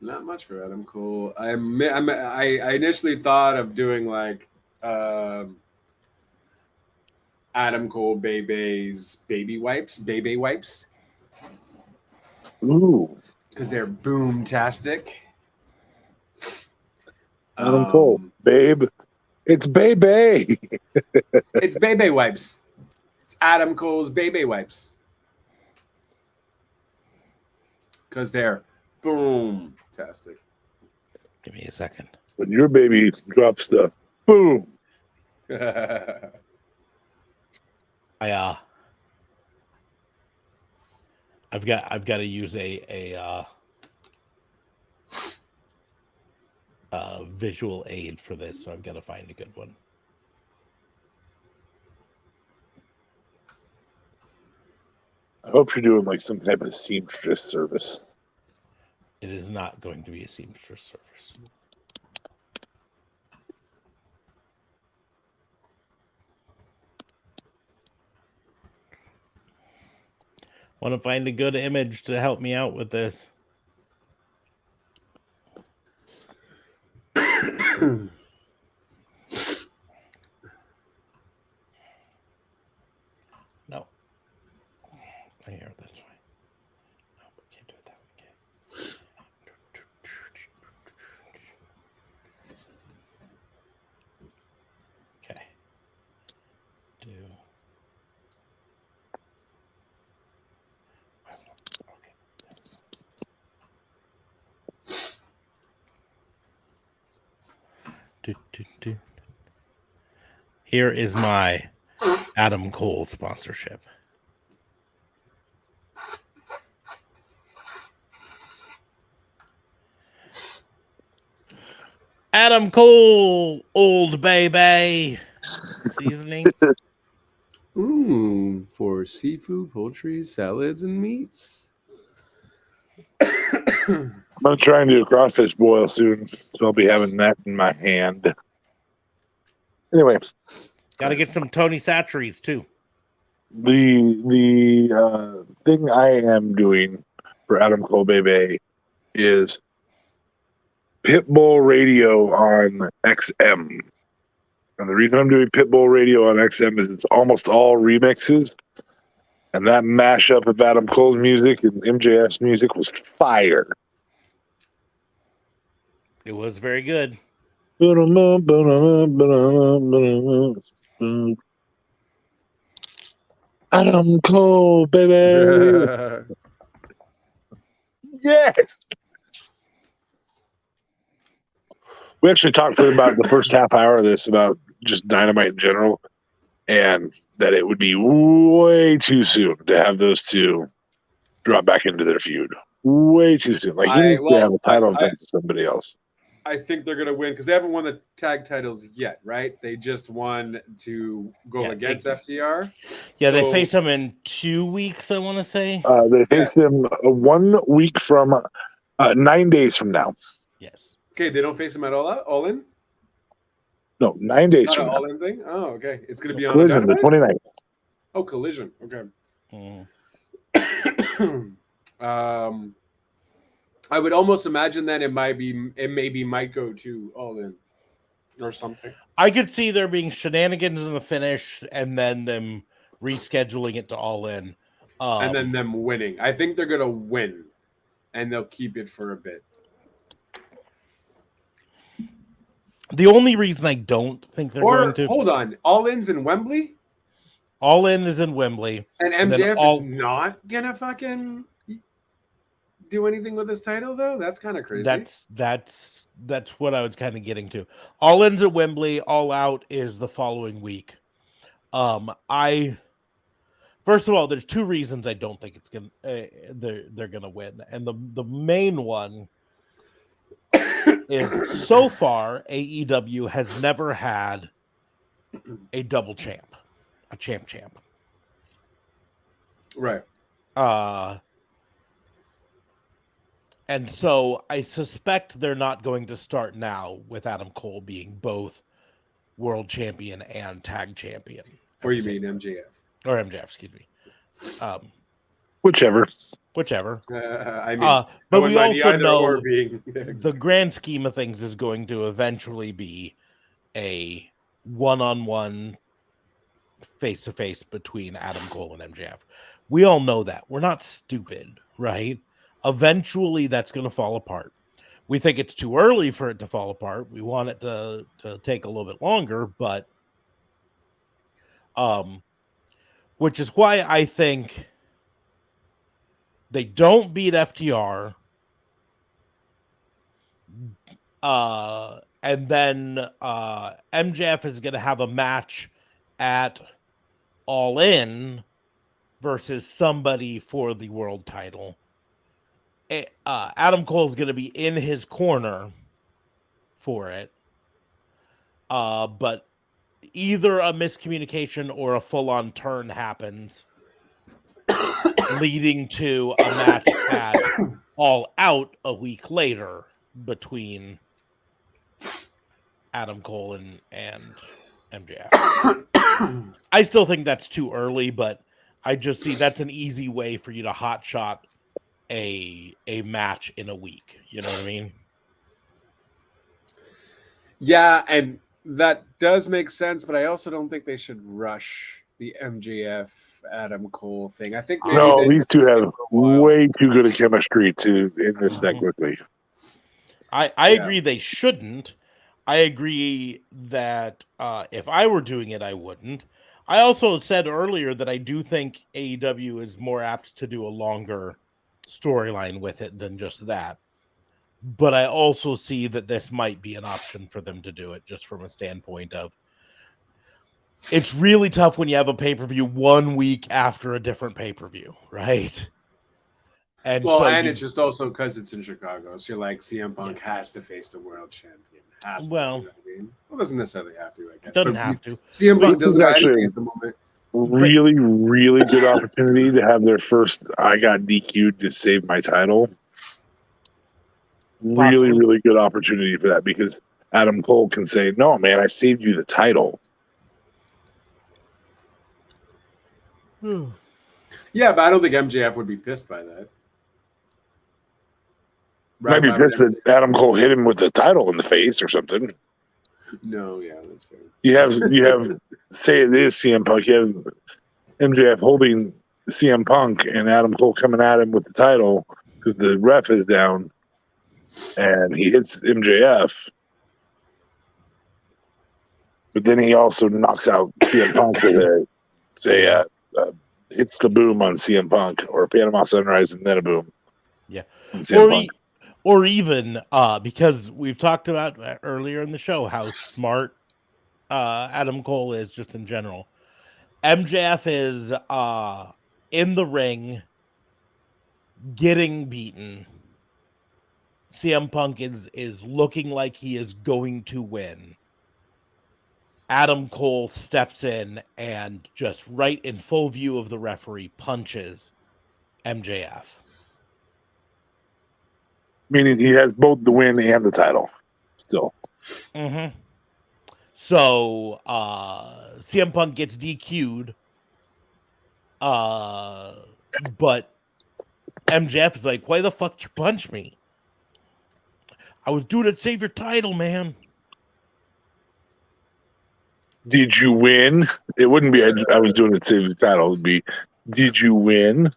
E: not much for Adam Cole. I initially thought of doing like Adam Cole Bebe's baby wipes.
D: Ooh.
E: Because they're boom-tastic.
D: Adam Cole, babe. It's Bebe.
E: It's Bebe wipes. It's Adam Cole's Bebe wipes. Because they're boom-tastic.
A: Give me a second.
D: When your baby drops the boom.
A: I've got to use a visual aid for this, so I've got to find a good one.
D: I hope you're doing like some type of seamstress service.
A: It is not going to be a seamstress service. Want to find a good image to help me out with this. No. Here, that's fine. No, we can't do it that way. Okay. Here is my Adam Cole sponsorship. Adam Cole, old baby. Seasoning.
E: For seafood, poultry, salads, and meats.
D: I'm gonna try and do a crawfish boil soon, so I'll be having that in my hand. Anyway,
A: Got to get some Tony Satcheries too.
D: the thing I am doing for Adam Cole Bebe is Pitbull Radio on XM. And the reason I'm doing Pitbull Radio on XM is it's almost all remixes. And that mashup of Adam Cole's music and MJF's music was fire.
A: It was very good.
D: Adam Cole, baby. Yes. We actually talked for about the first half hour of this about just Dynamite in general, and that it would be way too soon to have those two drop back into their feud. Way too soon. Like, he needs to have a title defense to somebody else.
E: I think they're going to win because they haven't won the tag titles yet, right? They just won to go against FTR.
A: Yeah, they face them in 2 weeks, I want to say.
D: They face them 1 week from 9 days from now.
A: Yes.
E: Okay, they don't face them at all in?
D: No, 9 days
E: Not
D: from
E: an
D: now.
E: all-in thing? Oh, okay. It's going to be on
D: Collision, the 29th.
E: Oh, Collision. Okay. I would almost imagine that it maybe might go to all in or something.
A: I could see there being shenanigans in the finish and then them rescheduling it to all in.
E: And then them winning. I think they're going to win and they'll keep it for a bit.
A: The only reason I don't think they're going to...
E: Hold on. All In's in Wembley?
A: All In is in Wembley.
E: And MJF is not going to fucking do anything with his title, though? That's kind of crazy.
A: That's what I was kind of getting to. All In's at Wembley. All Out is the following week. First of all, there's two reasons I don't think it's gonna they're gonna win, and the main one is so far AEW has never had a double champ, a champ.
E: Right.
A: And so I suspect they're not going to start now with Adam Cole being both world champion and tag champion.
E: Or you mean MJF?
A: Or MJF, excuse me.
D: Whichever.
E: I mean,
A: but we also know
E: being...
A: the grand scheme of things is going to eventually be a one-on-one face-to-face between Adam Cole and MJF. We all know that. We're not stupid, right? Eventually, that's going to fall apart. We think it's too early for it to fall apart. We want it to take a little bit longer, but which is why I think they don't beat FTR, and then MJF is going to have a match at All In versus somebody for the world title. Adam Cole is going to be in his corner for it, but either a miscommunication or a full-on turn happens, leading to a match at All Out a week later between Adam Cole and MJF. I still think that's too early, but I just see that's an easy way for you to hotshot a match in a week. You know what I mean?
E: Yeah, and that does make sense, but I also don't think they should rush the MJF Adam Cole thing. I think maybe
D: these two have way too good a chemistry to end this that quickly.
A: I agree they shouldn't. I agree that if I were doing it, I wouldn't. I also said earlier that I do think AEW is more apt to do a longer storyline with it than just that. But I also see that this might be an option for them to do it just from a standpoint of it's really tough when you have a pay-per-view 1 week after a different pay-per-view, right? And
E: it's just also because it's in Chicago. So you're like, CM Punk has to face the world champion. Well, doesn't necessarily have to, I guess.
A: Doesn't have to.
E: CM Punk doesn't
D: actually
E: at the moment.
D: Really, really good opportunity to have their first I got DQ'd to save my title really,
A: Possibly.
D: really good opportunity for that because Adam Cole can say, "No, man, I saved you the title."
E: Yeah, but I don't think MJF would be pissed by that.
D: Might be
E: Why would
D: pissed that Adam Cole hit him with the title in the face or something.
E: No, yeah, that's fair.
D: You have say it is CM Punk. You have MJF holding CM Punk and Adam Cole coming at him with the title because the ref is down, and he hits MJF. But then he also knocks out CM Punk with hits the boom on CM Punk or Panama Sunrise and then a boom.
A: Yeah.
D: On CM Punk.
A: Or even because we've talked about earlier in the show how smart Adam Cole is just in general. MJF is in the ring getting beaten. CM Punk is looking like he is going to win. Adam Cole steps in and just right in full view of the referee punches MJF.
D: Meaning he has both the win and the title still.
A: Mm-hmm. So CM Punk gets DQ'd. But MJF is like, why the fuck you punch me? I was doing it to save your title, man.
D: Did you win? It wouldn't be I was doing it to save the title. It would be, did you win?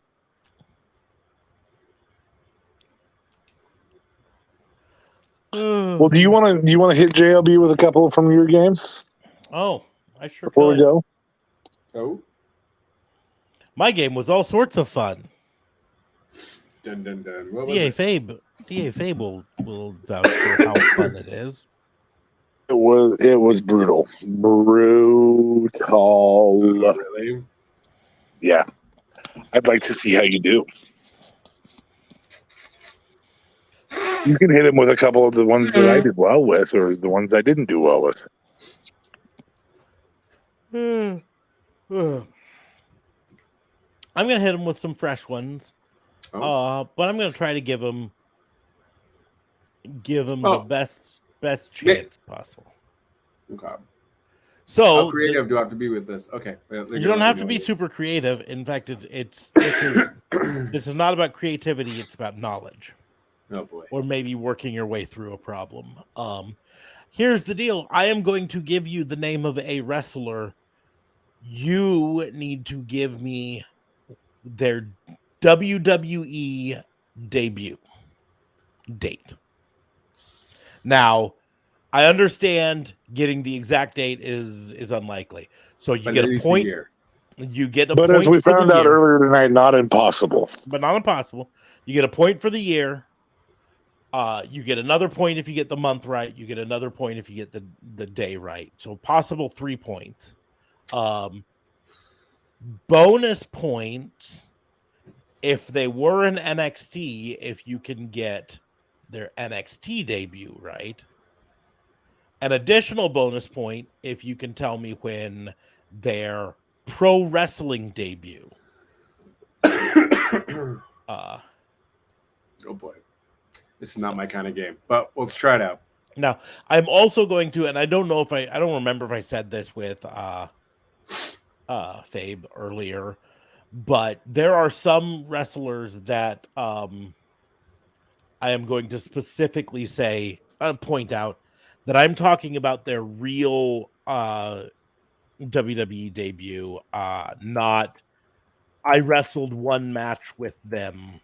D: Well, do you want to hit JLB with a couple from your game?
A: Oh, I sure
D: before
A: could.
D: we go.
E: Oh,
A: my game was all sorts of fun.
E: Dun dun dun. What was
A: DA
E: it?
A: Fabe will vouch for how fun it is.
D: It was brutal.
E: Really?
D: Yeah. I'd like to see how you do. You can hit him with a couple of the ones that I did well with, or the ones I didn't do well with.
A: I'm gonna hit him with some fresh ones.
E: Oh.
A: But I'm gonna try to give him the best chance possible.
E: Okay.
A: So
E: how creative do I have to be with this? Okay.
A: You don't have to be super creative. In fact, this is not about creativity, it's about knowledge.
E: Oh boy.
A: Or maybe working your way through a problem. Here's the deal. I am going to give you the name of a wrestler. You need to give me their WWE debut date. Now, I understand getting the exact date is unlikely. So you get a point. You get a point.
D: But as we found out earlier tonight, not impossible.
A: But not impossible. You get a point for the year. You get another point if you get the month right. You get another point if you get the day right. So possible 3 points. Bonus points if they were in NXT, if you can get their NXT debut right. An additional bonus point if you can tell me when their pro wrestling debut.
E: Oh boy. This is not my kind of game, but let's try it out.
A: Now, I'm also going to, and I don't know if I don't remember if I said this with Fabe earlier, but there are some wrestlers that I am going to specifically point out that I'm talking about their real WWE debut, not I wrestled one match with them,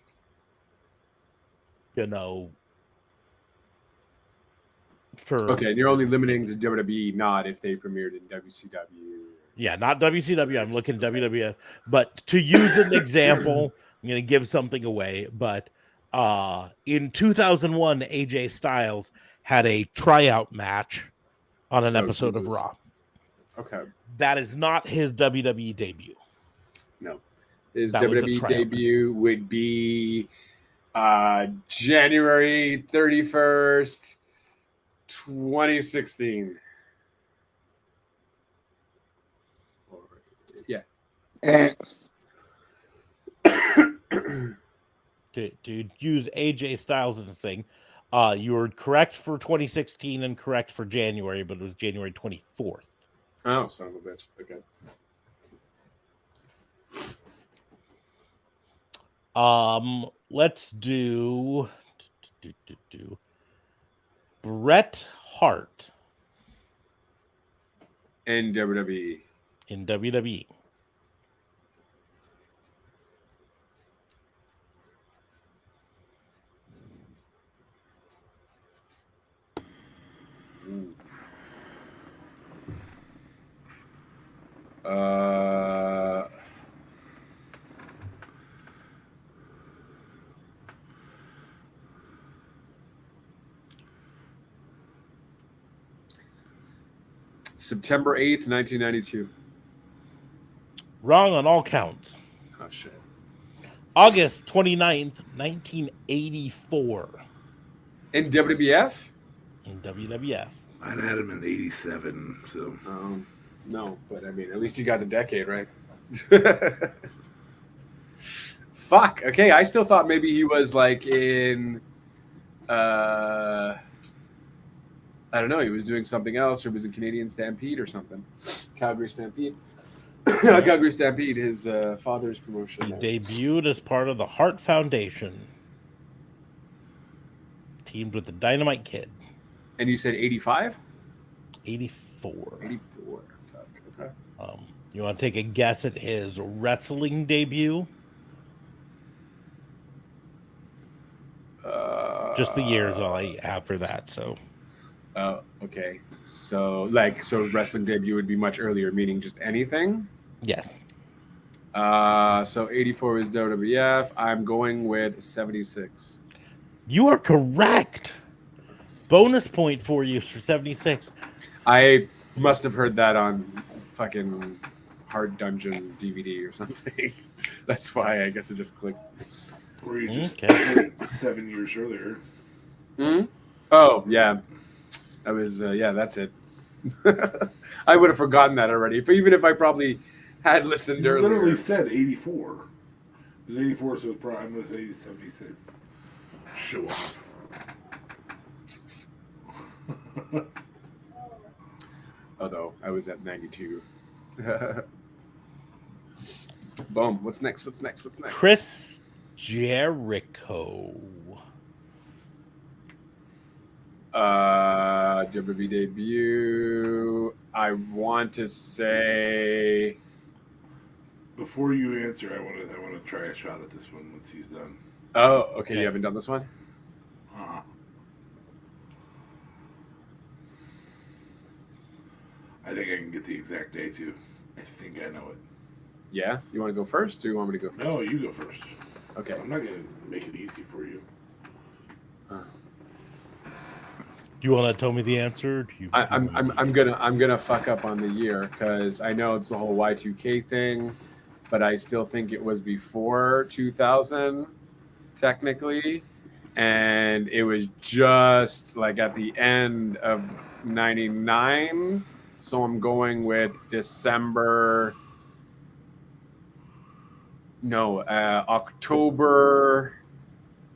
E: Okay, and you're only limiting to WWE, not if they premiered in WCW.
A: Yeah, not WCW. I'm looking at WWF. But to use an example, I'm going to give something away. But in 2001, AJ Styles had a tryout match on an episode of Raw.
E: Okay.
A: That is not his WWE debut.
E: No. His WWE debut would be January 31st, 2016. Yeah.
A: to use AJ Styles as a thing. You were correct for 2016 and correct for January, but it was January 24th.
E: Oh, son of a bitch. Okay.
A: Let's do Bret Hart
E: And WWE.
A: in WWE.
E: Uh, September 8th, 1992.
A: Wrong on all counts.
E: Oh, shit.
A: August 29th, 1984
E: In WWF?
A: in WWF.
C: I'd had him in '87, so
E: No, but I mean, at least you got the decade right. Fuck. Okay, I still thought maybe he was like in. I don't know. He was doing something else, or he was in Canadian Stampede or something. Calgary Stampede. Not Calgary Stampede. His father's promotion.
A: He debuted as part of the Hart Foundation, teamed with the Dynamite Kid.
E: And you said 85?
A: 84.
E: 84. Fuck. Okay.
A: You want to take a guess at his wrestling debut? Just the years all I have for that. So.
E: Okay. So wrestling debut would be much earlier, meaning just anything.
A: Yes.
E: So 84 was WWF. I'm going with 76.
A: You are correct. Bonus point for you for 76.
E: I must have heard that on fucking Hard Dungeon DVD or something. That's why I guess it just clicked.
C: or you just
A: Okay.
C: 7 years earlier.
E: Hmm? Oh, yeah. I was, that's it. I would have forgotten that already. Even if I probably had listened
C: You
E: earlier.
C: literally said 84. It was 84, so I'm going to say 76. Show off.
E: Although I was at 92. Boom. What's next?
A: Chris Jericho.
E: WWE debut. I want to say.
C: Before you answer, I want to try a shot at this one once he's done.
E: Oh, okay. You haven't done this one?
C: I think I can get the exact day too. I think I know it.
E: Yeah? You want to go first, or you want me to go first?
C: No, you go first.
E: Okay.
C: I'm not going to make it easy for you.
A: Do you want to tell me the answer?
E: I'm gonna fuck up on the year because I know it's the whole Y2K thing, but I still think it was before 2000 technically, and it was just like at the end of 99. So I'm going with October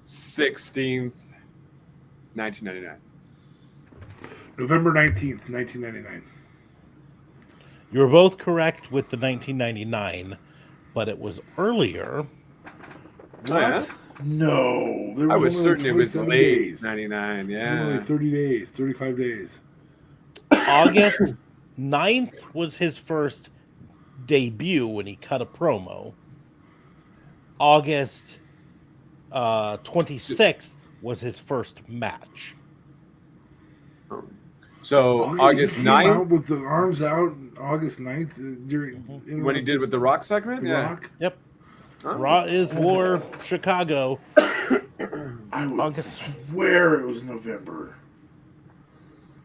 E: 16th, 1999.
C: November 19th, 1999.
A: You were both correct with the 1999, but it was earlier.
C: What?
E: Oh, yeah?
C: No. There
E: I was
C: only
E: certain it was
C: 27
E: late
C: days.
E: 99.
C: There were only
E: Yeah.
C: 30 days, 35 days.
A: August 9th was his first debut when he cut a promo. August 26th was his first match.
E: So August
C: he came
E: 9th,
C: out with the arms out August 9th during
E: when he did with the Rock segment?
C: The
E: Yeah.
C: Rock.
A: Yep.
E: Oh.
A: Raw is War, Chicago.
C: I would
A: August.
C: swear it was November.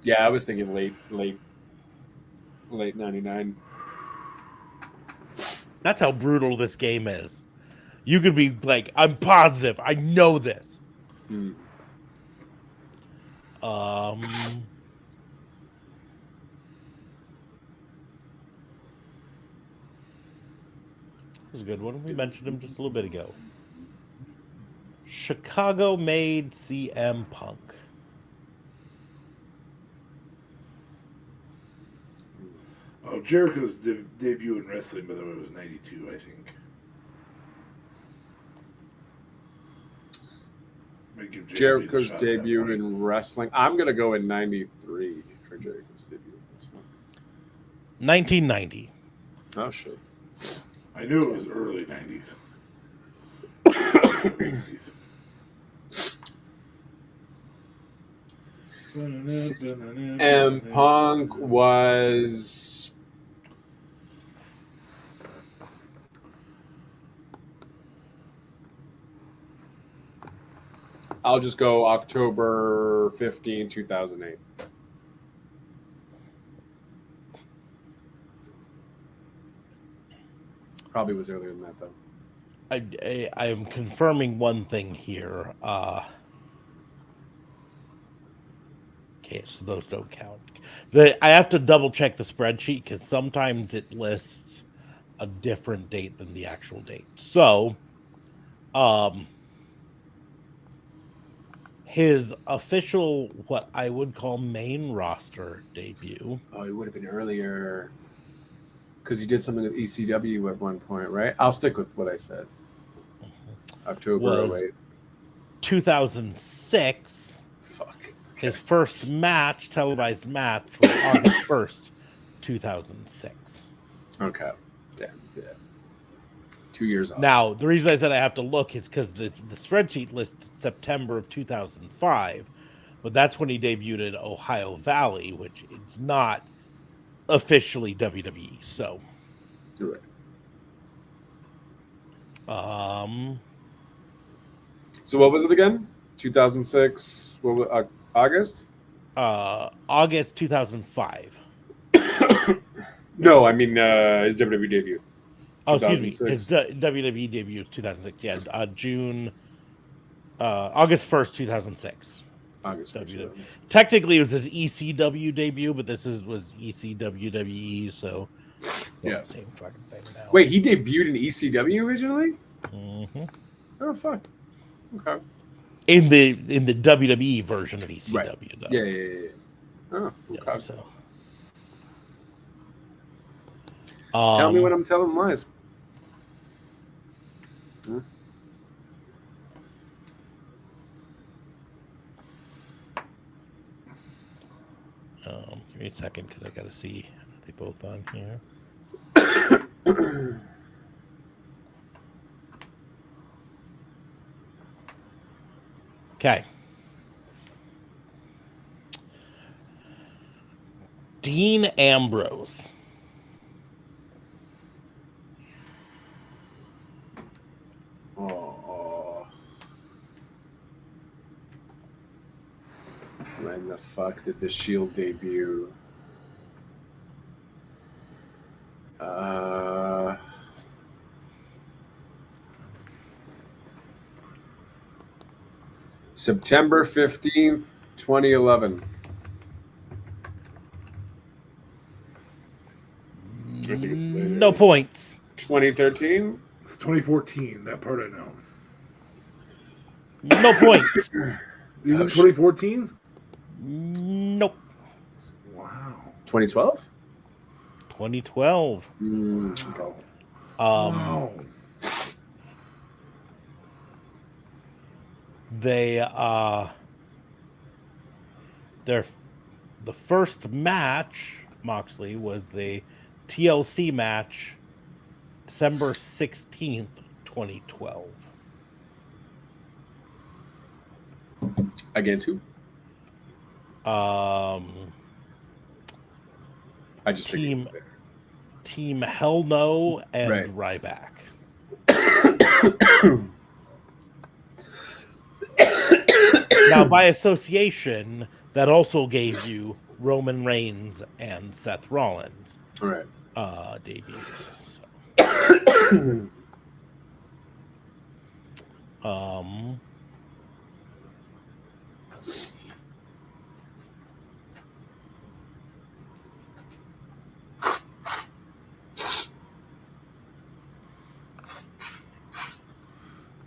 E: Yeah, I was thinking late 99.
A: That's how brutal this game is. You could be like, I'm positive. I know this.
E: Hmm.
A: This is a good one. We mentioned him just a little bit ago. Chicago made CM Punk.
C: Oh, Jericho's debut in wrestling, by the way, was 92, I think. Might give JLB the
E: Jericho's
C: shot at that
E: debut
C: point.
E: in wrestling. I'm gonna go in 93 for Jericho's debut in wrestling.
A: 1990.
E: Oh shit.
C: I knew it was early 90s. 90s.
E: And Punk was I'll just go October 15, 2008. Probably was earlier than that though.
A: I am confirming one thing here. Okay, so those don't count. I have to double check the spreadsheet because sometimes it lists a different date than the actual date. So, his official, what I would call main roster debut.
E: Oh, he would have been earlier because he did something with ECW at one point, right? I'll stick with what I said. October
A: Was
E: 08.
A: 2006.
E: Fuck.
A: His first match, televised match, was August 1st, 2006.
E: Okay. Damn. Yeah. 2 years off.
A: Now, the reason I said I have to look is because the spreadsheet lists September of 2005, but that's when he debuted at Ohio Valley, which is not officially WWE. So,
E: You're right. So what was it again? 2006. What was August?
A: August 2005.
E: No, I mean his WWE debut.
A: Oh, excuse me. His WWE debut is 2006. Yeah, August 1st, 2006.
E: August 1st.
A: Technically, it was his ECW debut, but was ECWWE, so
E: yeah,
A: same fucking thing now.
E: Wait, he debuted in ECW originally?
A: Mm-hmm.
E: Oh fuck. Okay.
A: In the WWE version of ECW,
E: right.
A: though.
E: Yeah. Oh, okay.
A: Yeah, so.
E: Tell me when I'm telling lies.
A: Give me a second because I got to see. Are they both on here? Okay. Dean Ambrose.
E: Oh. When the fuck did the Shield debut? September 15th, 2011.
A: No points.
E: 2013?
C: It's 2014. That part I know.
A: No points.
C: Even 2014?
A: Nope.
C: Wow.
E: 2012?
A: 2012.
E: Okay.
C: Wow.
A: The first match, Moxley, was the TLC match, December 16th, 2012.
E: Against who?
A: I
E: just
A: Team Hell No and Ryback. Now, by association, that also gave you Roman Reigns and Seth Rollins.
E: All right.
A: Debuts.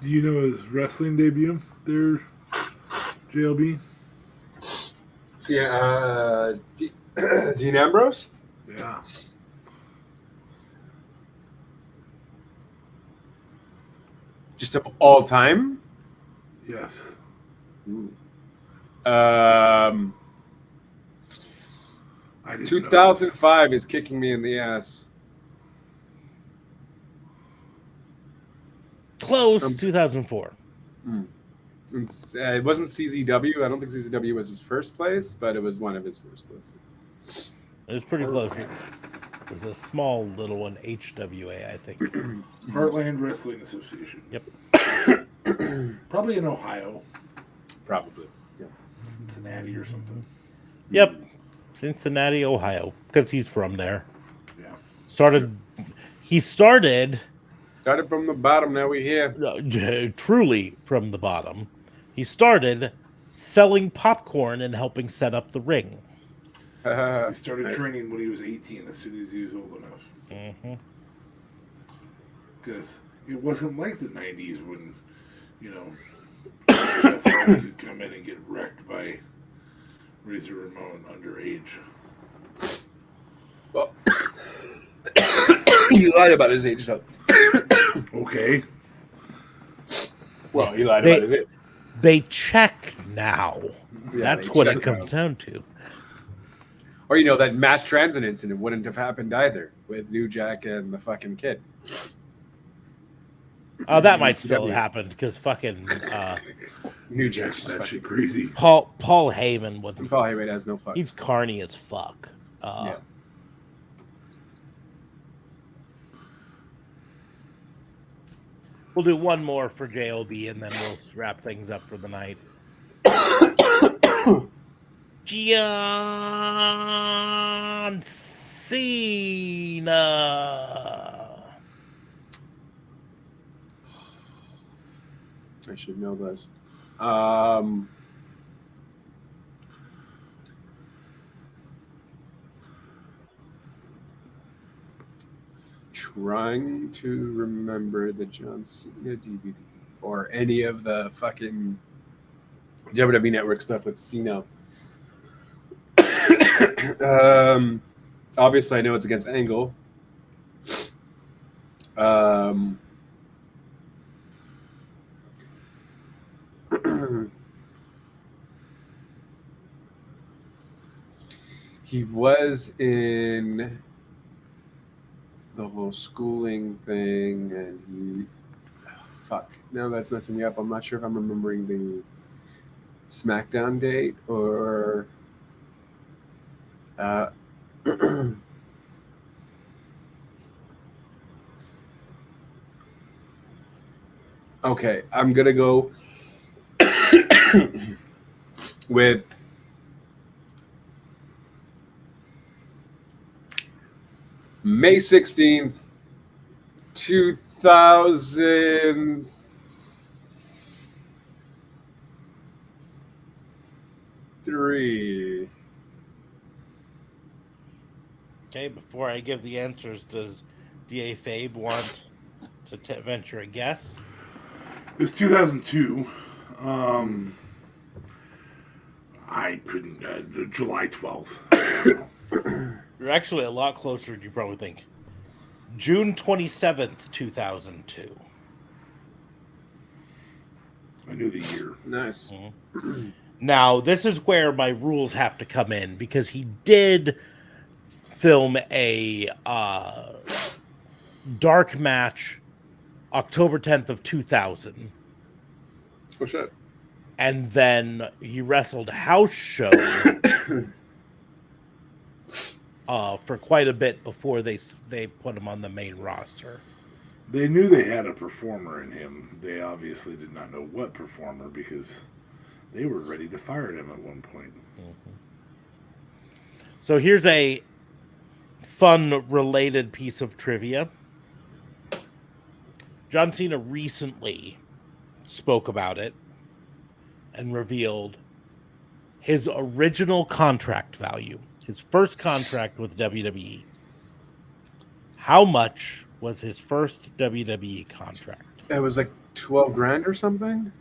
C: Do you know his wrestling debut there, JLB?
E: See, Dean Ambrose?
C: Yeah.
E: Just of all time?
C: Yes.
E: I
C: I didn't
E: 2005 is kicking me in the ass.
A: Close. 2004.
E: It wasn't CZW. I don't think CZW was his first place, but it was one of his first places.
A: It was pretty close. It was a small little one, HWA, I think.
C: Heartland Wrestling Association.
A: Yep.
C: Probably in Ohio.
E: Probably. Yeah.
C: Cincinnati or something.
A: Yep. Cincinnati, Ohio. Because he's from there.
C: Yeah.
A: He started
E: from the bottom, now we're here.
A: Truly from the bottom. He started selling popcorn and helping set up the ring.
C: He started training when he was 18, as soon as he was old enough. Because it wasn't like the 90s when, NFL could come in and get wrecked by Razor Ramon underage.
E: Well, he lied about his age, though.
C: Okay.
E: Well, he lied about his age.
A: They check now.
E: Yeah,
A: that's what it comes down to.
E: Or, that mass transit incident wouldn't have happened either with New Jack and the fucking kid.
A: Oh, that might still have happened because fucking
E: New Jack's
C: that shit crazy.
A: Paul Heyman was.
E: Paul Heyman has no fucks.
A: He's carny as fuck.
E: Yeah.
A: We'll do one more for JLB and then we'll wrap things up for the night. John Cena.
E: I should know this. Trying to remember the John Cena DVD or any of the fucking WWE Network stuff with Cena. Obviously, I know it's against Angle. He was in the whole schooling thing, and now that's messing me up. I'm not sure if I'm remembering the SmackDown date or okay, I'm gonna go with May 16th, 2003.
A: Okay, before I give the answers, does D.A. Fabe want to venture a guess?
C: It was 2002. I couldn't. July 12th.
A: You're actually a lot closer than you probably think. June 27th, 2002.
C: I knew the year.
E: Nice.
A: Mm-hmm. Now, this is where my rules have to come in because he did film a dark match October 10th of 2000.
E: Oh, shit.
A: And then he wrestled house shows for quite a bit before they put him on the main roster.
C: They knew they had a performer in him. They obviously did not know what performer because they were ready to fire him at one point.
A: Mm-hmm. So here's a fun related piece of trivia. John Cena recently spoke about it and revealed his original contract value, his first contract with WWE. How much was his first WWE contract?
E: It was like 12 grand or something?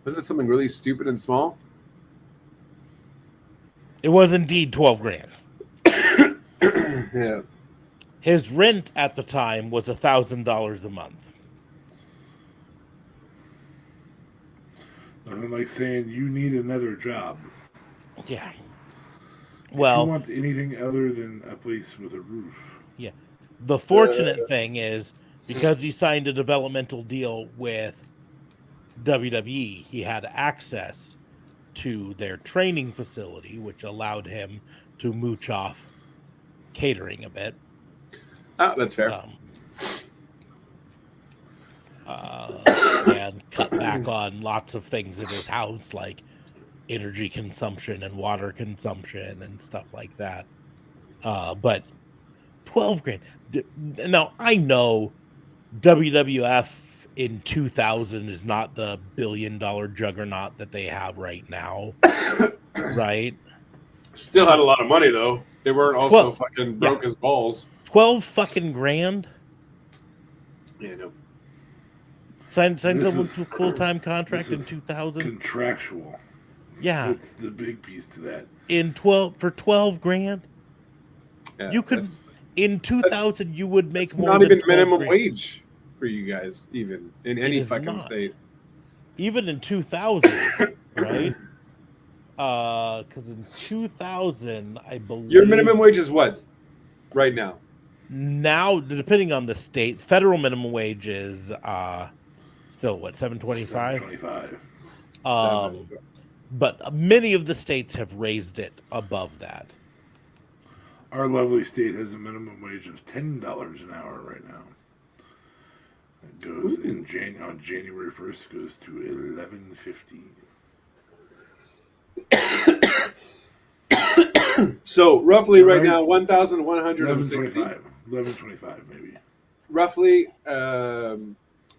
E: Wasn't it something really stupid and small?
A: It was indeed 12 grand.
E: Yeah.
A: His rent at the time was $1,000 a month.
C: Nothing like saying you need another job.
A: Yeah.
C: If you
A: Well,
C: want anything other than a place with a roof.
A: yeah. The fortunate thing is because he signed a developmental deal with WWE, he had access to their training facility, which allowed him to mooch off catering a bit.
E: Oh, that's fair.
A: And cut back on lots of things in his house, like energy consumption and water consumption and stuff like that. But 12 grand. Now, I know WWF in 2000 is not the billion-dollar juggernaut that they have right now, right?
E: Still had a lot of money though. They weren't also
A: 12
E: fucking broke as balls.
A: 12 fucking grand.
E: Yeah, no.
A: Signed
C: This
A: someone
C: is-
A: to a full-time contract
C: this
A: in
C: is
A: 2000.
C: Contractual.
A: Yeah,
C: That's the big piece to that.
A: in 12 grand.
E: Yeah,
A: You could in 2000 you would make
E: it's
A: more
E: not
A: than
E: even
A: 12
E: minimum
A: grand.
E: wage for you guys, even in any
A: is
E: fucking
A: not.
E: state.
A: Even in 2000, right? Because in 2000, I believe
E: Your minimum wage is what right now?
A: now, depending on the state, federal minimum wage is still what, 725.
C: 725.
A: But many of the states have raised it above that.
C: Our lovely state has a minimum wage of $10 an hour right now. It goes on January 1st. Goes to $11.50.
E: So roughly right
C: Right.
E: now, 1,160.
C: $11.25 maybe.
E: Roughly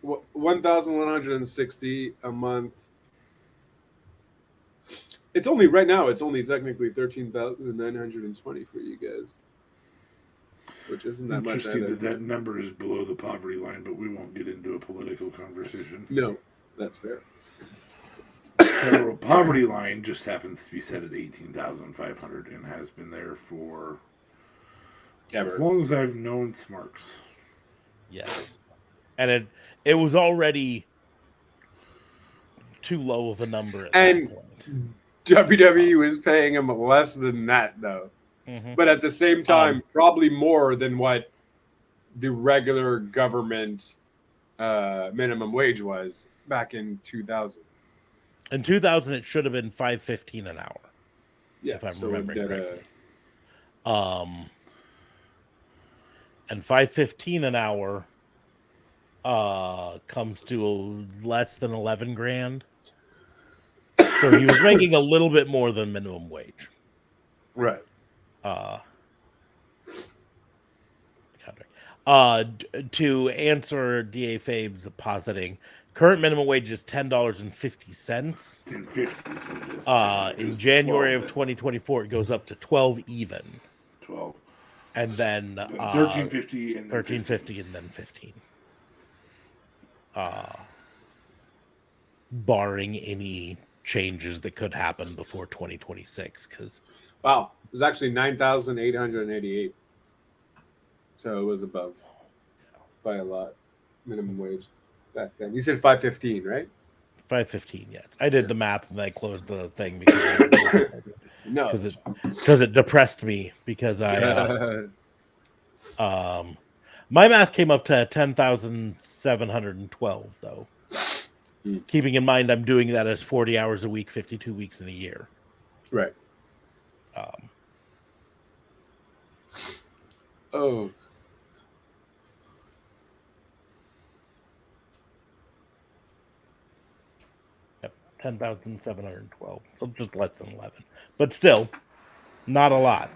E: 1,160 a month. It's only right now. It's only technically 13,920 for you guys, which isn't that much.
C: Interesting
E: Either.
C: that number is below the poverty line, but we won't get into a political conversation.
E: No, that's fair.
C: Federal poverty line just happens to be set at 18,500 and has been there for as long as I've known Smarks.
A: Yes, and it was already too low of a number at
E: And
A: that point.
E: WWE was paying him less than that, though.
A: Mm-hmm.
E: But at the same time, probably more than what the regular government minimum wage was back in 2000.
A: In 2000, it should have been $5.15 an hour.
E: Yeah,
A: if I'm
E: so
A: remembering
E: that,
A: correctly. And $5.15 an hour comes to less than 11 grand. So he was making a little bit more than minimum wage.
E: right.
A: To answer DA Fabe's positing, current minimum wage is $10.50.
C: $10.50.
A: In January of 2024, it goes up to 12 even.
C: 12.
A: And then
C: $13.50 and then
A: $13.50 and then 15. Barring any changes that could happen before 2026, because
E: Wow, it was actually 9,888. So it was above by a lot minimum wage back then. You said 515, right?
A: 5.15. Yes, I did the math and I closed the thing because
E: No,
A: because it depressed me because I my math came up to 10,712 though. Keeping in mind I'm doing that as 40 hours a week, 52 weeks in a year.
E: right. Oh.
A: Yep, 10,712. So just less than 11. But still, not a lot.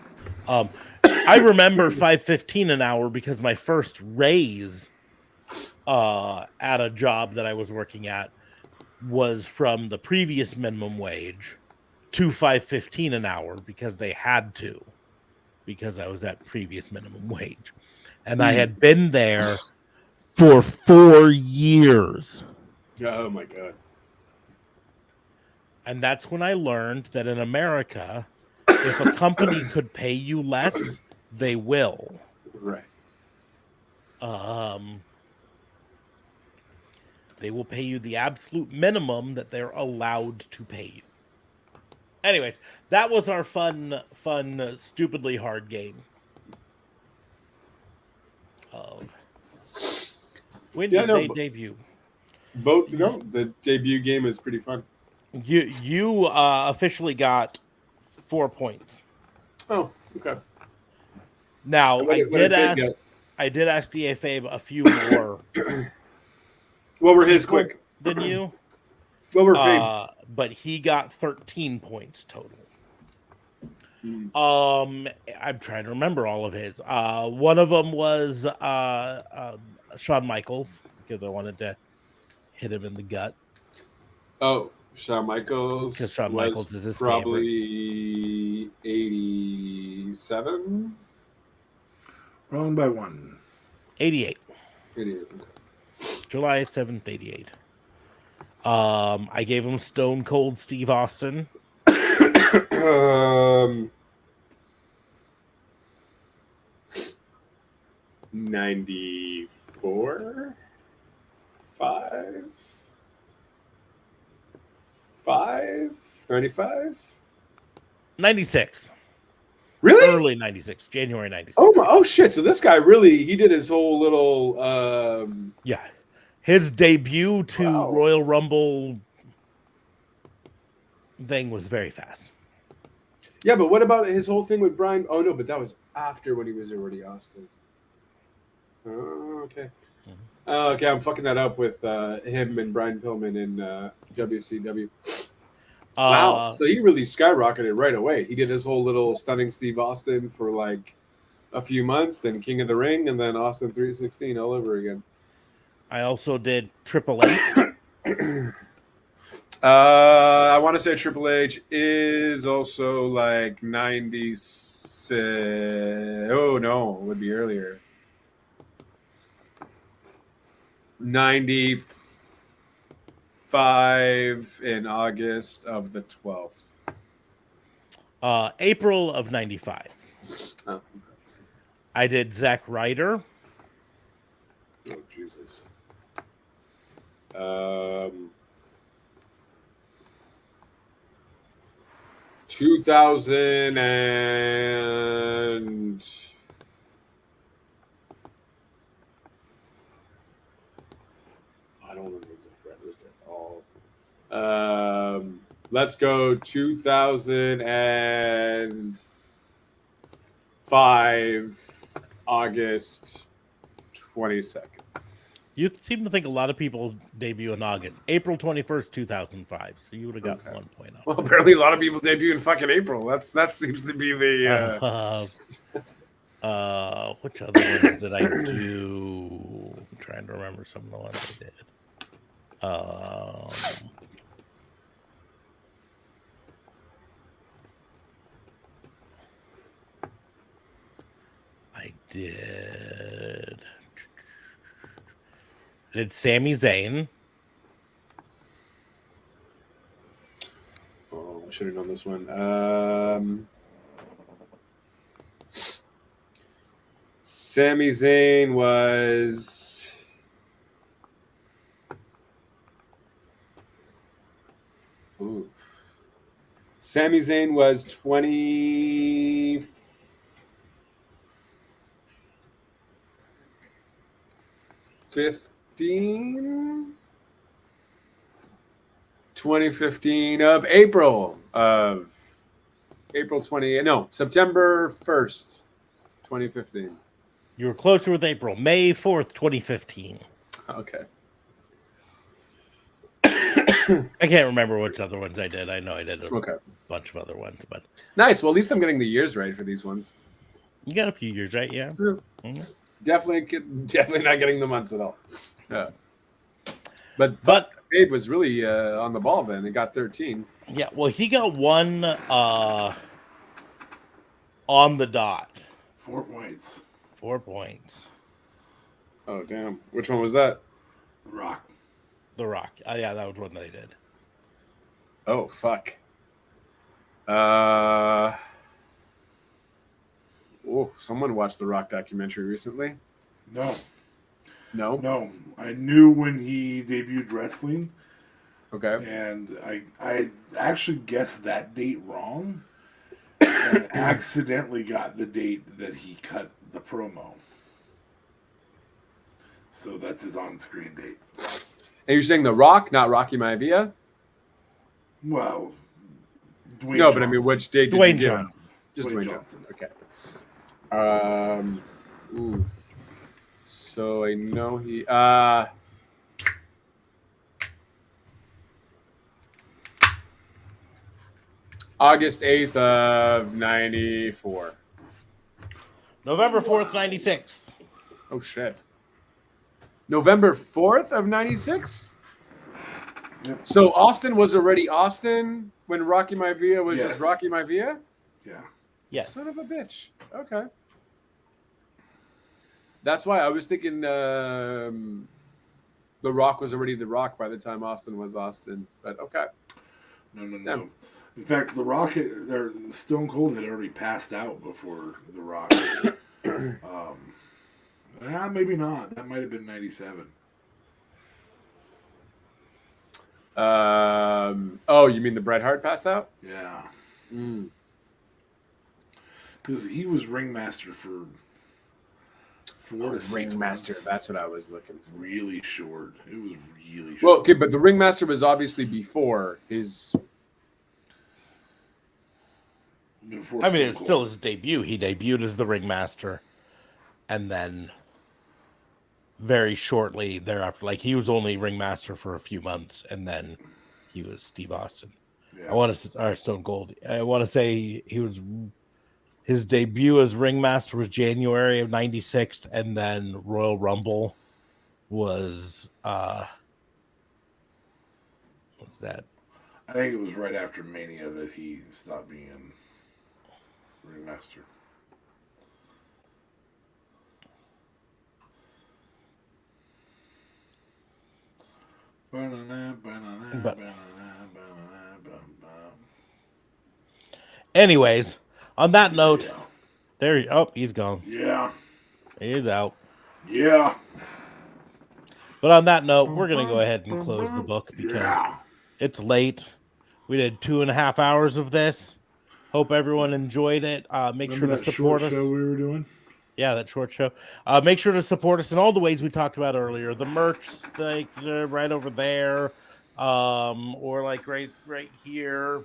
A: I remember 5.15 an hour because my first raise at a job that I was working at was from the previous minimum wage to 5.15 an hour because they had to, because I was at previous minimum wage. And I had been there for 4 years.
E: Oh my god.
A: And that's when I learned that in America, if a company could pay you less, they will.
E: Right.
A: They will pay you the absolute minimum that they're allowed to pay you. Anyways, that was our fun, stupidly hard game. When did they debut?
E: Both. No, the debut game is pretty fun.
A: You officially got 4 points.
E: Oh, okay.
A: Now
E: What did Fade get?
A: I did ask DFA a few more.
E: What were his quick
A: than you?
E: What were Fade's?
A: But he got 13 points total. I'm trying to remember all of his. One of them was Shawn Michaels, because I wanted to hit him in the gut.
E: Oh, Shawn Michaels.
A: Because Shawn Michaels is his
E: probably favorite. 87.
C: Wrong by 1.
A: 88.
E: 88.
A: July 7th, 88. I gave him Stone Cold Steve Austin.
E: 94, 5, 95,
A: 96.
E: Really?
A: Early 96, January 96.
E: Oh shit! So this guy he did his whole little
A: yeah, his debut to Royal Rumble thing was very fast.
E: Yeah, but what about his whole thing with Brian? Oh no, but that was after when he was already Austin. Oh, okay. Okay, I'm fucking that up with him and Brian Pillman in WCW. Wow, so he really skyrocketed right away. He did his whole little stunning Steve Austin for like a few months, then King of the Ring, and then Austin 316 all over again.
A: I also did Triple H.
E: I want to say Triple H is also like 96. Oh no, it would be earlier. 95 in August of the 12th.
A: April of 95.
E: Oh.
A: I did Zack Ryder.
E: Oh, Jesus. 2000 and... I don't remember exactly what was at all. Let's go 2005, August 22nd.
A: You seem to think a lot of people debut in August. April 21st, 2005. So you would have got 1 point off.
E: Well, apparently a lot of people debut in fucking April. That seems to be the...
A: which other ones did I do? I'm trying to remember some of the ones I did. I did Sami Zayn.
E: Oh, I should have known this one. Sami Zayn was... Ooh. Sami Zayn was 2015 of April 20... No, September 1st, 2015.
A: You were closer with April. May 4th, 2015.
E: Okay.
A: I can't remember which other ones I did. I know I did a bunch of other ones, but
E: nice. Well, at least I'm getting the years right for these ones.
A: You got a few years right, yeah.
E: Mm-hmm. Definitely not getting the months at all. Yeah. But Fade was really on the ball then. He got 13.
A: Yeah, well, he got one on the dot.
C: 4 points.
A: 4 points.
E: Oh, damn. Which one was that?
C: The Rock.
A: The Rock. Yeah, that was one that I did.
E: Oh, fuck. Someone watched the Rock documentary recently.
C: No.
E: No.
C: No, I knew when he debuted wrestling,
E: Okay.
C: and I actually guessed that date wrong, and accidentally got the date that he cut the promo. So that's his on-screen date.
E: And you're saying The Rock, not Rocky Maivia?
C: Well, Dwayne
E: No,
C: Johnson.
E: but I mean, which date did you
A: Dwayne
E: give him?
A: Johnson.
E: Just
C: Dwayne
E: Dwayne
C: Johnson.
E: Johnson. Okay. Ooh. So I know he. August 8th of 94.
A: November 4th, 96.
E: Oh shit. November 4th of 96.
C: Yep.
E: So Austin was already Austin when Rocky Maivia was
C: Yes.
E: just Rocky Maivia?
C: Yeah.
A: Yes.
E: Son of a bitch. Okay. That's why I was thinking The Rock was already The Rock by the time Austin was Austin. But okay.
C: No.
E: Yeah.
C: In fact, The Rock, Stone Cold had already passed out before The Rock. Maybe not. That might have been 97.
E: Oh, you mean the Bret Hart passed out?
C: Yeah.
E: Mm.
C: Because he was ringmaster for 4 to 6
E: Ringmaster.
C: months.
E: That's what I was looking for.
C: Really short. It was really short.
E: Well, okay, but the Ringmaster was obviously before his.
C: Before
A: I mean,
C: Stone
A: it's
C: Cold.
A: still his debut. He debuted as the ringmaster, and then very shortly thereafter, like he was only ringmaster for a few months, and then he was Steve Austin.
C: Yeah.
A: I want to, or Stone Cold. I want to say his debut as ringmaster was January of 96, and then Royal Rumble was what was that?
C: I think it was right after Mania that he stopped being ringmaster.
A: But anyways, on that note, he's gone.
C: Yeah.
A: He's out.
C: Yeah.
A: But on that note, we're gonna go ahead and close the book because
C: Yeah.
A: it's late. We did 2.5 hours of this. Hope everyone enjoyed it. Make
C: Remember
A: sure to
C: that
A: support
C: short
A: us.
C: show we were doing?
A: Yeah, that short show. Make sure to support us in all the ways we talked about earlier. The merch, like right over there, or like right here.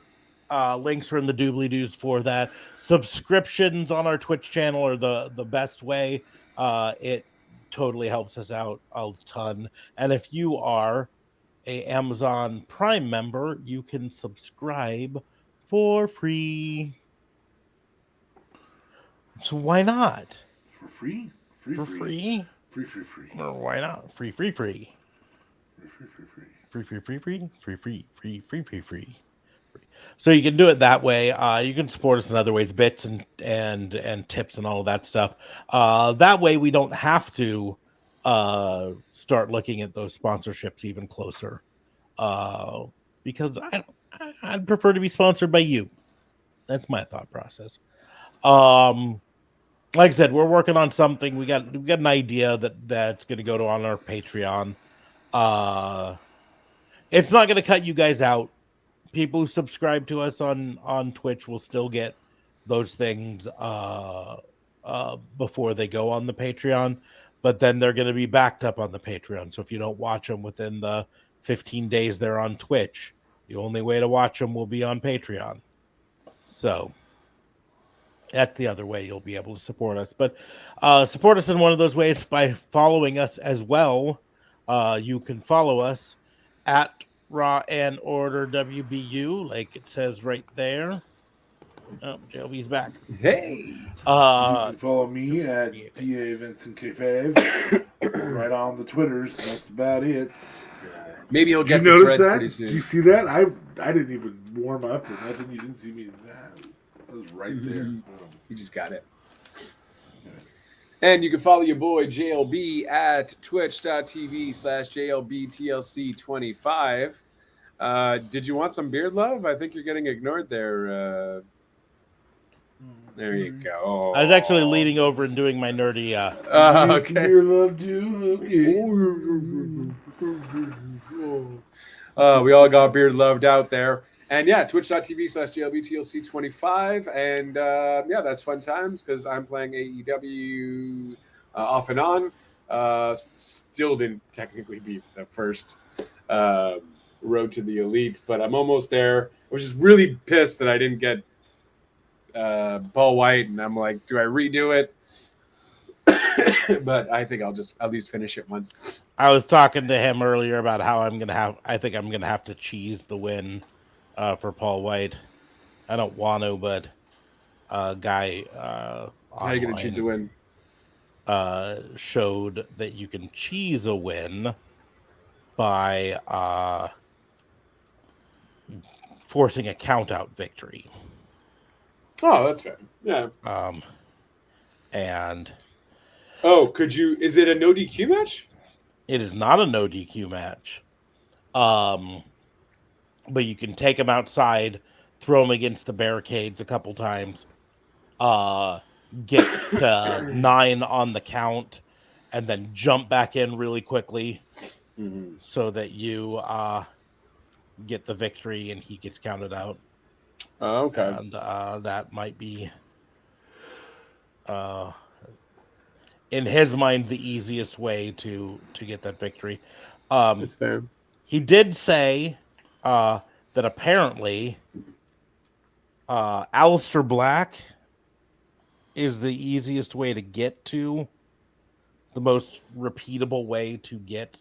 A: Links are in the doobly doos for that. Subscriptions on our Twitch channel are the best way. It totally helps us out a ton. And if you are a Amazon Prime member, you can subscribe for free. So why not?
C: For free?
A: For free?
C: Free.
A: Or why not? Free.
C: Free.
A: Free. So you can do it that way. You can support us in other ways, bits and tips and all of that stuff. That way we don't have to start looking at those sponsorships even closer. Because I'd prefer to be sponsored by you. That's my thought process. Like I said, we're working on something. We got an idea that's going to go on our Patreon. It's not going to cut you guys out. People who subscribe to us on Twitch will still get those things before they go on the Patreon, but then they're going to be backed up on the Patreon. So if you don't watch them within the 15 days they're on Twitch, the only way to watch them will be on Patreon. So that's the other way you'll be able to support us. But support us in one of those ways by following us as well. You can follow us at Raw and Order WBU, like it says right there. Oh, JLB's back.
E: Hey.
C: You can follow me at DA Vincent K5 right on the Twitters. That's about it.
E: Maybe he'll
C: Did
E: get
C: you
E: the
C: notice
E: threads
C: that?
E: pretty soon.
C: Did you see that? I didn't even warm up or nothing. You didn't see me. That was right there. Boom.
E: You just got it. And you can follow your boy JLB at twitch.tv/JLBTLC25. Did you want some beard love? I think you're getting ignored there. There you go.
A: I was actually leaning over and doing my nerdy.
C: Some
E: Okay.
C: beer love too. Okay.
E: We all got beard loved out there. And yeah, twitch.tv/JLBTLC25. And yeah, that's fun times because I'm playing AEW off and on. Still didn't technically beat the first Road to the Elite, but I'm almost there. I was just really pissed that I didn't get Paul White, and I'm like, do I redo it? But I think I'll just at least finish it once.
A: I was talking to him earlier about how I think I'm gonna have to cheese the win for Paul White. I don't want to, but a guy
E: How are you going to choose a win?
A: showed that you can cheese a win by forcing a count-out victory.
E: Oh, that's fair. Yeah.
A: And
E: could you? Is it a no DQ match?
A: it is not a no DQ match. But you can take him outside, throw him against the barricades a couple times, get to 9 on the count, and then jump back in really quickly so that you get the victory and he gets counted out.
E: Okay.
A: And that might be, in his mind, the easiest way to get that victory.
E: That's fair.
A: He did say that apparently Aleister Black is the easiest way to get to, the most repeatable way to get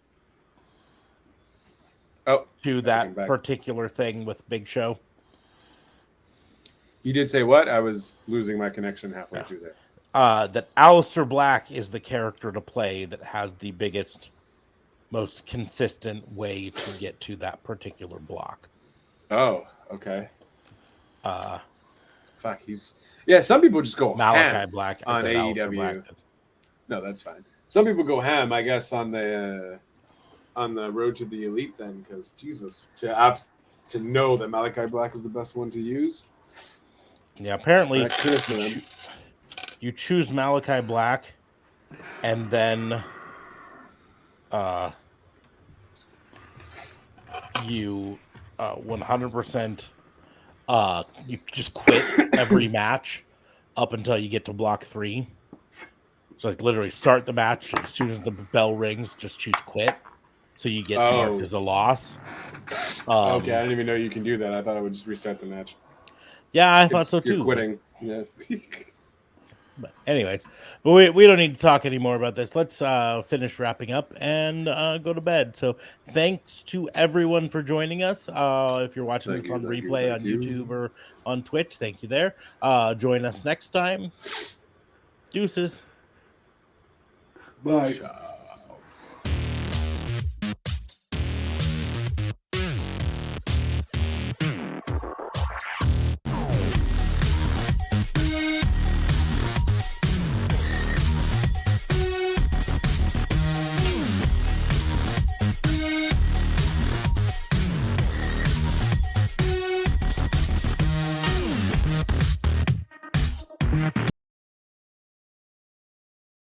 A: to that particular thing with Big Show.
E: You did say what? I was losing my connection halfway through there.
A: That Aleister Black is the character to play that has the biggest, most consistent way to get to that particular block.
E: Oh, okay. Fuck, some people just go
A: Malachi
E: ham
A: Black
E: on AEW. No, that's fine. Some people go ham, I guess, on the Road to the Elite then, because Jesus, to know that Malachi Black is the best one to use.
A: Yeah, apparently you choose Malachi Black, and then you 100% you just quit every match up until you get to block 3. So like literally start the match as soon as the bell rings, just choose quit, so you get marked as a loss.
E: Okay, I didn't even know you can do that. I thought I would just restart the match.
A: Yeah, I thought so too.
E: You're quitting. Yeah.
A: But anyways, but we don't need to talk anymore about this. Let's finish wrapping up and go to bed. So thanks to everyone for joining us. If you're watching this on replay on YouTube or on Twitch, thank you there. Join us next time. Deuces.
C: Bye.